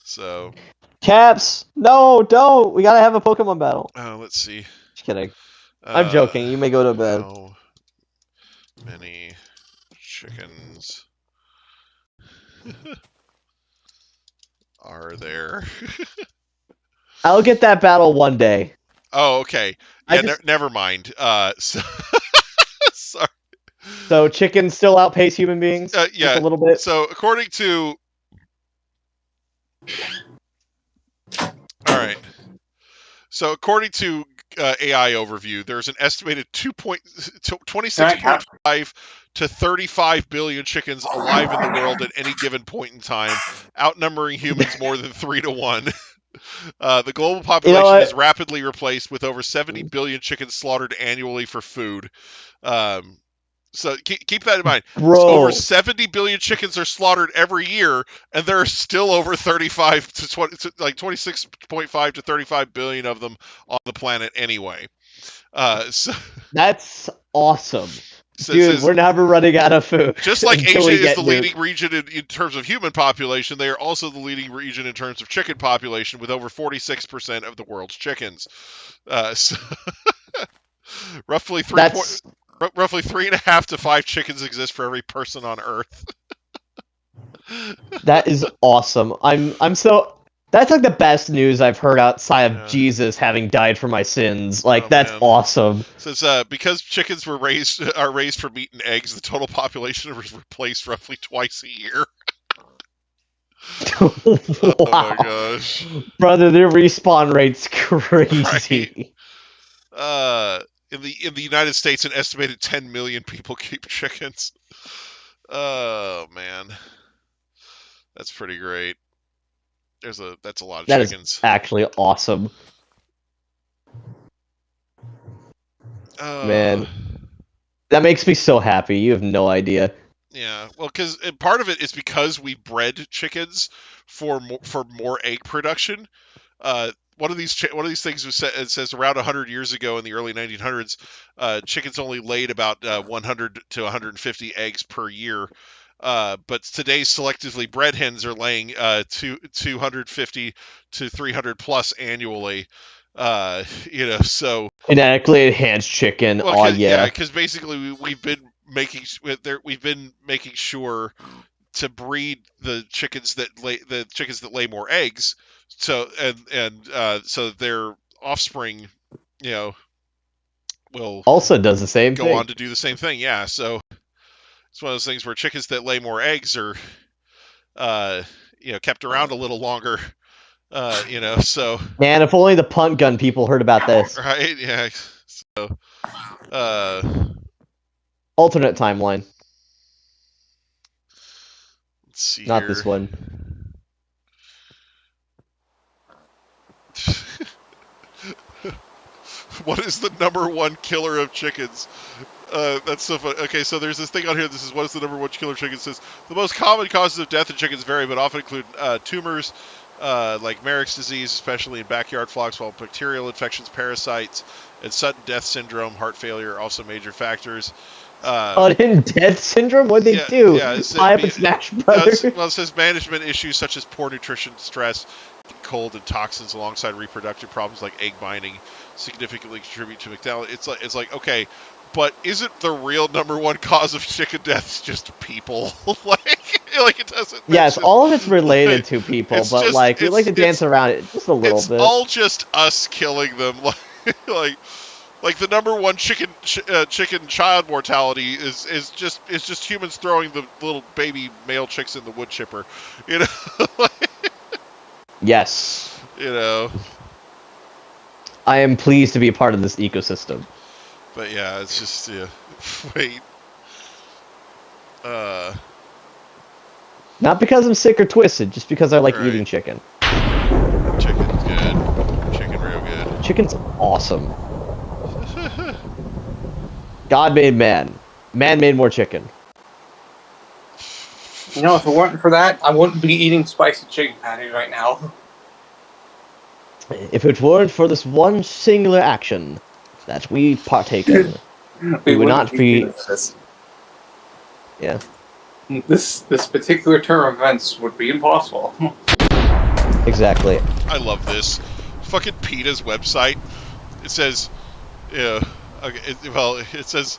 So. Caps, no, don't. We gotta have a Pokemon battle. Let's see. Just kidding. I'm joking. You may go to bed. How many chickens are there? I'll get that battle one day. Oh, okay. Yeah, never mind. Sorry. So chickens still outpace human beings? Yeah. Just a little bit? So according to... All right. So according to AI Overview, there's an estimated 26.5 to 35 billion chickens alive in the world at any given point in time, outnumbering humans more than 3 to 1. The global population is rapidly replaced with over 70 billion chickens slaughtered annually for food. So keep that in mind. Bro. Over 70 billion chickens are slaughtered every year, and there are still over 35 to 20, like 26.5 to 35 billion of them on the planet anyway. So that's awesome. Dude, we're never running out of food. Just like Asia is the leading region in terms of human population, they are also the leading region in terms of chicken population, with over 46% of the world's chickens. Roughly 3.5 to 5 chickens exist for every person on Earth. That is awesome. I'm so... That's like the best news I've heard outside of Jesus having died for my sins. That's awesome. Says because chickens are raised for meat and eggs, the total population is replaced roughly twice a year. Wow. Oh my gosh, brother, their respawn rate's crazy. Right. In the United States, an estimated 10 million people keep chickens. Oh man, that's pretty great. That's a lot of chickens. That is actually awesome. Man, that makes me so happy. You have no idea. Yeah, well, because part of it is because we bred chickens for more egg production. one of these things was said, it says around 100 years ago in the early 1900s, chickens only laid about 100 to 150 eggs per year. But today's selectively bred hens are laying 250 to 300 plus annually. So Genetically enhanced chicken. well, Oh yeah. because basically we've been making sure to breed the chickens that lay more eggs, so so their offspring, will Also does the same go thing. on to do the same thing. Yeah, so it's one of those things where chickens that lay more eggs are, kept around a little longer. So Man, if only the punt gun people heard about this. right, yeah. So, Alternate timeline. let's see Not here. this one. What is the number one killer of chickens? That's so funny. Okay, so there's this thing on here. This is what is the number one killer of chickens? It says the most common causes of death in chickens vary, but often include tumors, like Marek's disease, especially in backyard flocks, while bacterial infections, parasites, and sudden death syndrome, heart failure are also major factors. Sudden death syndrome? What'd they do? Yeah, Five and Smash Brothers? it says management issues such as poor nutrition, stress, cold, and toxins, alongside reproductive problems like egg binding, significantly contribute to mortality. It's like okay, but isn't the real number one cause of chicken deaths just people? like it doesn't. Yes, all of it's related to people, it's but just- like we it's- like to dance it's- around it just a little It's bit. all just us killing them. Like the number one chicken child mortality is just humans throwing the little baby male chicks in the wood chipper. Yes. I am pleased to be a part of this ecosystem. But yeah, it's just wait. Not because I'm sick or twisted, just because I like Right. eating chicken. Chicken's good. Chicken real good. Chicken's awesome. God made man. Man made more chicken. If it weren't for that, I wouldn't be eating spicy chicken patties right now. If it weren't for this one singular action that we partake in, we would not be. doing this. Yeah. This particular turn of events would be impossible. Exactly. I love this. Fucking PETA's website. It says, okay, it says,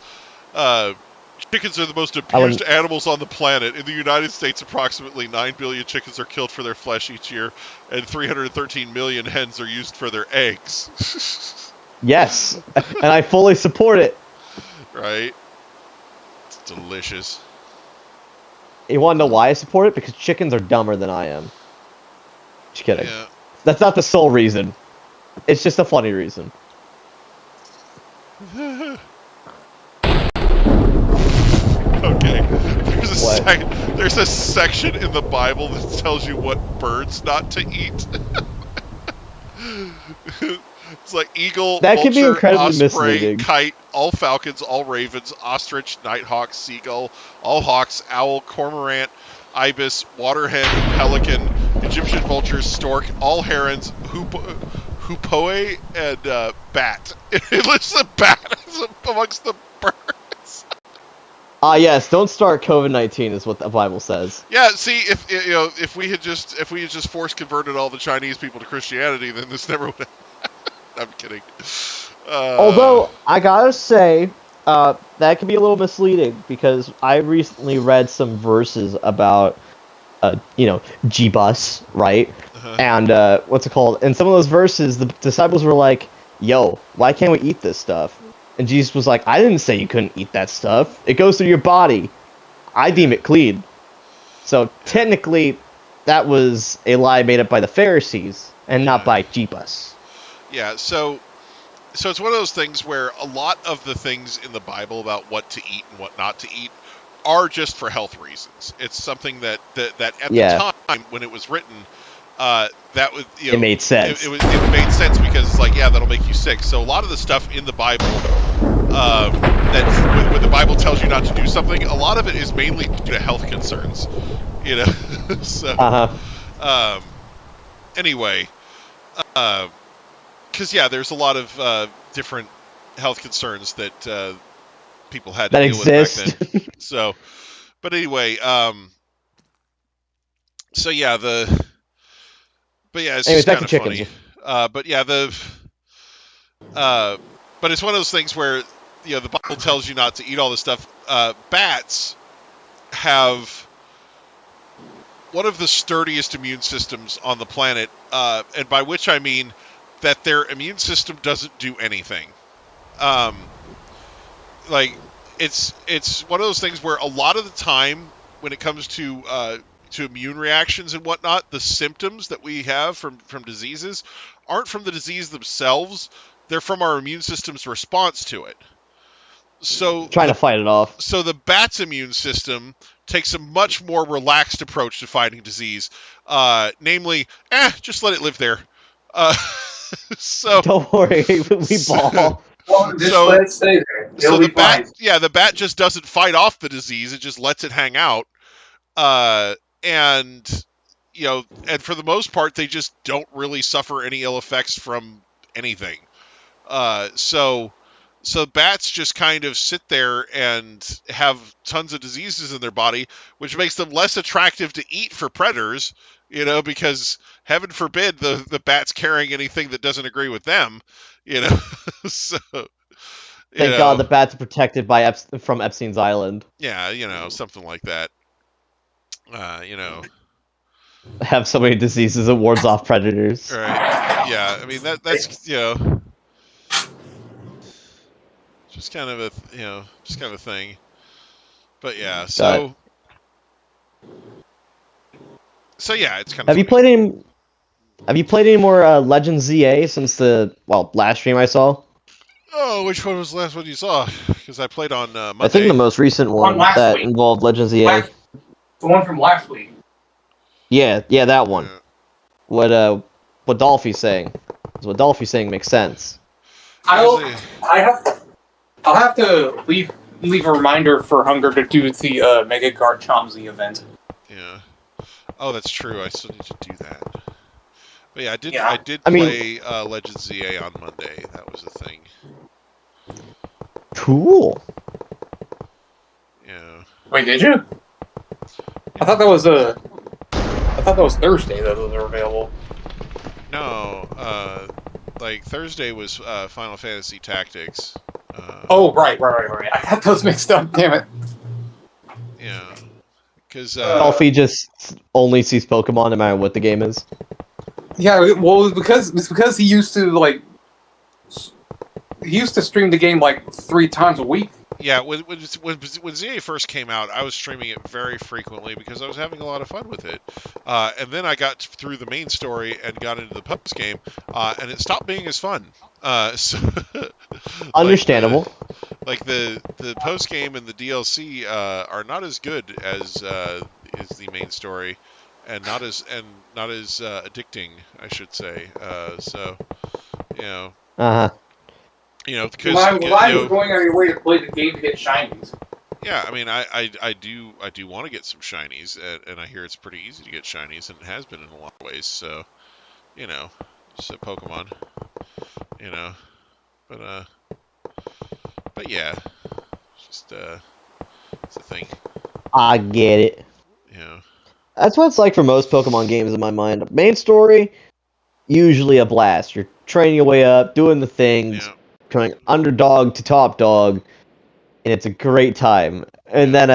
chickens are the most abused animals on the planet. In the United States, approximately 9 billion chickens are killed for their flesh each year, and 313 million hens are used for their eggs. Yes, and I fully support it. Right? It's delicious. You want to know why I support it? Because chickens are dumber than I am. Just kidding. Yeah. That's not the sole reason. It's just a funny reason. Okay. What? There's a section in the Bible that tells you what birds not to eat. It's like eagle, That could be vulture, incredibly osprey, misleading. kite, all falcons, all ravens, ostrich, nighthawk, seagull, all hawks, owl, cormorant, ibis, water hen, pelican, Egyptian vulture, stork, all herons, hoopoe, and bat. It lists a bat amongst the birds. Yes, don't start COVID-19 is what the Bible says. Yeah, see, if we had just force converted all the Chinese people to Christianity, then this never would have. I'm kidding. Although I gotta say, that can be a little misleading because I recently read some verses about, G-Bus, right? And what's it called? And some of those verses, the disciples were like, "Yo, why can't we eat this stuff?" And Jesus was like, "I didn't say you couldn't eat that stuff. It goes through your body. I deem it clean." So technically, that was a lie made up by the Pharisees and not by G-Bus. Yeah, so it's one of those things where a lot of the things in the Bible about what to eat and what not to eat are just for health reasons. It's something that at the time when it was written, that was It made sense. It made sense because it's like, yeah, that'll make you sick. So a lot of the stuff in the Bible that when the Bible tells you not to do something, a lot of it is mainly due to health concerns. So anyway. because there's a lot of different health concerns that people had to That deal with back exist. then. So, but anyway, so yeah, but yeah, it's Anyways, just back kind to of funny. chickens. But yeah, but it's one of those things where the Bible tells you not to eat all this stuff. Bats have one of the sturdiest immune systems on the planet, and by which I mean that their immune system doesn't do anything. Like it's one of those things where a lot of the time when it comes to immune reactions and whatnot, the symptoms that we have from diseases aren't from the disease themselves; they're from our immune system's response to it. So Trying to fight it off. So the bat's immune system takes a much more relaxed approach to fighting disease, namely, just let it live there. So Don't worry, we ball. Well, just So- let it stay there. It'll so be the bat, fine. the bat just doesn't fight off the disease; it just lets it hang out. And and for the most part, they just don't really suffer any ill effects from anything. So bats just kind of sit there and have tons of diseases in their body, which makes them less attractive to eat for predators, because heaven forbid the bat's carrying anything that doesn't agree with them, so, Thank God the bats are protected by from Epstein's Island. yeah, something like that. Have so many diseases it wards off predators. Right. Yeah, I mean that's just kind of a thing. But yeah, so yeah, it's kind of. Have you played any? Have you played any more Legends ZA since the last stream I saw? Oh, which one was the last one you saw? Because I played on Monday. I think the most recent one last that week. involved Legends ZA. The one from last week. Yeah, that one. Yeah. What Dolphy's saying? 'Cause what Dolphy's saying makes sense. I'll have to leave a reminder for Hunger to do the Mega Guard Chomsy event. Yeah. Oh, that's true. I still need to do that. But yeah, I did. Yeah. I did play Legends ZA on Monday. That was the thing. Cool. Yeah. Wait, did you? I thought that was Thursday that those are available. No. Like Thursday was Final Fantasy Tactics. Oh, right. I got those mixed up. Damn it. Yeah. Because Dolphy just only sees Pokemon no matter what the game is. Yeah, well, it's because he used to stream the game 3 times a week. yeah, when ZA first came out, I was streaming it very frequently because I was having a lot of fun with it. And then I got through the main story and got into the post game, and it stopped being as fun. So Understandable. The post game and the DLC are not as good as the main story, and not as addicting, I should say. So because Why are you going out of your way to play the game to get shinies? yeah, I mean, I do want to get some shinies, and I hear it's pretty easy to get shinies, and it has been in a lot of ways. So, just a Pokemon, but yeah, just it's a thing. I get it. Yeah. That's what it's like for most Pokemon games in my mind. Main story, usually a blast. You're training your way up, doing the things, going underdog to top dog, and it's a great time. And then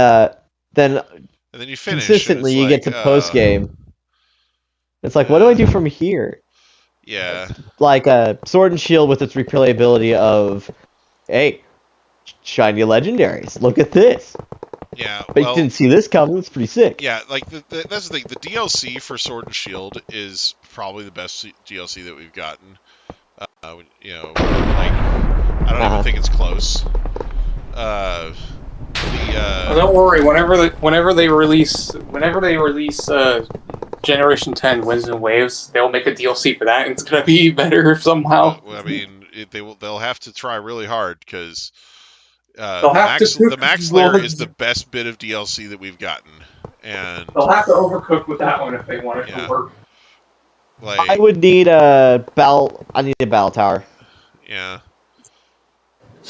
you finish. consistently you get to post game. It's like, what do I do from here? Yeah. Like Sword and Shield with its replayability of, hey, shiny legendaries. Look at this. Yeah. But you didn't see this coming. It's pretty sick. Yeah, that's the thing. The DLC for Sword and Shield is probably the best DLC that we've gotten. I don't even think it's close. Don't worry. Whenever they release Generation 10 Winds and Waves, they'll make a DLC for that, and it's gonna be better somehow. I mean, they'll have to try really hard because the Max Lair is the best bit of DLC that we've gotten, and they'll have to overcook with that one if they want it to work. Like, I would need a battle. I need a battle tower. yeah.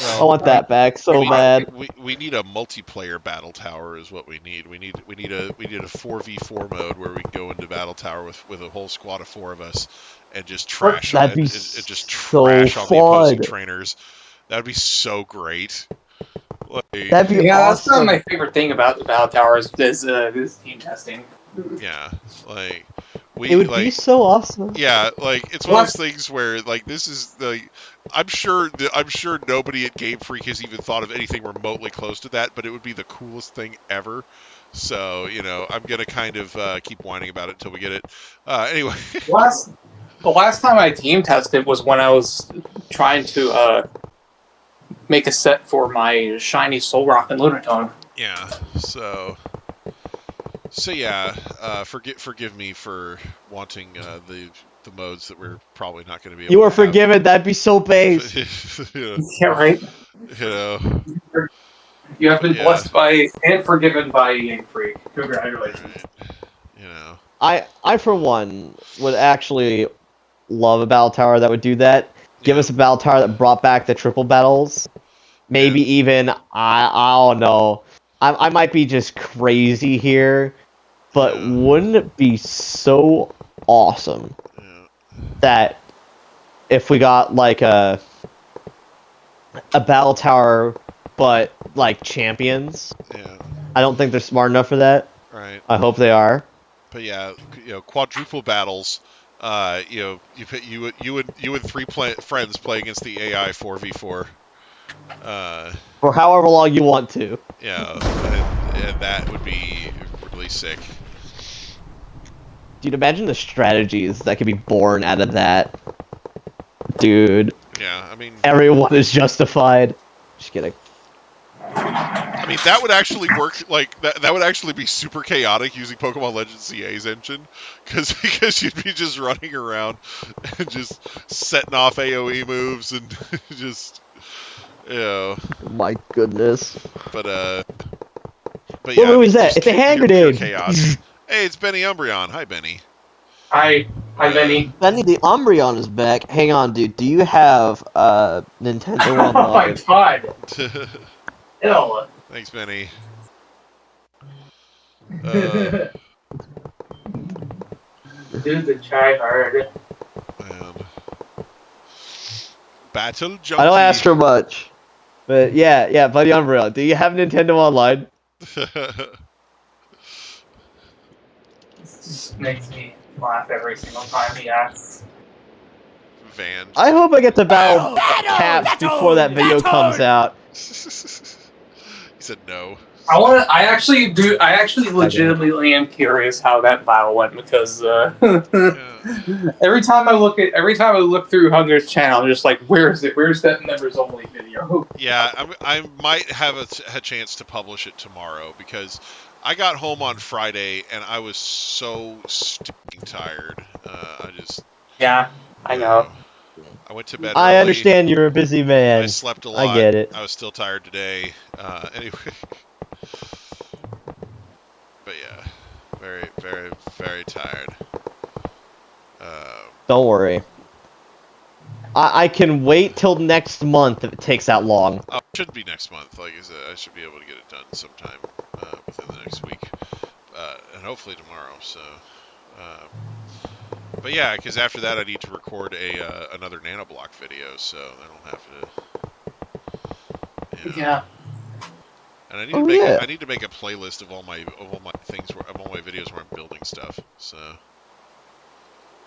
I want that back so bad. We need a multiplayer battle tower is what we need. We need a 4v4 mode where we can go into battle tower with a whole squad of 4 of us and just trash That'd be and just so trash on the opposing fun. trainers. That'd be so great. Like, That'd be Yeah, that's awesome. not my favorite thing about the battle towers is this team testing. yeah, like It would be so awesome. yeah, like it's one of those things where like this is the I'm sure nobody at Game Freak has even thought of anything remotely close to that, but it would be the coolest thing ever. So, I'm gonna kind of keep whining about it until we get it. Anyway. The last time I team tested was when I was trying to make a set for my shiny Soul Rock and Lunatone. Yeah. So yeah. Forgive me for wanting the modes that we're probably not going to be able You are to have. forgiven. That'd be so base. Yeah, right. You have been blessed by and forgiven by Game Freak. Congratulations. Right. I for one would actually love a battle tower that would do that. Give us a battle tower that brought back the triple battles. Maybe even I don't know. I might be just crazy here, but wouldn't it be so awesome that if we got like a battle tower, but like champions? Yeah. I don't think they're smart enough for that. Right. I hope they are. But yeah, quadruple battles. You and 3 friends play against the AI 4v4. For however long you want to. Yeah, and that would be really sick. Dude, imagine the strategies that could be born out of that. Dude. Yeah, I mean... Everyone is justified. Just kidding. I mean, that would actually work, like, that would actually be super chaotic using Pokemon Legends CA's engine, because you'd be just running around and just setting off AoE moves and just, My goodness. But what yeah. movie is that? It's a hand grenade! Chaos. Hey, it's Benny Umbreon. Hi, Benny. Hi, Benny. Benny, the Umbreon is back. Hang on, dude. Do you have Nintendo Online? Oh my god. Ew. Thanks, Benny. Dude's a tryhard. Man. Battle Junkie. I don't ask for much. But yeah, Buddy Umbreon. Do you have Nintendo Online? This just makes me laugh every single time he asks. Van. I hope I get to battle Caps before that video comes out. He said no. I actually legitimately am curious how that battle went because every time I look through Hunter's channel, I'm just like, where is it? Where's that members only video? Yeah, I might have a chance to publish it tomorrow because I got home on Friday and I was so stinking tired. Yeah, I know. I went to bed I early. understand you're a busy man. I slept a lot. I get it. I was still tired today. Anyway. But yeah, very, very, very tired. Don't worry. I can wait till next month if it takes that long. Oh, it should be next month. Like I said, I should be able to get it done sometime within the next week, and hopefully tomorrow. So, but yeah, because after that I need to record another nanoblock video, so I don't have to. Yeah. And I need to make a playlist of all my things of all my videos where I'm building stuff. So.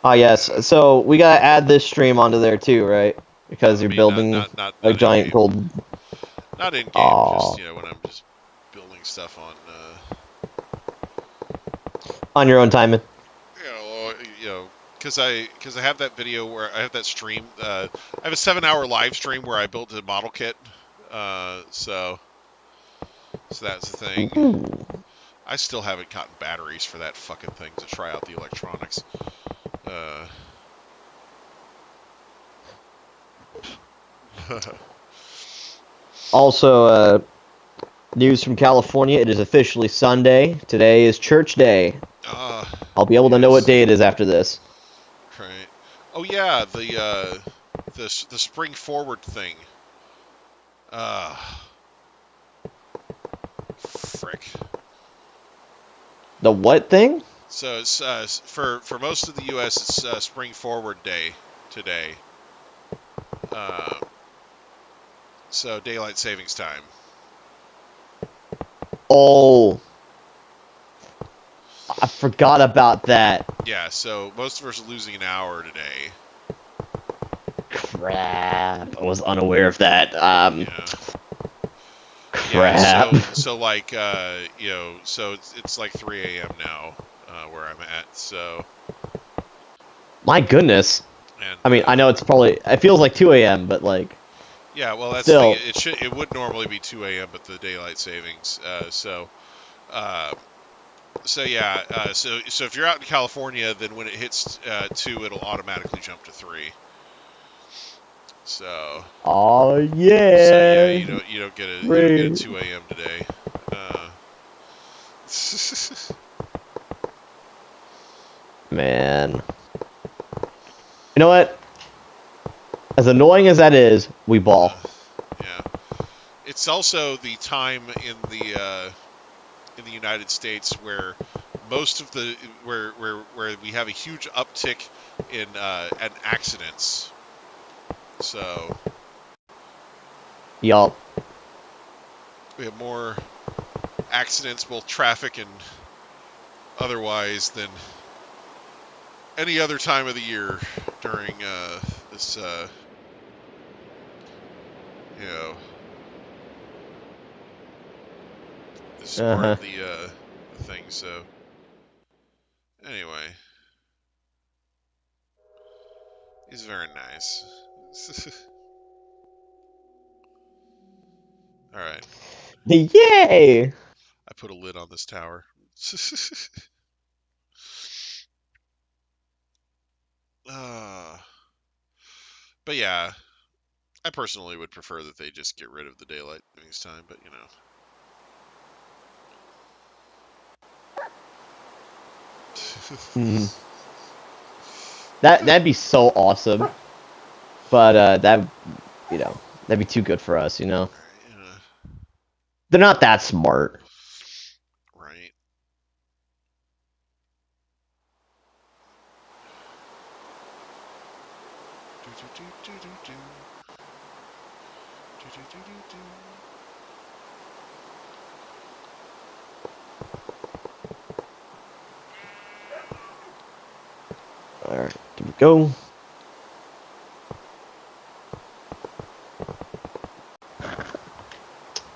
Oh yes, so we gotta add this stream onto there too, right? Because you're building not a giant gold. Not in game, just when I'm just building stuff on your own timing. Because I have that video where I have that stream. I have a 7-hour live stream where I built a model kit. So that's the thing. Ooh. I still haven't gotten batteries for that fucking thing to try out the electronics. Also, news from California. It is officially Sunday. Today is church day. I'll be able to know what day it is after this. Oh yeah, the spring forward thing. Frick. The what thing? So it's for most of the U.S. it's spring forward day today. So daylight savings time. Oh, I forgot about that. Yeah, so most of us are losing an hour today. Crap, I was unaware of that. Yeah. Crap. Yeah, so like so it's like 3 a.m. now where I'm at. So My goodness. and I mean, I know it feels like 2 a.m., but like. yeah, well that's still. the thing. It would normally be 2 a.m. but the daylight savings. So if you're out in California, then when it hits 2, it'll automatically jump to 3. So. Oh yeah. So yeah, you don't get a 2 a.m. today. Man. You know what? As annoying as that is, we ball. Yeah. It's also the time in the United States where most of the where we have a huge uptick in accidents. So Yup. we have more accidents, both traffic and otherwise, than any other time of the year during this this part of the thing. So anyway, he's very nice. All right. Yay! I put a lid on this tower. But yeah, I personally would prefer that they just get rid of the daylight savings time, but you know. That'd be so awesome. But that'd be too good for us, Yeah. They're not that smart. Right. Alright, here we go.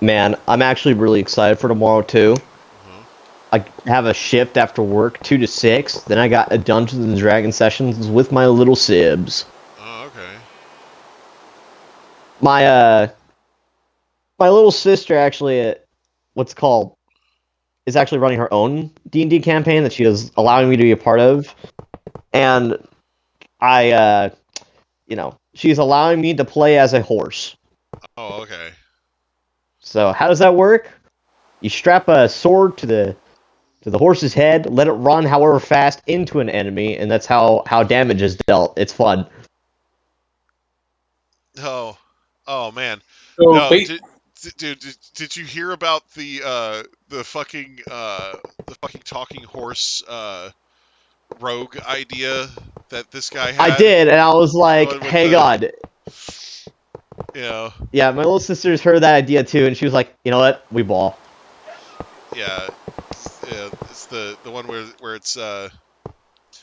Man, I'm actually really excited for tomorrow too. I have a shift after work, 2 to 6. Then I got a Dungeons and Dragons sessions with my little sibs. Oh, okay. My little sister actually, is actually running her own D&D campaign that she is allowing me to be a part of, and she's allowing me to play as a horse. Oh, okay. So how does that work? You strap a sword to the horse's head, let it run however fast into an enemy, and that's how damage is dealt. It's fun. Oh man. So No, wait, did you hear about the fucking talking horse rogue idea that this guy had? I did, and I was like, "Hey, God." Yeah. Yeah, my little sister's heard that idea too, and she was like, "You know what? We ball." Yeah. It's the one where it's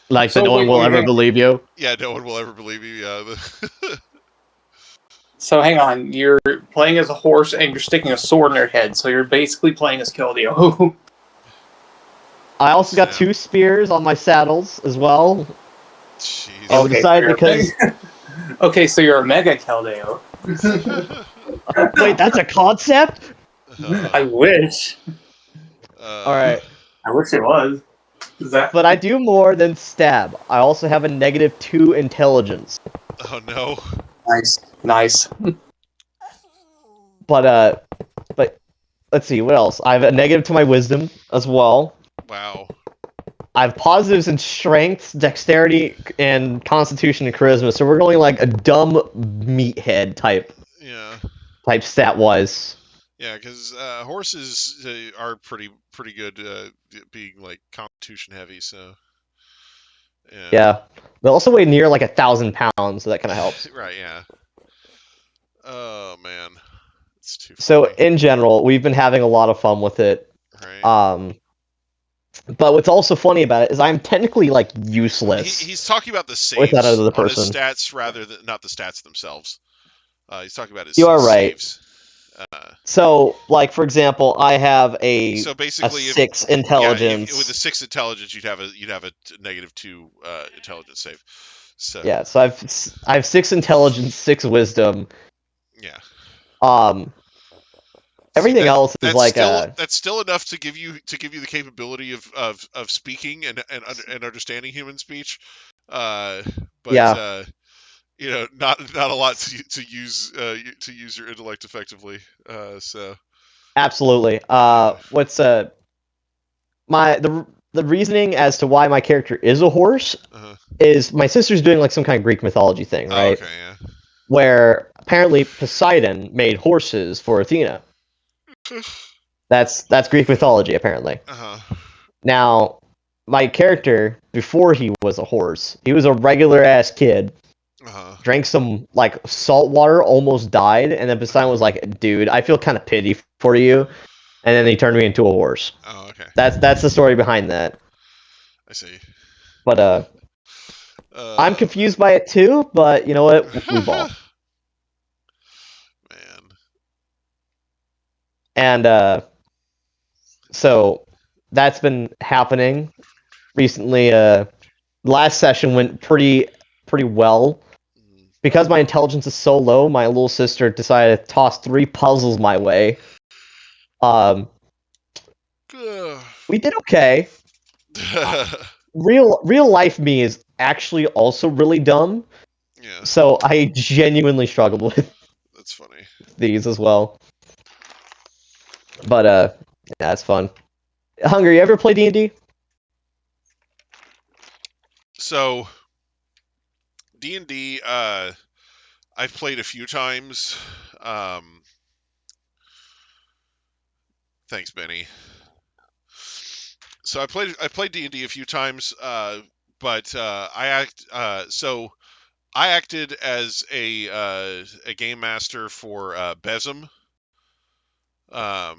Like, So no one wait, will wait, ever hang- believe you. yeah, no one will ever believe you. Yeah. so hang on. You're playing as a horse and you're sticking a sword in their head, so you're basically playing as Keldeo. I also got Snap. 2 spears on my saddles as well. Jeez. And we decided because Okay, so you're a Mega Keldeo. wait, that's a concept? I wish. All right. I wish it was. Is that? But I do more than stab. I also have a -2 intelligence. Oh no. Nice. But let's see what else. I have a negative to my wisdom as well. Wow. I have positives in strength, dexterity, and constitution and charisma. So we're going like a dumb meathead type Yeah. stat wise. Yeah, because horses are pretty good being like constitution heavy. So yeah. Yeah, they also weigh near like 1,000 pounds, so that kind of helps. Right. Yeah. Oh man, it's too So funny. in general, we've been having a lot of fun with it. Right. But what's also funny about it is I'm technically like useless He's talking about the saves with that other on his person. stats rather than not the stats themselves. He's talking about his You are right. saves. So, like for example, I have a So basically, 6 Yeah, intelligence. with a 6 intelligence, you'd have a -2 intelligence save. So Yeah, so I have 6 intelligence, 6 wisdom. yeah. Everything else is like that's still enough to give you the capability of speaking and understanding human speech. But yeah, not a lot to use your intellect effectively. So absolutely. What's the reasoning as to why my character is a horse is my sister's doing like some kind of Greek mythology thing, right? Oh, okay, yeah. Where apparently Poseidon made horses for Athena. That's Greek mythology, apparently. Now, my character, before he was a horse, he was a regular ass kid. Drank some like salt water, almost died, and then Poseidon was like, "Dude, I feel kind of pity for you," and then he turned me into a horse. Oh, okay. That's the story behind that. I see. But I'm confused by it too. But you know what? We ball. Man. And so that's been happening recently. Last session went pretty well. Because my intelligence is so low, my little sister decided to toss 3 puzzles my way. We did okay. Real life me is actually also really dumb. Yeah. So I genuinely struggled with That's funny. these as well. But yeah, it's fun. Hunger, you ever play D&D? So D&D I've played a few times. Thanks, Benny. So I played D&D a few times, but I acted as a game master for Besm. I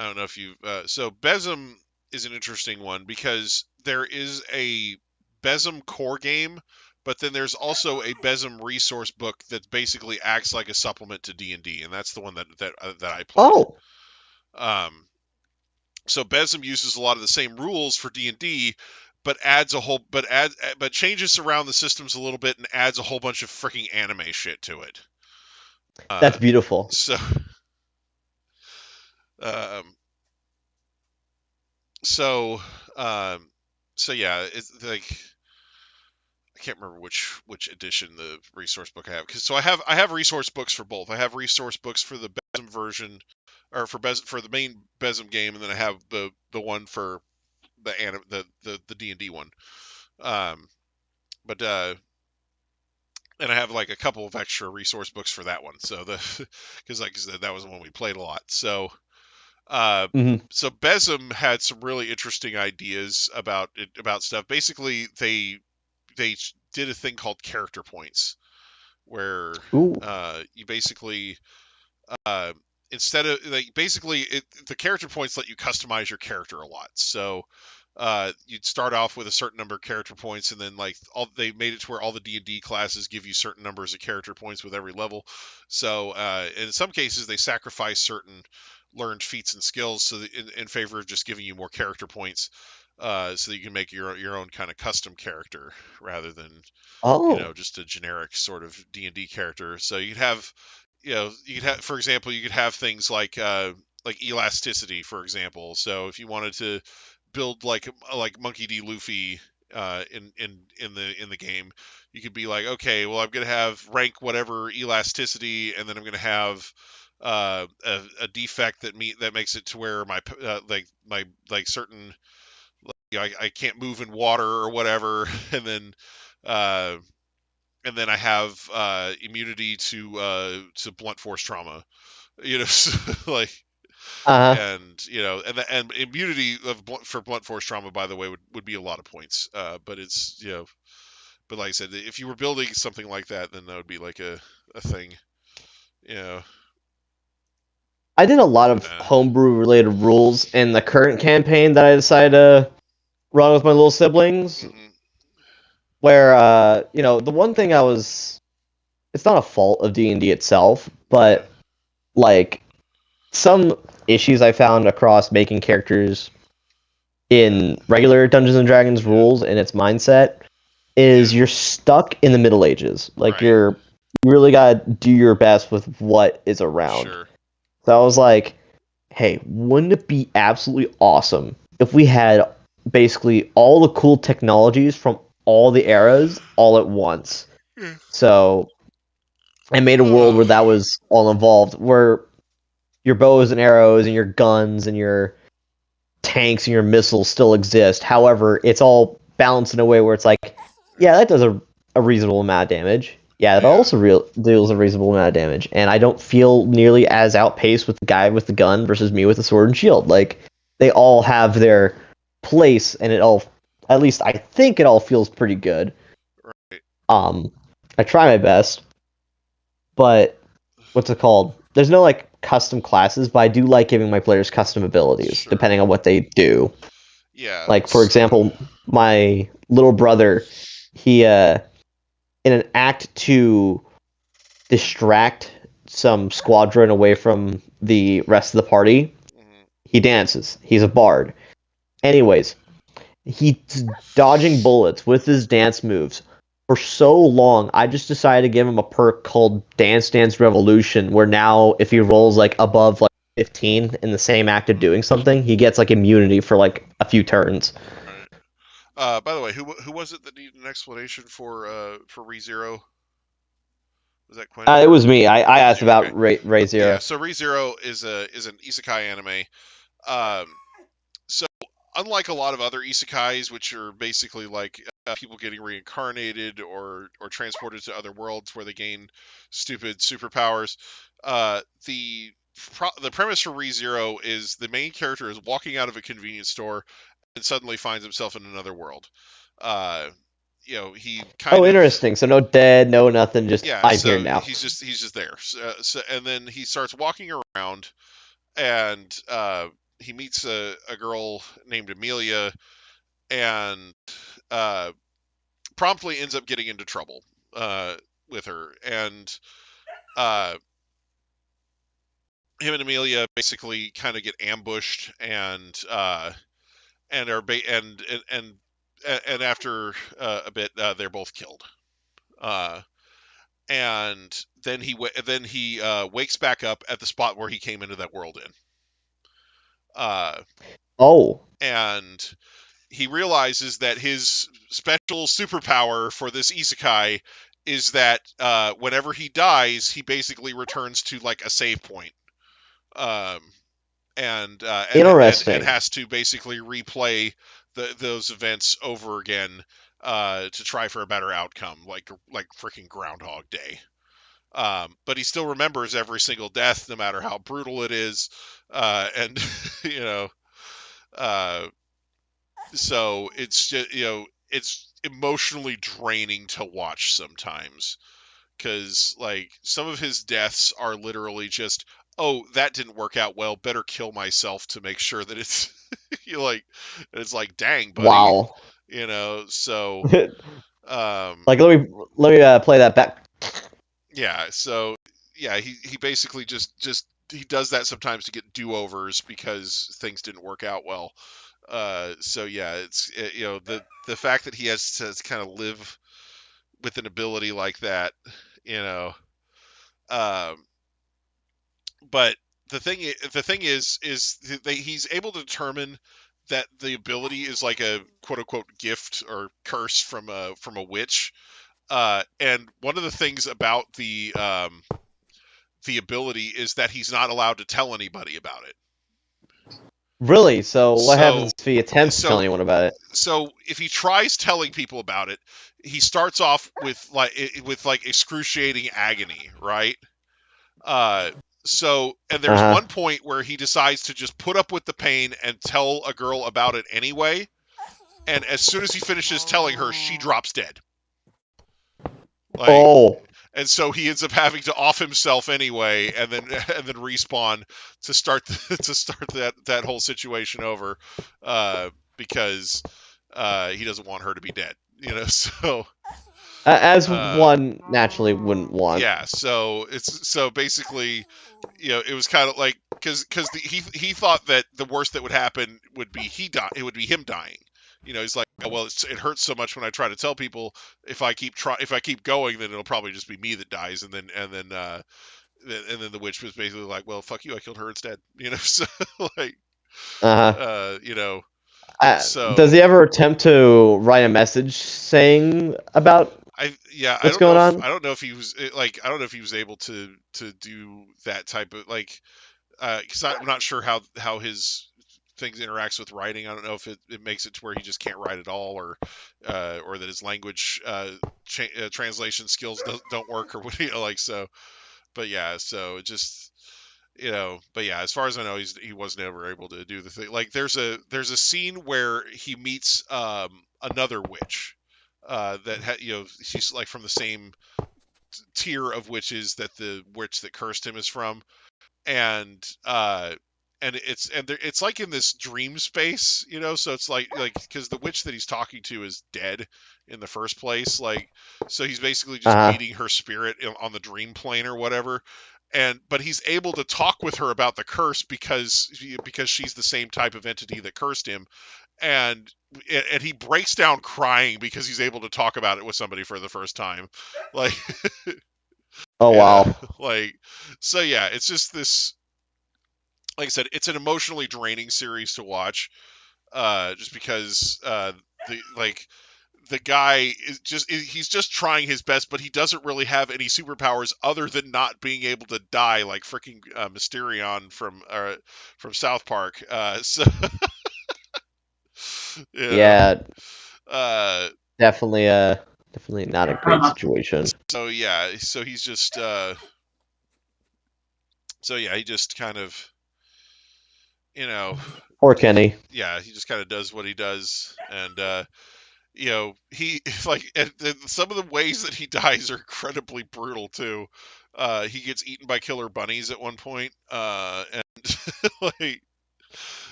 don't know if you so Besm is an interesting one because there is a Besm core game, but then there's also a Besm resource book that basically acts like a supplement to D&D, and that's the one that I played. Oh. So Besm uses a lot of the same rules for D&D, but changes around the systems a little bit and adds a whole bunch of freaking anime shit to it. That's beautiful. So yeah, it's like I can't remember which edition the resource book I have. So I have resource books for both. I have resource books for the Besm version, or for the main Besm game, and then I have the one for the D&D one. But and I have like a couple of extra resource books for that one. So because that was the one we played a lot. So so Besm had some really interesting ideas about stuff. Basically, they did a thing called character points, where you basically instead of the character points let you customize your character a lot. So you'd start off with a certain number of character points, and then they made it to where all the D&D classes give you certain numbers of character points with every level. So in some cases they sacrifice certain learned feats and skills so that in favor of just giving you more character points, so that you can make your own kind of custom character rather than just a generic sort of D&D character. So you could have for example, you could have things like elasticity, for example. So if you wanted to build like Monkey D. Luffy in the game, you could be like, okay, well, I'm gonna have rank whatever elasticity, and then I'm gonna have a defect that makes it to where my certain I can't move in water or whatever, and then I have immunity to blunt force trauma. So, like, Uh huh. and and immunity for blunt force trauma, by the way, would be a lot of points. But it's but like I said, if you were building something like that, then that would be like a thing. You know, I did a lot of uh, homebrew related rules in the current campaign that I decided to run with my little siblings. mhm, Where the one thing it's not a fault of D&D itself, yeah, but like some issues I found across making characters in regular Dungeons and Dragons yeah, rules and its mindset yeah, is you're stuck in the Middle Ages. Like right, you really gotta do your best with what is around. sure, So I was like, hey, wouldn't it be absolutely awesome if we had basically all the cool technologies from all the eras all at once? yeah. So I made a world where that was all involved, where your bows and arrows and your guns and your tanks and your missiles still exist. However, it's all balanced in a way where it's like, yeah, that does a reasonable amount of damage. Yeah, that Yeah, also deals a reasonable amount of damage. And I don't feel nearly as outpaced with the guy with the gun versus me with the sword and shield. Like, they all have their place, and it all, at least I think it all feels pretty good. right, Um, I try my best, but what's it called? There's no like custom classes, but I do like giving my players custom abilities sure, depending on what they do. yeah. Like for So, example, my little brother, he in an act to distract some squadron away from the rest of the party, mhm, he dances. He's a bard. Anyways, he's dodging bullets with his dance moves for so long. I just decided to give him a perk called Dance Dance Revolution, where now if he rolls like above like 15 in the same act of doing something, he gets like immunity for like a few turns. right. By the way, who was it that needed an explanation for ReZero? Was that Quinn? It was me. I It was asked you. Okay. about Ray Yeah. Zero. So ReZero is an isekai anime. Um, so unlike a lot of other isekais, which are basically like people getting reincarnated or transported to other worlds where they gain stupid superpowers, the premise for ReZero is the main character is walking out of a convenience store and suddenly finds himself in another world. Uh, he kind Oh, of interesting. So no dead, no nothing. Just yeah, I'm here so now. he's just there. So and then he starts walking around and he meets a girl named Amelia and uh, promptly ends up getting into trouble uh, with her. And uh, him and Amelia basically kind of get ambushed and are and after a bit they're both killed. Uh, and then he wakes back up at the spot where he came into that world in. Uh, Oh, and he realizes that his special superpower for this isekai is that whenever he dies, he basically returns to like a save point, um, and interesting. has to basically replay those events over again to try for a better outcome, like freaking Groundhog Day. But he still remembers every single death, no matter how brutal it is, and you know, uh, so it's just it's emotionally draining to watch sometimes because like some of his deaths are literally just, oh, that didn't work out well, better kill myself to make sure that it's you like it's like, dang buddy, Wow. so Like um let me play that back. yeah, so yeah, he basically just he does that sometimes to get do-overs because things didn't work out well. So yeah, the fact that he has to kind of live with an ability like that, you know. Um, but the thing is that he's able to determine that the ability is like a quote unquote gift or curse from a witch. And one of the things about the ability is that he's not allowed to tell anybody about it. Really? So what So- happens if he attempts to so- tell anyone about it? So if he tries telling people about it, he starts off with like excruciating agony, right? So and there's Uh-huh. one point where he decides to just put up with the pain and tell a girl about it anyway. And as soon as he finishes telling her, she drops dead. Like, Oh. and so he ends up having to off himself anyway, and then respawn to start that whole situation over, because he doesn't want her to be dead. So As Uh, one naturally wouldn't want. yeah. So basically, it was kind of like because he thought that the worst that would happen would be it would be him dying. He's like, oh, well, it hurts so much when I try to tell people. If I keep going, then it'll probably just be me that dies, and then the witch was basically like, well, fuck you, I killed her instead. So like, Uh-huh. So Does he ever attempt to write a message saying about? What's going on? I don't know if he was I don't know if he was able to do that type of because I'm not sure how his things interacts with writing. I don't know if it makes it to where he just can't write at all, or that his language translation skills don't work, or what so. But yeah, so it just but yeah, as far as I know, he was never able to do the thing. Like there's a scene where he meets another witch that she's like from the same tier of witches that the witch that cursed him is from, and it's like in this dream space, so it's like because the witch that he's talking to is dead in the first place, so he's basically just meeting her spirit on the dream plane or whatever. But he's able to talk with her about the curse because she's the same type of entity that cursed him, and he breaks down crying because he's able to talk about it with somebody for the first time, like. Oh wow. So yeah, it's just this. Like I said, it's an emotionally draining series to watch, just because the guy he's just trying his best, but he doesn't really have any superpowers other than not being able to die like freaking Mysterion from South Park. So Yeah. Definitely not a great Uh-huh. situation. So yeah, so he's just he just kind of Poor Kenny. yeah, he just kind of does what he does, and he and some of the ways that he dies are incredibly brutal too. He gets eaten by killer bunnies at one point, and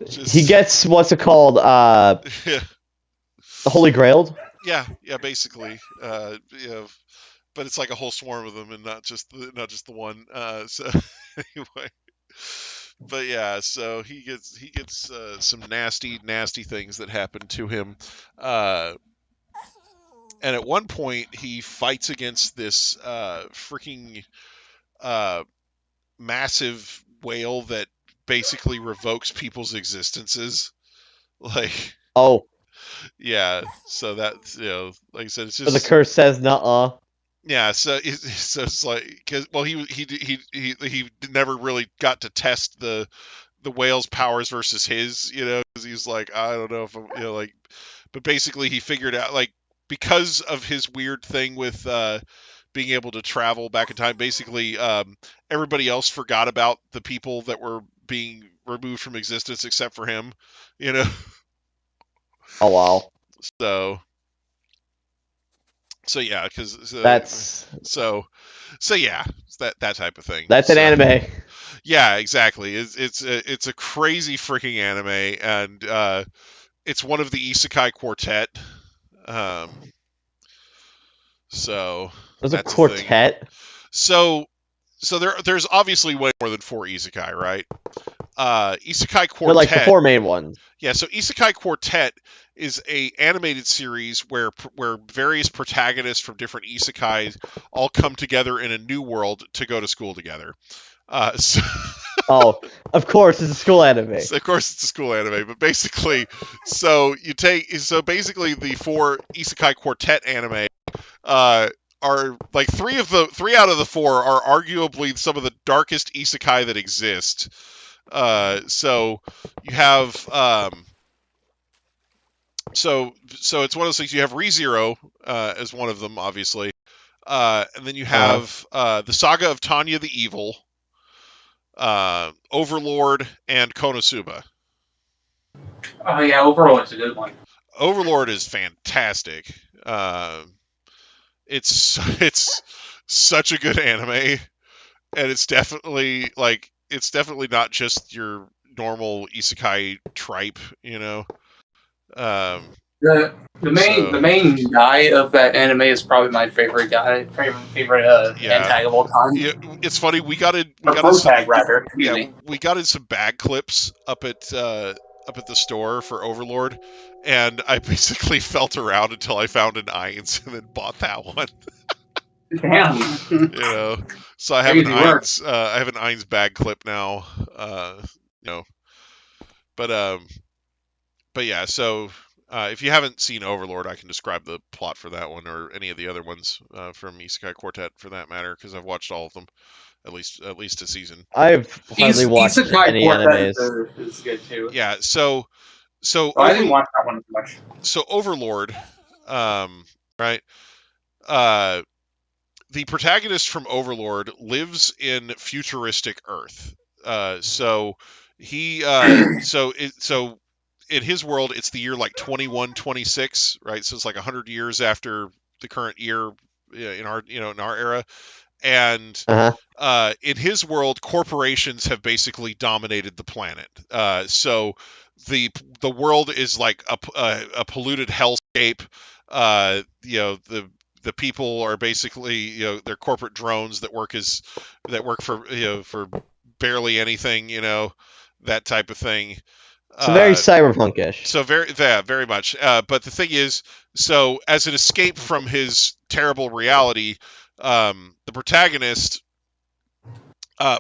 He gets what's it called? yeah, The Holy Grail. yeah, basically, but it's like a whole swarm of them, and not just the one. So anyway. But yeah, so he gets some nasty things that happen to him, and at one point he fights against this freaking massive whale that basically revokes people's existences. Like, Oh, yeah, so that's like I said, it's so just the curse says nuh-uh. yeah. So it's like because he never really got to test the whale's powers versus his, because he's like, I don't know if I'm, but basically he figured out because of his weird thing with being able to travel back in time. Basically, everybody else forgot about the people that were being removed from existence except for him, Oh wow. So yeah, because That's yeah, it's that type of thing. an anime. Yeah, exactly. It's a crazy freaking anime, and it's one of the Isekai quartet. So There's a that's quartet. So there's obviously way more than 4 Isekai, right? Isekai quartet. They're like the 4 main ones. Yeah, so Isekai Quartet is a animated series where various protagonists from different isekais all come together in a new world to go to school together. So Oh, of course, it's a school anime. of course, it's a school anime, but basically, basically the 4 Isekai Quartet anime are like 3 out of the 4 are arguably some of the darkest isekai that exist. So you have so it's one of those things. You have ReZero as one of them, obviously, and then you have the Saga of Tanya the Evil, Overlord, and Konosuba. Oh yeah, Overlord's a good one. Overlord is fantastic. It's such a good anime, and it's definitely not just your normal isekai tripe, you know. The main guy of that anime is probably my favorite guy. Favorite antag of all time. Yeah, it's funny. We got in rather. we got in some bag clips up at the store for Overlord, and I basically felt around until I found an Eins and then bought that one. Damn. You know, so I have an Eins. I have an Eins bag clip now. You know, but yeah. So if you haven't seen Overlord, I can describe the plot for that one or any of the other ones from Isekai Quartet for that matter, because I've watched all of them. At least a season. I've hardly watched any animes. Is good too. Yeah, so I didn't watch that one much. So Overlord, right? The protagonist from Overlord lives in futuristic Earth. So in his world, it's the year like 2126, right? So it's like 100 years after the current year in our era. And in his world, corporations have basically dominated the planet. So the world is like a polluted hellscape. The people are basically they're corporate drones that work for for barely anything, that type of thing. So very cyberpunkish. So very much. But the thing is, so as an escape from his terrible reality, the protagonist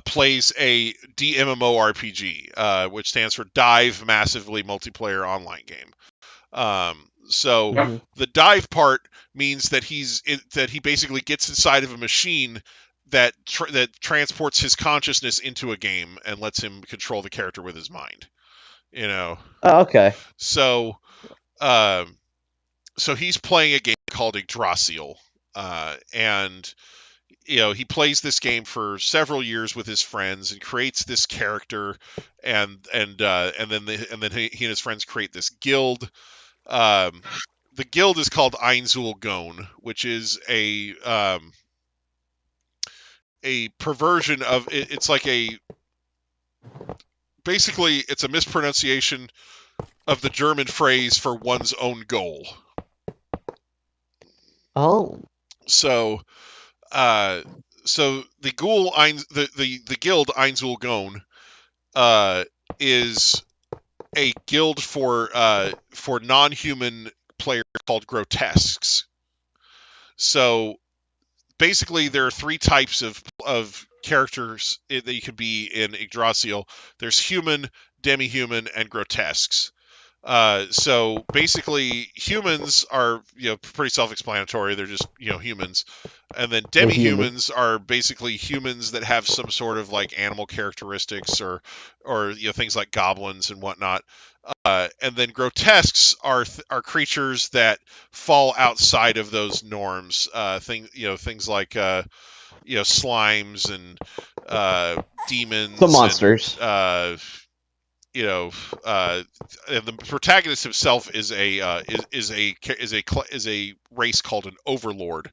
plays a DMMORPG, which stands for Dive Massively Multiplayer Online Game. The dive part means that he basically gets inside of a machine that transports his consciousness into a game and lets him control the character with his mind. Oh, okay. So he's playing a game called Yggdrasil, and he plays this game for several years with his friends and creates this character, and then he and his friends create this guild. The guild is called Einzul Gon, which is a perversion of it. It's like basically it's a mispronunciation of the German phrase for one's own goal. Oh. So the guild Einzul Gon is a guild for non-human players called grotesques. So basically, there are three types of characters that you could be in Yggdrasil. There's human, demi-human, and grotesques. So basically, humans are pretty self-explanatory. They're just humans, and then demi-humans are basically humans that have some sort of like animal characteristics or things like goblins and whatnot. And then grotesques are creatures that fall outside of those norms. Things like slimes and demons. The monsters. And the protagonist himself is a race called an Overlord,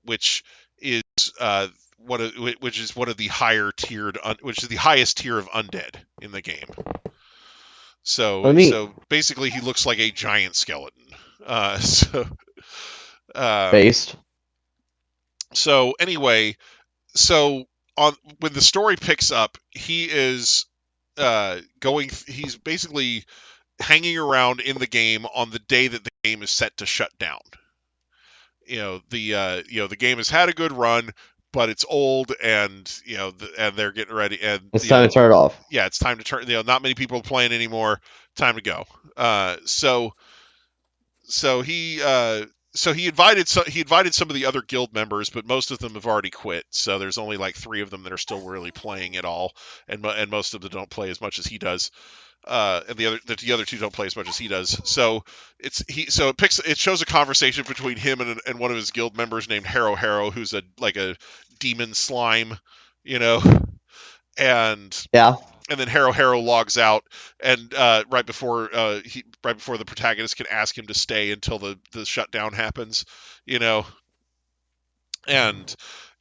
which is one of the highest tier of undead in the game. So basically, he looks like a giant skeleton. Based. So anyway, when the story picks up, he is he's basically hanging around in the game on the day that the game is set to shut down. The game has had a good run, but it's old, and and they're getting ready, and it's time to turn it off. Yeah, it's time to turn. Not many people are playing anymore. Time to go. So he so he invited some of the other guild members, but most of them have already quit. So there's only like 3 of them that are still really playing at all, and most of them don't play as much as he does. And the other 2 don't play as much as he does. So it shows a conversation between him and one of his guild members named Harrow, who's a demon slime, you know, and Yeah. and then Harrow logs out, and right before the protagonist can ask him to stay until the shutdown happens, you know, and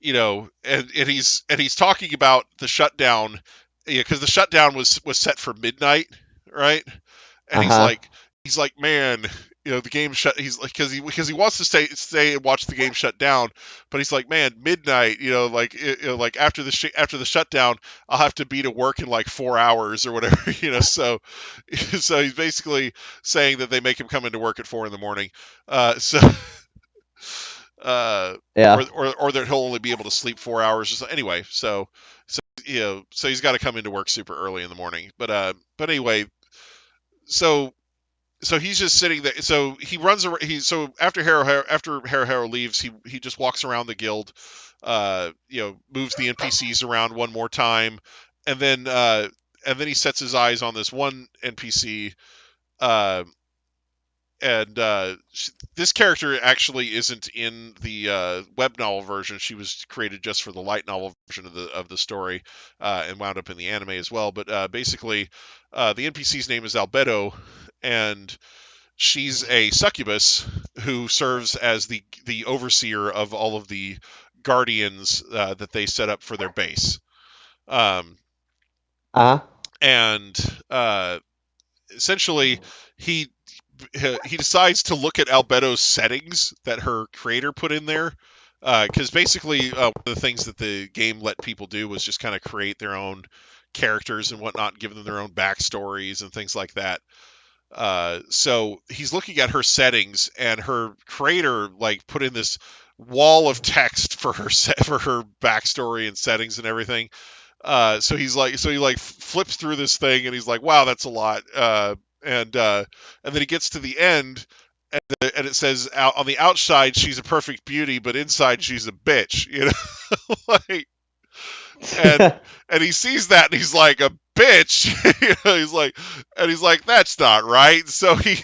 and he's talking about the shutdown, because the shutdown was set for midnight, right? And Uh-huh. he's like, man, the game shut. He's like, because he wants to stay and watch the game shut down, but he's like, man, midnight, like after the shutdown, I'll have to be to work in like 4 hours or whatever, So so he's basically saying that they make him come into work at 4 in the morning, so. Yeah. Or that he'll only be able to sleep 4 hours or so. Anyway, so he's got to come into work super early in the morning. But so he's just sitting there. So he runs around. So after Harrow leaves, he just walks around the guild, moves the NPCs around one more time, and then he sets his eyes on this one NPC. And this character actually isn't in the web novel version. She was created just for the light novel version of the story, and wound up in the anime as well. But basically, the NPC's name is Albedo, and she's a succubus who serves as the overseer of all of the guardians that they set up for their base. Uh-huh. And essentially, he decides to look at Albedo's settings that her creator put in there, because basically one of the things that the game let people do was just kind of create their own characters and whatnot, give them their own backstories and things like that. So he's looking at her settings, and her creator put in this wall of text for her backstory and settings and everything. So he flips through this thing, and he's like, wow, that's a lot. And then he gets to the end, and it says on the outside she's a perfect beauty, but inside she's a bitch, and he sees that, and he's like, a bitch. He's like, that's not right. So he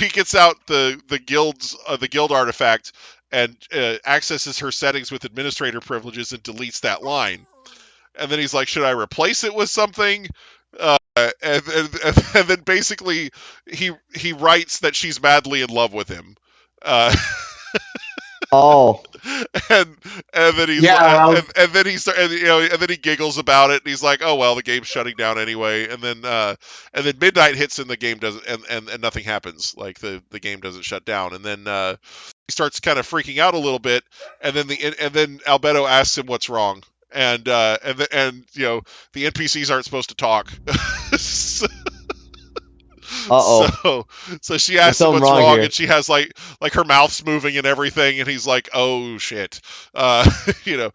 gets out the guild artifact, and accesses her settings with administrator privileges and deletes that line. And then he's like, should I replace it with something? And then basically he writes that she's madly in love with him. Oh. and then he's and then he giggles about it, and he's like, oh well, the game's shutting down anyway. And then midnight hits, and the game doesn't, and nothing happens. Like the game doesn't shut down. And then he starts kind of freaking out a little bit, and then Albedo asks him what's wrong. And the NPCs aren't supposed to talk. Uh-oh. So she asks him what's wrong wrong, here. and she has like her mouth's moving and everything, and he's like, "Oh shit," because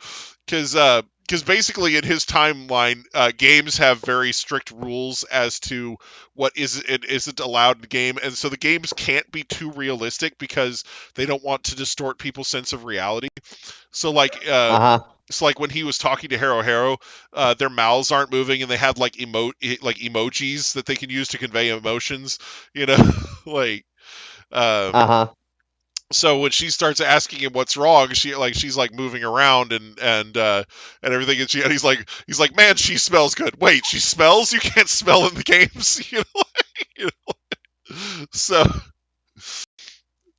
basically in his timeline, games have very strict rules as to what isn't allowed in the game, and so the games can't be too realistic because they don't want to distort people's sense of reality. So Uh-huh. it's like when he was talking to Harrow, their mouths aren't moving, and they have like emojis that they can use to convey emotions, like. Uh-huh. So when she starts asking him what's wrong, she's like moving around and everything, and he's like, man, she smells good. Wait, she smells? You can't smell in the games,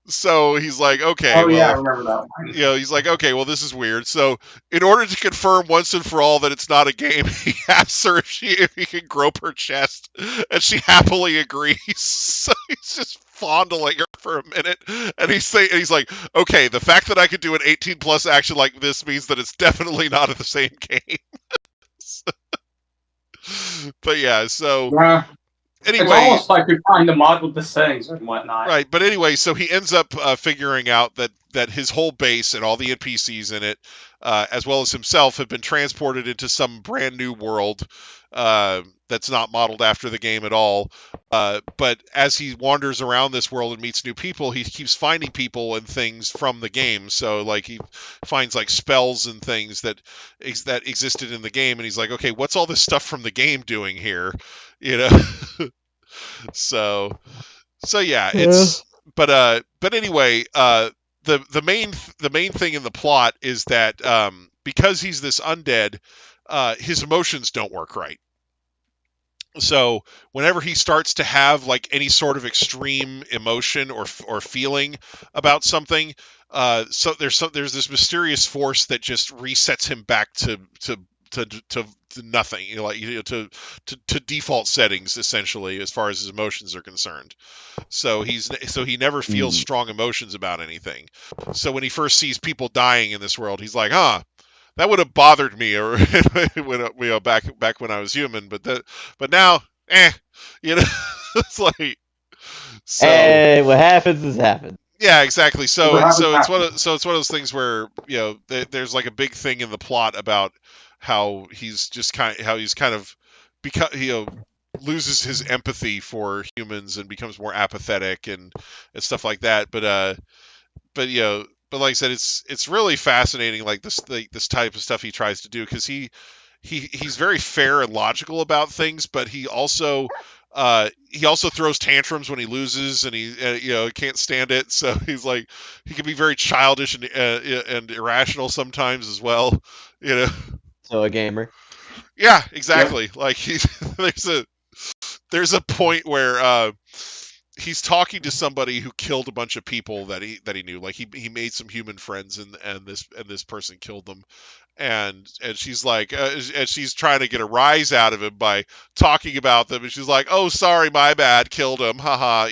So he's like, okay, Oh well, yeah, I remember that one. he's like, okay, well, this is weird. So in order to confirm once and for all that it's not a game, he asks her if he can grope her chest, and she happily agrees. So he's just fondling her for a minute, and he's like, okay, the fact that I could do an 18+ action like this means that it's definitely not in the same game. But yeah, so. Yeah. Anyway, it's almost like you're trying to mod with the settings and whatnot. Right, but anyway, so he ends up figuring out that his whole base and all the NPCs in it, as well as himself, have been transported into some brand new world that's not modeled after the game at all, But as he wanders around this world and meets new people, he keeps finding people and things from the game. So like he finds like spells and things that existed in the game, and he's like, okay, what's all this stuff from the game doing here? You know. So yeah, it's but anyway, the main thing in the plot is that because he's this undead, his emotions don't work right. So whenever he starts to have like any sort of extreme emotion or feeling about something, so there's this mysterious force that just resets him back to nothing, to default settings essentially as far as his emotions are concerned. So he never feels strong emotions about anything. So when he first sees people dying in this world, he's like, that would have bothered me, or back when I was human, but now, it's like so. Hey, what happens has happened. Yeah, exactly. So What it's happens one of those things where there's like a big thing in the plot about how he's kind of because loses his empathy for humans and becomes more apathetic and stuff like that. But like I said, it's really fascinating, like this type of stuff he tries to do, because he's very fair and logical about things, but he also throws tantrums when he loses, and he can't stand it. So he's like, he can be very childish and irrational sometimes as well. So a gamer. Yeah, exactly. Like there's a point where he's talking to somebody who killed a bunch of people that he knew. Like he made some human friends, and this person killed them, and she's like, and she's trying to get a rise out of him by talking about them, and she's like, oh, sorry, my bad, killed him, haha,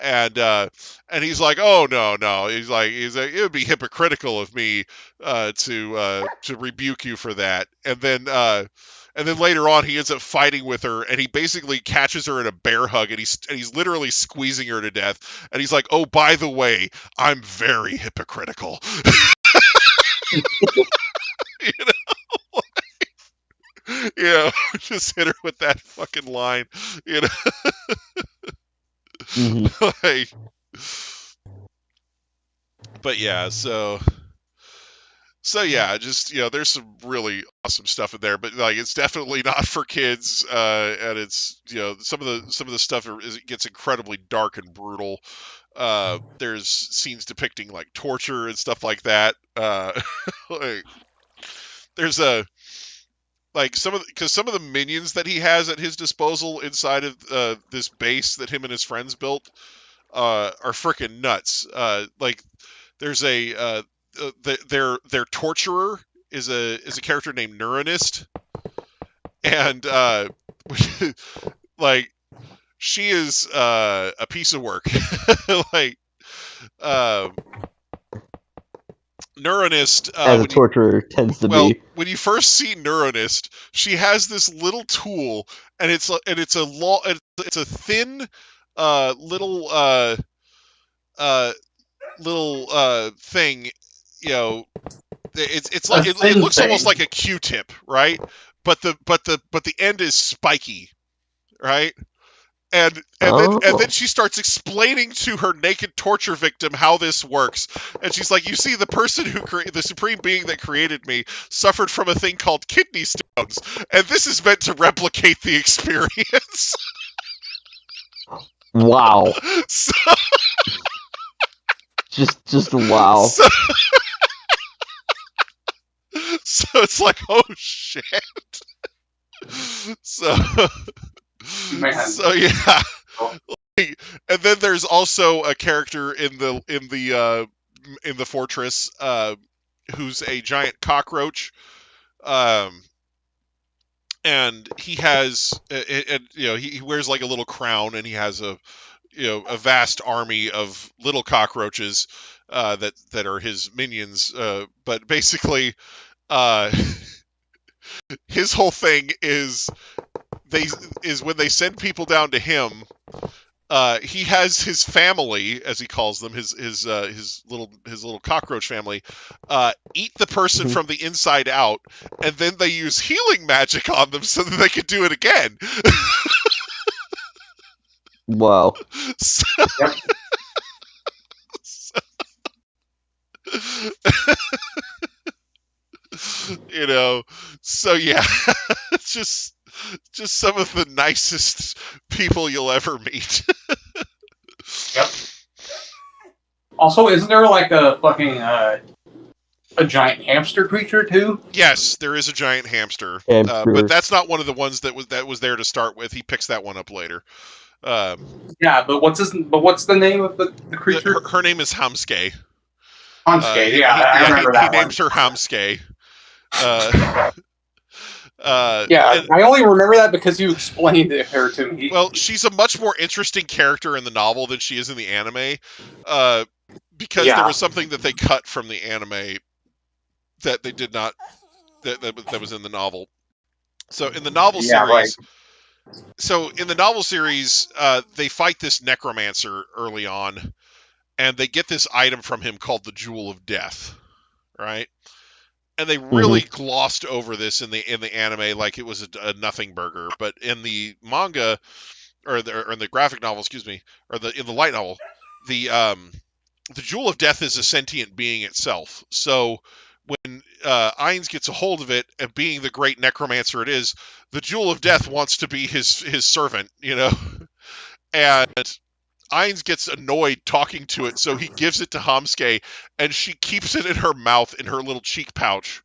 and he's like, oh, no, he's like it would be hypocritical of me to rebuke you for that, and then later on, he ends up fighting with her, and he basically catches her in a bear hug, and he's literally squeezing her to death. And he's like, "Oh, by the way, I'm very hypocritical." Just hit her with that fucking line. Like, but yeah, so yeah, just there's some really awesome stuff in there, but like it's definitely not for kids, and it's some of the stuff it gets incredibly dark and brutal. There's scenes depicting like torture and stuff like that. Like, there's because some of the minions that he has at his disposal inside of this base that him and his friends built are freaking nuts. Like there's their torturer is a character named Neuronist, and like she is a piece of work. Like Neuronist, as a torturer tends to be. When you first see Neuronist, she has this little tool, and it's a thin little thing. It looks almost like a Q-tip, right? But the end is spiky, right? And then she starts explaining to her naked torture victim how this works. And she's like, you see, the person the supreme being that created me suffered from a thing called kidney stones, and this is meant to replicate the experience. Wow. So, just wow. So it's like, oh shit. So yeah. And then there's also a character in the fortress who's a giant cockroach, and he has he wears like a little crown, and he has a vast army of little cockroaches that are his minions, but basically his whole thing is when they send people down to him, he has his family, as he calls them, his little cockroach family, eat the person from the inside out, and then they use healing magic on them so that they can do it again. Wow. So, Yep. you know, so yeah, it's just some of the nicest people you'll ever meet. Yep. Also, isn't there like a fucking a giant hamster creature too? Yes, there is a giant hamster, Hamster. but that's not one of the ones that was there to start with. He picks that one up later. Yeah, but what's the name of the creature? Her name is Hamske. Hansuke. Yeah, I remember He that one. names her Hamske. Uh, Yeah, and, I only remember that because you explained her to me. well, she's a much more interesting character in the novel than she is in the anime, because there was something that they cut from the anime that they did not that was in the novel. So in the novel series, they fight this necromancer early on, and they get this item from him called the Jewel of Death, right? And they really glossed over this in the anime like it was a nothing burger, but in the manga or in the graphic novel, excuse me, or in the light novel, the Jewel of Death is a sentient being itself. So when Ainz gets a hold of it, and being the great necromancer it is, the Jewel of Death wants to be his servant, you know, and Ainz gets annoyed talking to it, so he gives it to Hamske, and she keeps it in her mouth in her little cheek pouch.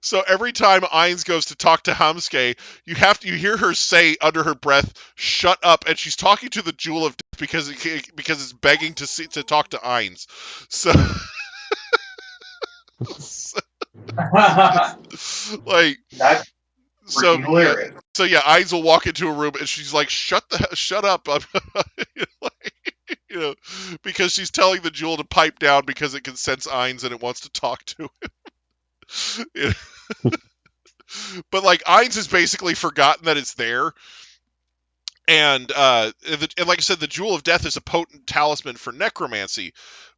So every time Ainz goes to talk to Hamske, you hear her say under her breath, "Shut up," and she's talking to the Jewel of Death because it's begging to talk to Ainz. So, like, That's so freaking hilarious. so yeah, Ainz will walk into a room and she's like, shut up," you know, because she's telling the Jewel to pipe down because it can sense Ainz and it wants to talk to him. You know? But like Ainz has basically forgotten that it's there. And like I said, the Jewel of Death is a potent talisman for necromancy.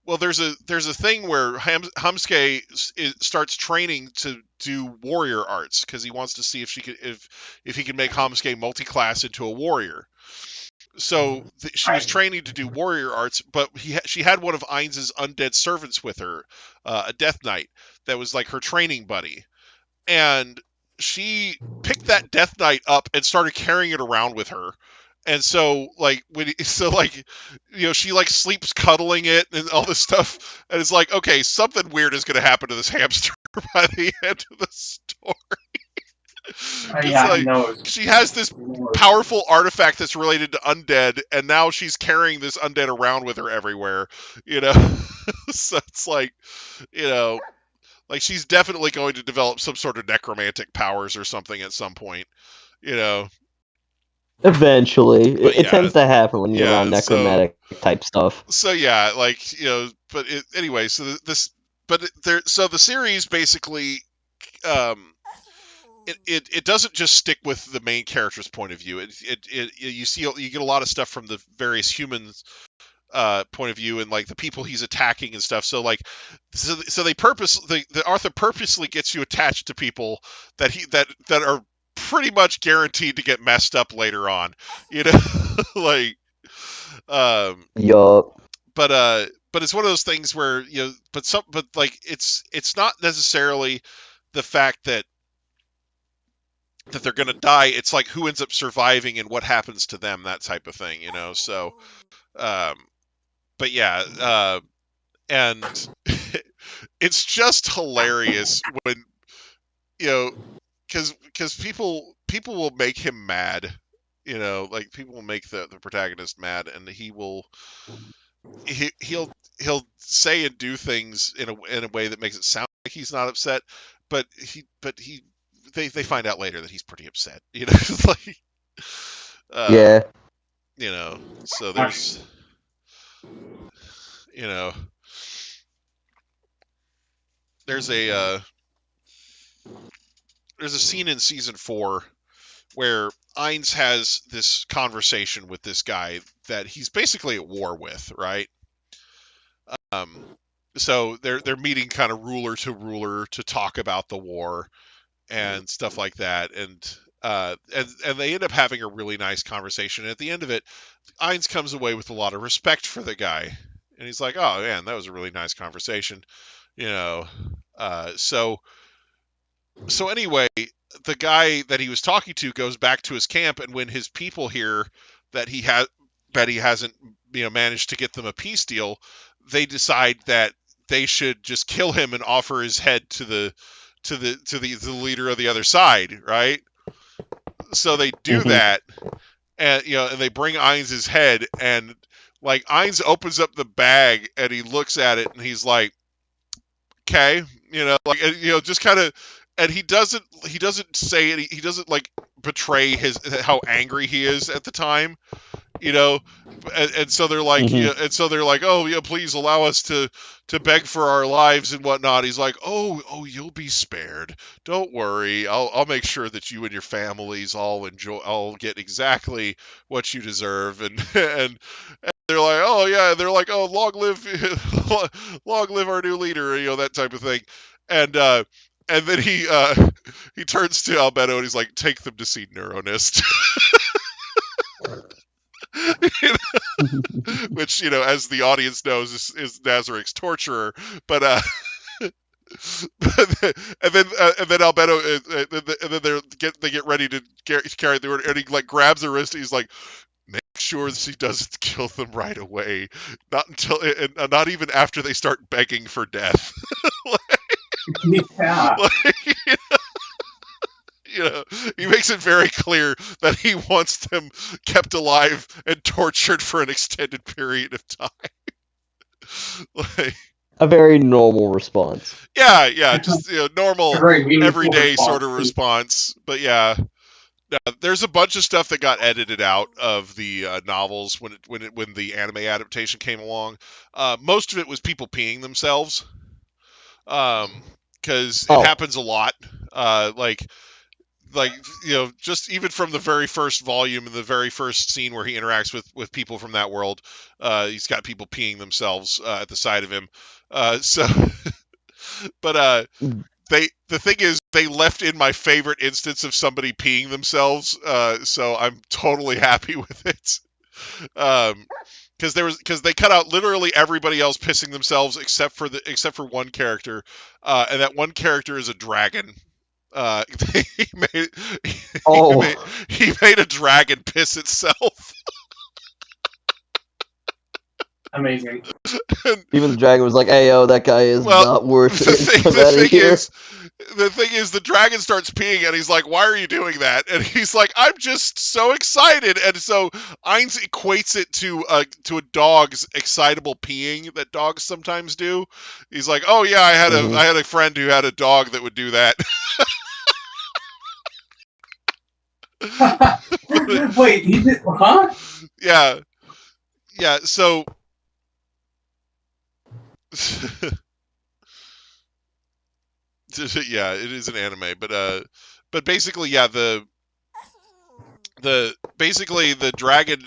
Well, there's a thing where Hamske starts training to do warrior arts because he wants to see if he can make Hamske multi-class into a warrior. So she was training to do warrior arts, but she had one of Ainz's undead servants with her, a Death Knight that was like her training buddy, and she picked that Death Knight up and started carrying it around with her. And so like she like sleeps cuddling it and all this stuff, and it's like, okay, something weird is going to happen to this hamster by the end of the story. Yeah, like, no, she has this powerful artifact that's related to undead, and now she's carrying this undead around with her everywhere, you know. So it's like, you know, like she's definitely going to develop some sort of necromantic powers or something at some point, you know. Eventually, it yeah, tends to happen when you're around necromantic type stuff. So yeah, like, you know, but anyway, so so the series basically, it doesn't just stick with the main character's point of view. You get a lot of stuff from the various humans' point of view and like the people he's attacking and stuff. So like, so the author purposely gets you attached to people that are pretty much guaranteed to get messed up later on, you know. Like, Yup. but it's one of those things where, you know, but like it's not necessarily the fact that they're gonna die. It's like who ends up surviving and what happens to them, that type of thing, you know. So but yeah, and it's just hilarious when, you know, because people will make him mad, you know, like people will make the protagonist mad, and he'll say and do things in a way that makes it sound like he's not upset, but they find out later that he's pretty upset, you know. It's like, Yeah. you know, so there's, you know, there's a scene in season 4 where Ainz has this conversation with this guy that he's basically at war with, right? So they're meeting kind of ruler to ruler to talk about the war and stuff like that, and and they end up having a really nice conversation. And at the end of it, Ainz comes away with a lot of respect for the guy, and he's like, "Oh man, that was a really nice conversation," you know. So anyway, the guy that he was talking to goes back to his camp, and when his people hear that he hasn't managed to get them a peace deal, they decide that they should just kill him and offer his head to the leader of the other side, right? So they do that, and and they bring Ainz's head, and like Ainz opens up the bag and he looks at it and he's like, okay, just kind of, and he doesn't say it, he doesn't like betray how angry he is at the time, and so they're like, oh yeah, please allow us to beg for our lives and whatnot. He's like, oh, you'll be spared. Don't worry. I'll make sure that you and your families all get exactly what you deserve. And and they're like, oh yeah, they're like, oh, long live our new leader, that type of thing. And then he turns to Albedo and he's like, take them to see Neuronist. Which, as the audience knows, is Nazarik's torturer. But and then Albedo, and then they get ready to carry the order, and he like grabs the wrist. And he's like, make sure she doesn't kill them right away, not even after they start begging for death. Yeah. He makes it very clear that he wants them kept alive and tortured for an extended period of time. A very normal response. Yeah, just normal, everyday response. sort of response. But yeah, there's a bunch of stuff that got edited out of the novels when the anime adaptation came along. Most of it was people peeing themselves, because it happens a lot. Just even from the very first volume and the very first scene where he interacts with people from that world, he's got people peeing themselves at the side of him. But the thing is, they left in my favorite instance of somebody peeing themselves, so I'm totally happy with it. Because they cut out literally everybody else pissing themselves except for one character, and that one character is a dragon. He made a dragon piss itself. Amazing. Even the dragon was like, "Ayo, that guy is not worth it." The thing is, the dragon starts peeing, and he's like, "Why are you doing that?" And he's like, "I'm just so excited." And so Ainz equates it to a dog's excitable peeing that dogs sometimes do. He's like, "Oh yeah, I had a friend who had a dog that would do that." Wait, he did? Huh? Yeah. So. Yeah, it is an anime, but basically, yeah, the dragon,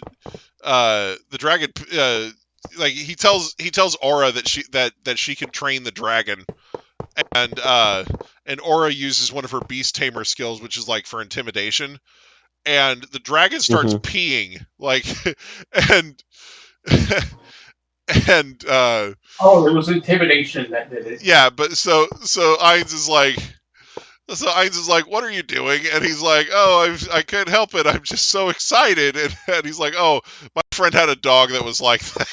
like he tells Aura that she can train the dragon, and Aura uses one of her beast tamer skills, which is like for intimidation, and the dragon starts peeing, like, and and it was intimidation that did it. Yeah, but so Ainz is like, what are you doing? And he's like, oh, I can't help it. I'm just so excited. And he's like, oh, my friend had a dog that was like that.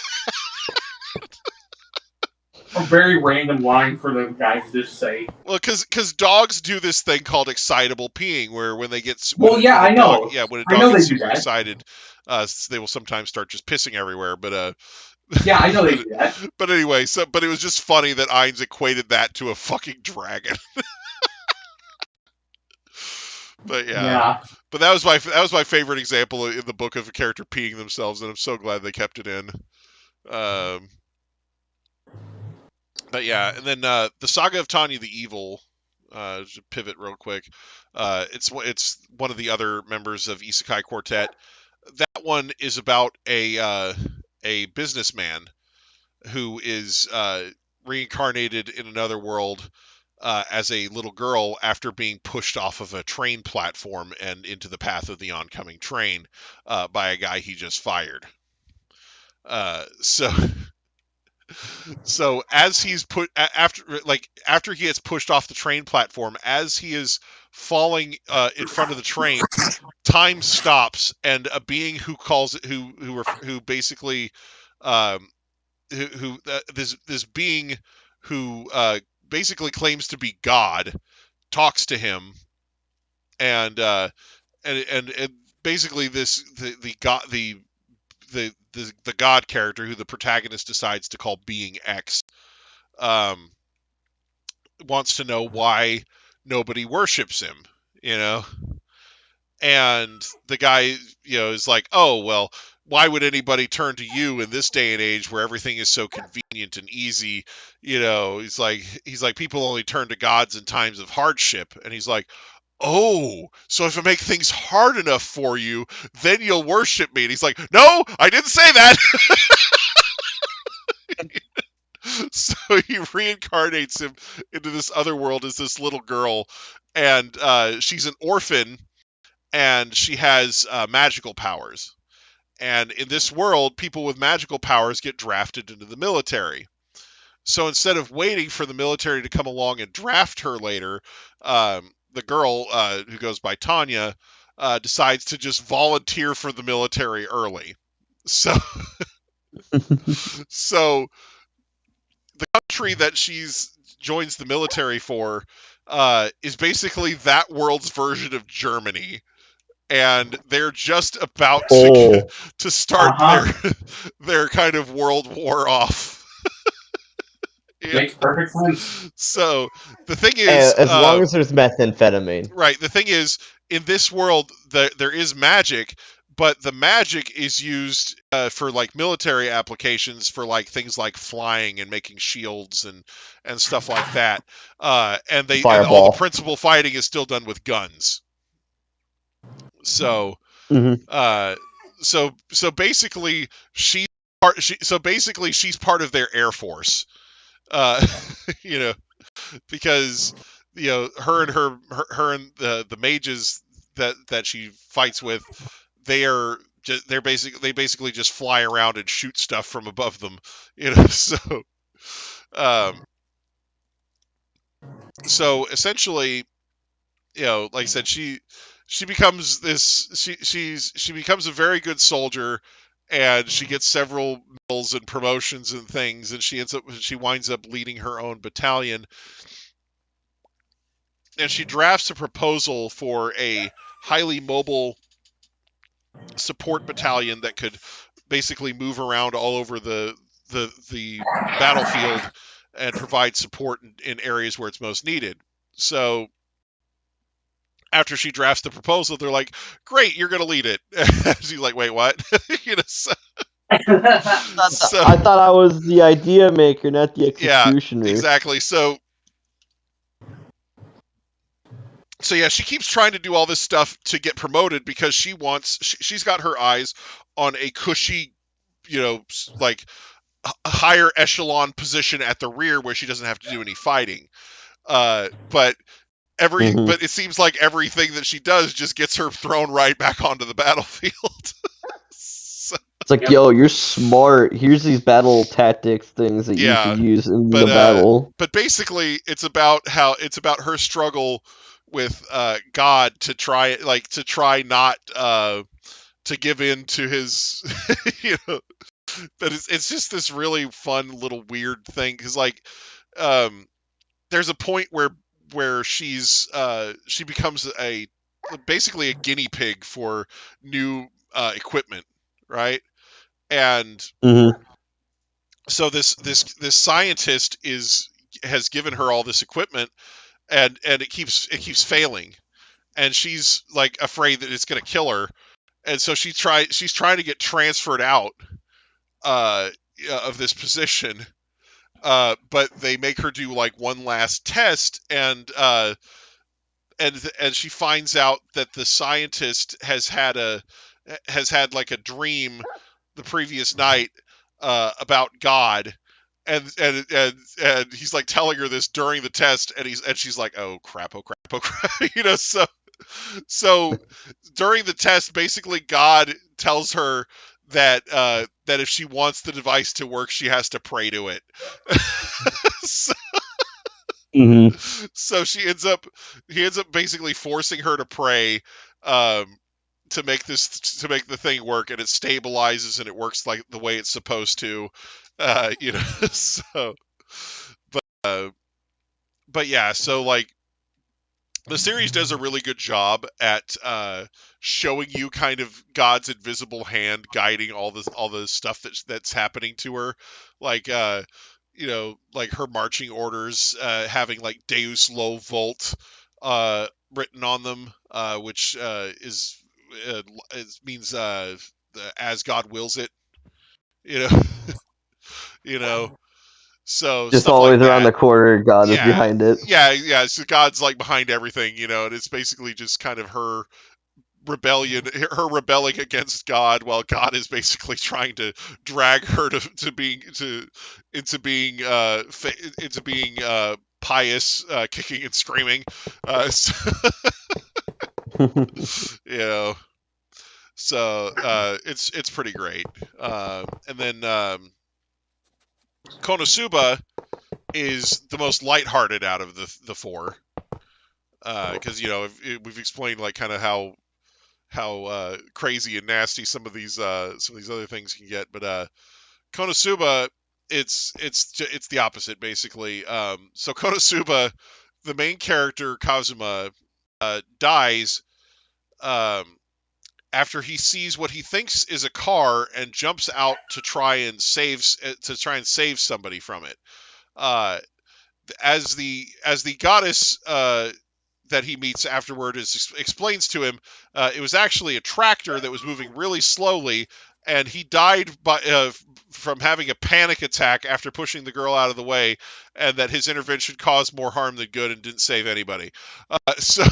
A very random line for the guy to just say. Well, because dogs do this thing called excitable peeing, where when they get I know. When a dog gets super excited, they will sometimes start just pissing everywhere. But yeah, I know they do that. But anyway, but it was just funny that Ainz equated that to a fucking dragon. But yeah. But that was my favorite example in the book of a character peeing themselves, and I'm so glad they kept it in. But yeah, and then the Saga of Tanya the Evil. Just pivot real quick. It's one of the other members of Isekai Quartet. That one is about a businessman who is reincarnated in another world, as a little girl after being pushed off of a train platform and into the path of the oncoming train by a guy he just fired. So as he's after he gets pushed off the train platform, as he is falling in front of the train, time stops, and a being who basically this being who basically claims to be God talks to him, and basically the God character, who the protagonist decides to call Being X, wants to know why nobody worships him, and the guy, is like, oh, well, why would anybody turn to you in this day and age where everything is so convenient and easy? He's like people only turn to gods in times of hardship. And he's like, oh, so if I make things hard enough for you, then you'll worship me. And he's like, no, I didn't say that. So he reincarnates him into this other world as this little girl, and she's an orphan, and she has magical powers. And in this world, people with magical powers get drafted into the military. So instead of waiting for the military to come along and draft her later, the girl, who goes by Tanya, decides to just volunteer for the military early. So, so the country that she's joins the military for is basically that world's version of Germany. And they're just about to start their kind of world war off. Makes perfect sense. So the thing is, as long as there's methamphetamine, right? The thing is, in this world, there is magic, but the magic is used for like military applications, for like things like flying and making shields and stuff like that. And all the principal fighting is still done with guns. So, so basically she's part of their Air Force, because her and the mages that she fights with, they basically just fly around and shoot stuff from above them, so essentially, like I said, she becomes she becomes a very good soldier, and she gets several medals and promotions and things, and she winds up leading her own battalion, and she drafts a proposal for a highly mobile support battalion that could basically move around all over the battlefield and provide support in areas where it's most needed. So after she drafts the proposal, they're like, great, you're going to lead it. She's like, wait, what? I thought I was the idea maker, not the executioner. Yeah, exactly. So yeah, she keeps trying to do all this stuff to get promoted because she's got her eyes on a cushy, like higher echelon position at the rear where she doesn't have to do any fighting. But it seems like everything that she does just gets her thrown right back onto the battlefield. It's like, yo, you're smart. Here's these battle tactics things that you can use in the battle. But basically, it's about her struggle with God to try not to give in to his, But it's just this really fun little weird thing, because there's a point where she becomes basically a guinea pig for new equipment, right? And so this scientist has given her all this equipment, and it keeps failing, and she's like afraid that it's going to kill her, and so she's trying to get transferred out of this position, but they make her do like one last test, and she finds out that the scientist has had like a dream the previous night about God, and he's like telling her this during the test, and she's like, oh crap, oh crap, oh crap, so during the test, basically God tells her that that if she wants the device to work, she has to pray to it. so, Mm-hmm. so he ends up basically forcing her to pray, um, to make the thing work, and it stabilizes and it works like the way it's supposed to, so but but yeah, so like the series does a really good job at showing you kind of God's invisible hand guiding all the stuff that's happening to her, like like her marching orders having like Deus Lo Volt written on them, which uh, means as God wills it, you know, you know, so Just stuff like always around that. the corner, God is Yeah, behind it. yeah. So God's like behind everything, and it's basically just kind of her rebelling against God, while God is basically trying to drag her into being pious, kicking and screaming. So, you know, it's pretty great. And then Konosuba is the most lighthearted out of the four, because we've explained like kind of how crazy and nasty some of these other things can get, but Konosuba, it's the opposite basically. So Konosuba, the main character Kazuma, dies um, after he sees what he thinks is a car and jumps out to try and save somebody from it. Uh, as the goddess that he meets afterward explains to him, it was actually a tractor that was moving really slowly, and he died from having a panic attack after pushing the girl out of the way, and that his intervention caused more harm than good and didn't save anybody. So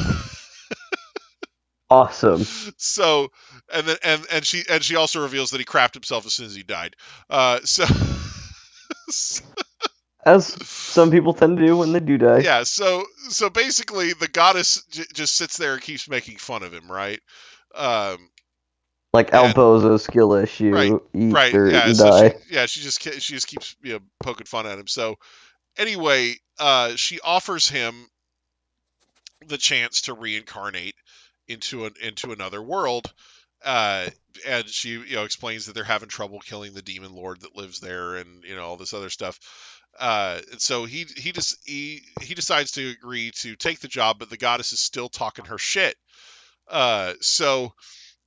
Awesome. so and then and she also reveals that he crapped himself as soon as he died. So As some people tend to do when they do die. yeah, so basically the goddess just sits there and keeps making fun of him, right? Um, Like and Albozo's skill issue, eat right, or yeah. So die. she just keeps poking fun at him. So anyway, she offers him the chance to reincarnate into another world. Uh, and she explains that they're having trouble killing the demon lord that lives there, and all this other stuff. And so he decides to agree to take the job, but the goddess is still talking her shit. So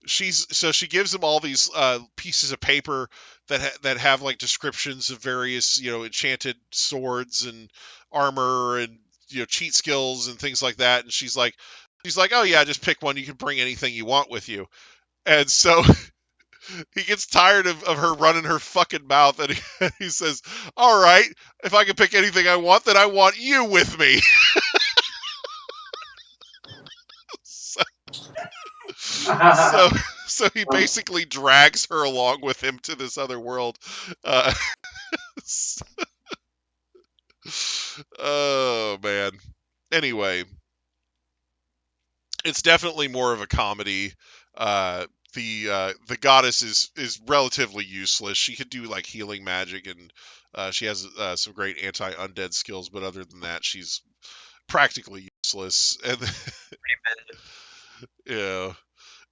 she gives him all these pieces of paper that have like descriptions of various enchanted swords and armor and cheat skills and things like that, and she's like, oh yeah, just pick one, you can bring anything you want with you. And so he gets tired of her running her fucking mouth, and he says, all right, if I can pick anything I want, then I want you with me. so so he basically drags her along with him to this other world. uh, oh man. Anyway, it's definitely more of a comedy. The goddess is relatively useless. She could do like healing magic, and she has some great anti-undead skills, but other than that, she's practically useless. And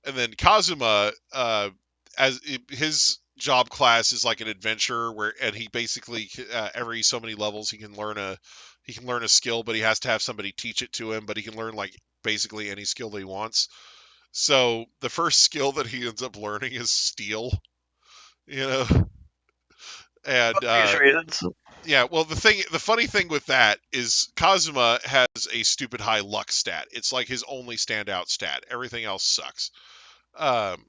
and then Kazuma, as his job class is like an adventurer, and he basically every so many levels he can learn a skill, but he has to have somebody teach it to him. But he can learn like basically any skill that he wants. So the first skill that he ends up learning is steal. You know, and Reasons. yeah, well, the funny thing with that is Kazuma has a stupid high luck stat. It's like his only standout stat. Everything else sucks. Um,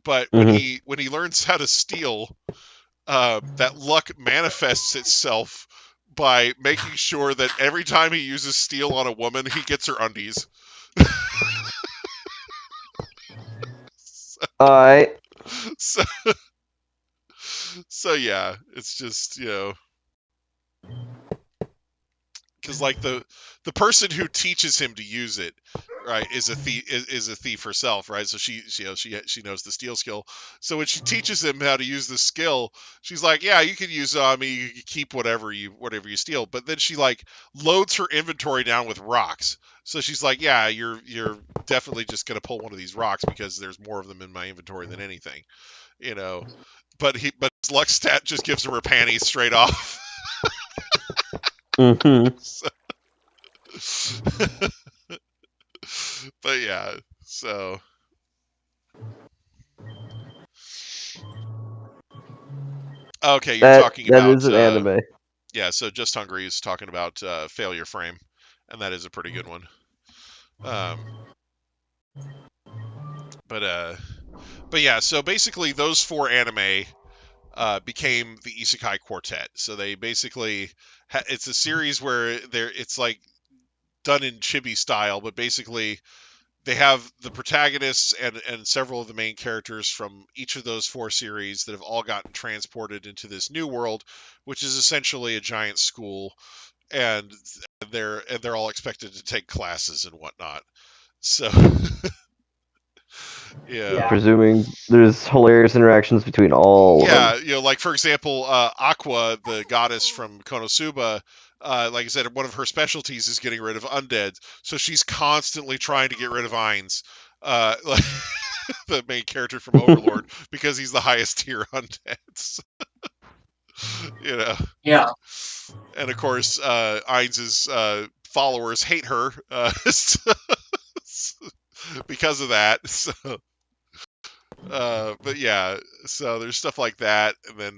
but when he learns how to steal, that luck manifests itself by making sure that every time he uses steal on a woman, he gets her undies. Alright. So, so yeah, it's just like the person who teaches him to use it, right, is a thief herself, right? So she knows the steal skill. So when she teaches him how to use the skill, she's like, yeah, you can use you can keep whatever you steal. But then she like loads her inventory down with rocks. So she's like, yeah, you're definitely just gonna pull one of these rocks because there's more of them in my inventory than anything, you know. But his luck stat just gives her panties straight off. Mm-hmm. But yeah, so okay, you're talking about that is an anime. Yeah, so Just Hungry is talking about Failure Frame, and that is a pretty good one. But yeah, so basically those 4 anime became the Isekai Quartet. So they basically it's a series where it's like done in chibi style, but basically they have the protagonists and several of the main characters from each of those 4 series that have all gotten transported into this new world, which is essentially a giant school, and they're all expected to take classes and whatnot. So yeah. Presuming there's hilarious interactions between all of them. Yeah, like for example, Aqua, the goddess from Konosuba, like I said, one of her specialties is getting rid of undead. So she's constantly trying to get rid of Ainz, like the main character from Overlord, because he's the highest tier undead. You know. Yeah. And of course, Ainz's followers hate her because of that. So. But yeah, so there's stuff like that, and then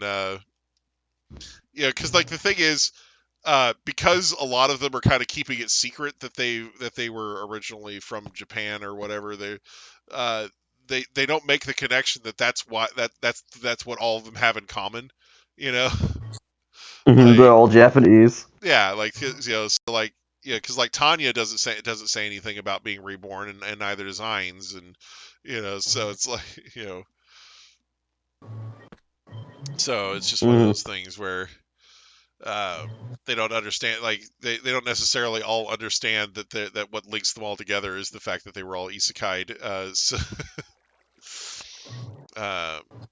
because like the thing is, because a lot of them are kind of keeping it secret that they were originally from Japan or whatever, they don't make the connection that's what all of them have in common, you know. Like, they're all Japanese. Yeah, like so like. Yeah, because like Tanya doesn't say anything about being reborn, and neither does Ainz, and so it's like so it's just one of those things where they don't understand, like they don't necessarily all understand that what links them all together is the fact that they were all isekai'd.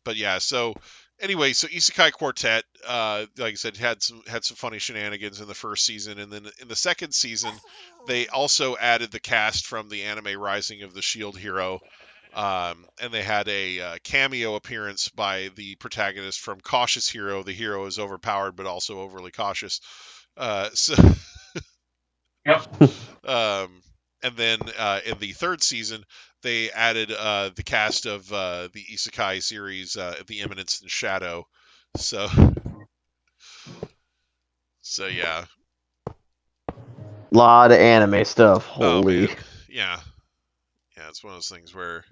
But yeah, so anyway, so Isekai Quartet, like I said, had some funny shenanigans in the first season, and then in the second season, they also added the cast from the anime Rising of the Shield Hero, and they had a cameo appearance by the protagonist from Cautious Hero. The hero is overpowered but also overly cautious. Yep. And then in the third season, they added the cast of the Isekai series, The Eminence and Shadow. So yeah. Lot of anime stuff. Holy. Oh, yeah. Yeah, it's one of those things where,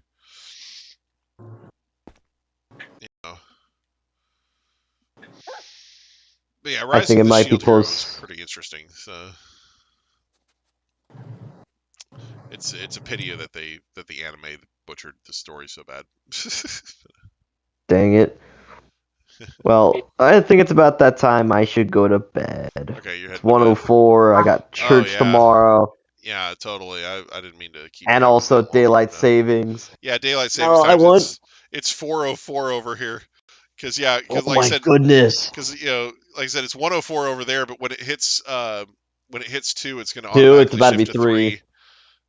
But yeah, Rise I think of it the might be Shield Hero is close. pretty interesting. So it's a pity that the anime butchered the story so bad. Dang it. Well, I think it's about that time I should go to bed. Okay, you're It's heading to bed. 1:04. I got church yeah. tomorrow. Yeah, totally. I didn't mean to keep. And you up also that long, daylight but, savings. Yeah, daylight savings Oh, times. It's 4:04 over here. Because Oh like my I said, goodness. because like I said, it's 1:04 over there, but when it hits 2, it's going to 2, it's automatically about to be shift to 3.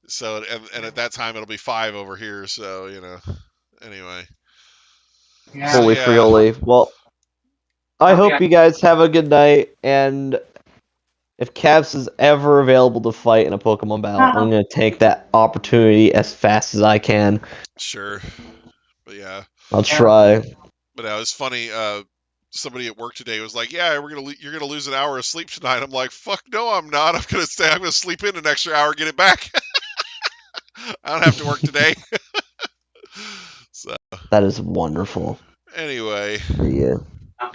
So and at that time it'll be 5 over here. So anyway. Yeah. Holy Yeah. frioli. Well, I hope you guys have a good night, and if Caps is ever available to fight in a Pokemon battle, I'm going to take that opportunity as fast as I can. Sure. But yeah. I'll try. But it was funny. Somebody at work today was like, "Yeah, you're gonna lose an hour of sleep tonight." I'm like, "Fuck no, I'm not. I'm gonna sleep in an extra hour, get it back. I don't have to work today." So That is wonderful. anyway. Yeah.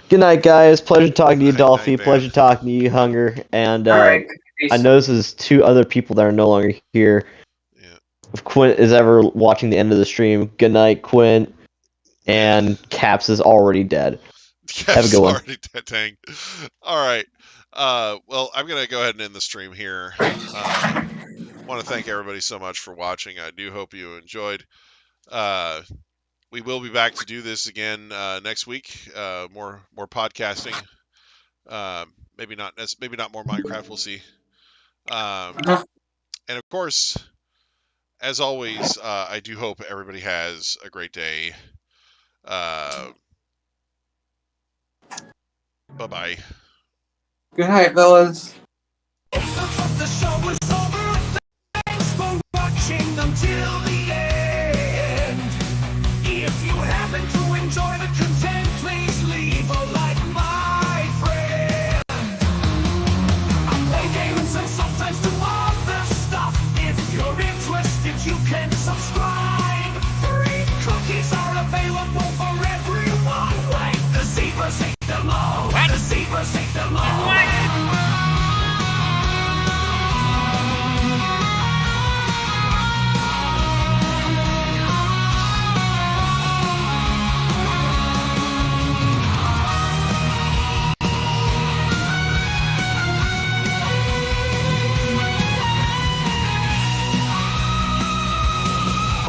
Good night, guys. Pleasure talking to you, Good night, Dolphy. man. Pleasure talking to you, Hunger. And All right. I know this is 2 other people that are no longer here. Yeah. If Quint is ever watching the end of the stream, good night, Quint. And Caps is already dead. Have a good one. Already dead, dang. All right. Well, I'm gonna go ahead and end the stream here. Want to thank everybody so much for watching. I do hope you enjoyed. We will be back to do this again next week. More podcasting. Maybe not more Minecraft. We'll see. And of course, as always, I do hope everybody has a great day. Bye-bye. Good night, fellas. The show is over. Thanks for watching until the end. If you happen to enjoy the content, please leave a like, my friend. I play games and sometimes do other stuff. If you're interested, you can subscribe. Free cookies are available for everyone. Like the zebras ate them all. The zebras ate them all.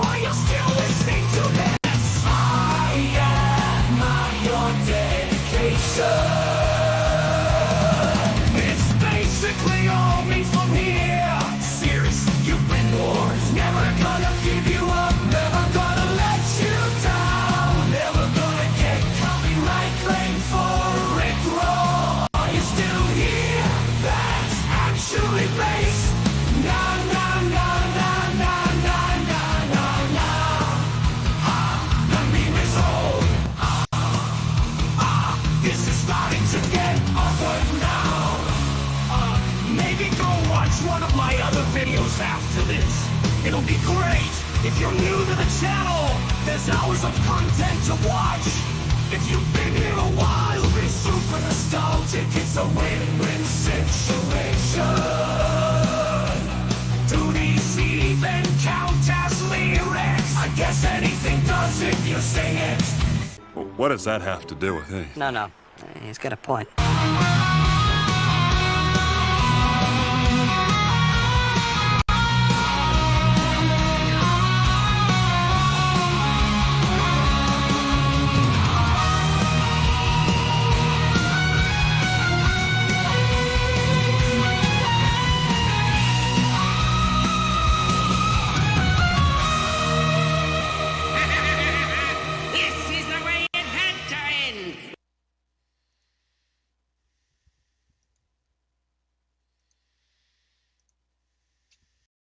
Are you still listening to this? I am your dedication. It's basically all me from here. Seriously, you've been warned. Never gonna give you up. Never gonna let you down. Never gonna get copyright claim for it wrong. Are you still here? That's actually based. No, no, no, no, no, no, no, no, no. The meme is old. This is starting to get awkward now. Maybe go watch one of my other videos after this. It'll be great. If you're new to the channel, there's hours of content to watch. If you've been here a while, be super nostalgic. It's a win-win situation. Do these even count as lyrics? I guess anything does if you sing it. What does that have to do with anything? No, he's got a point.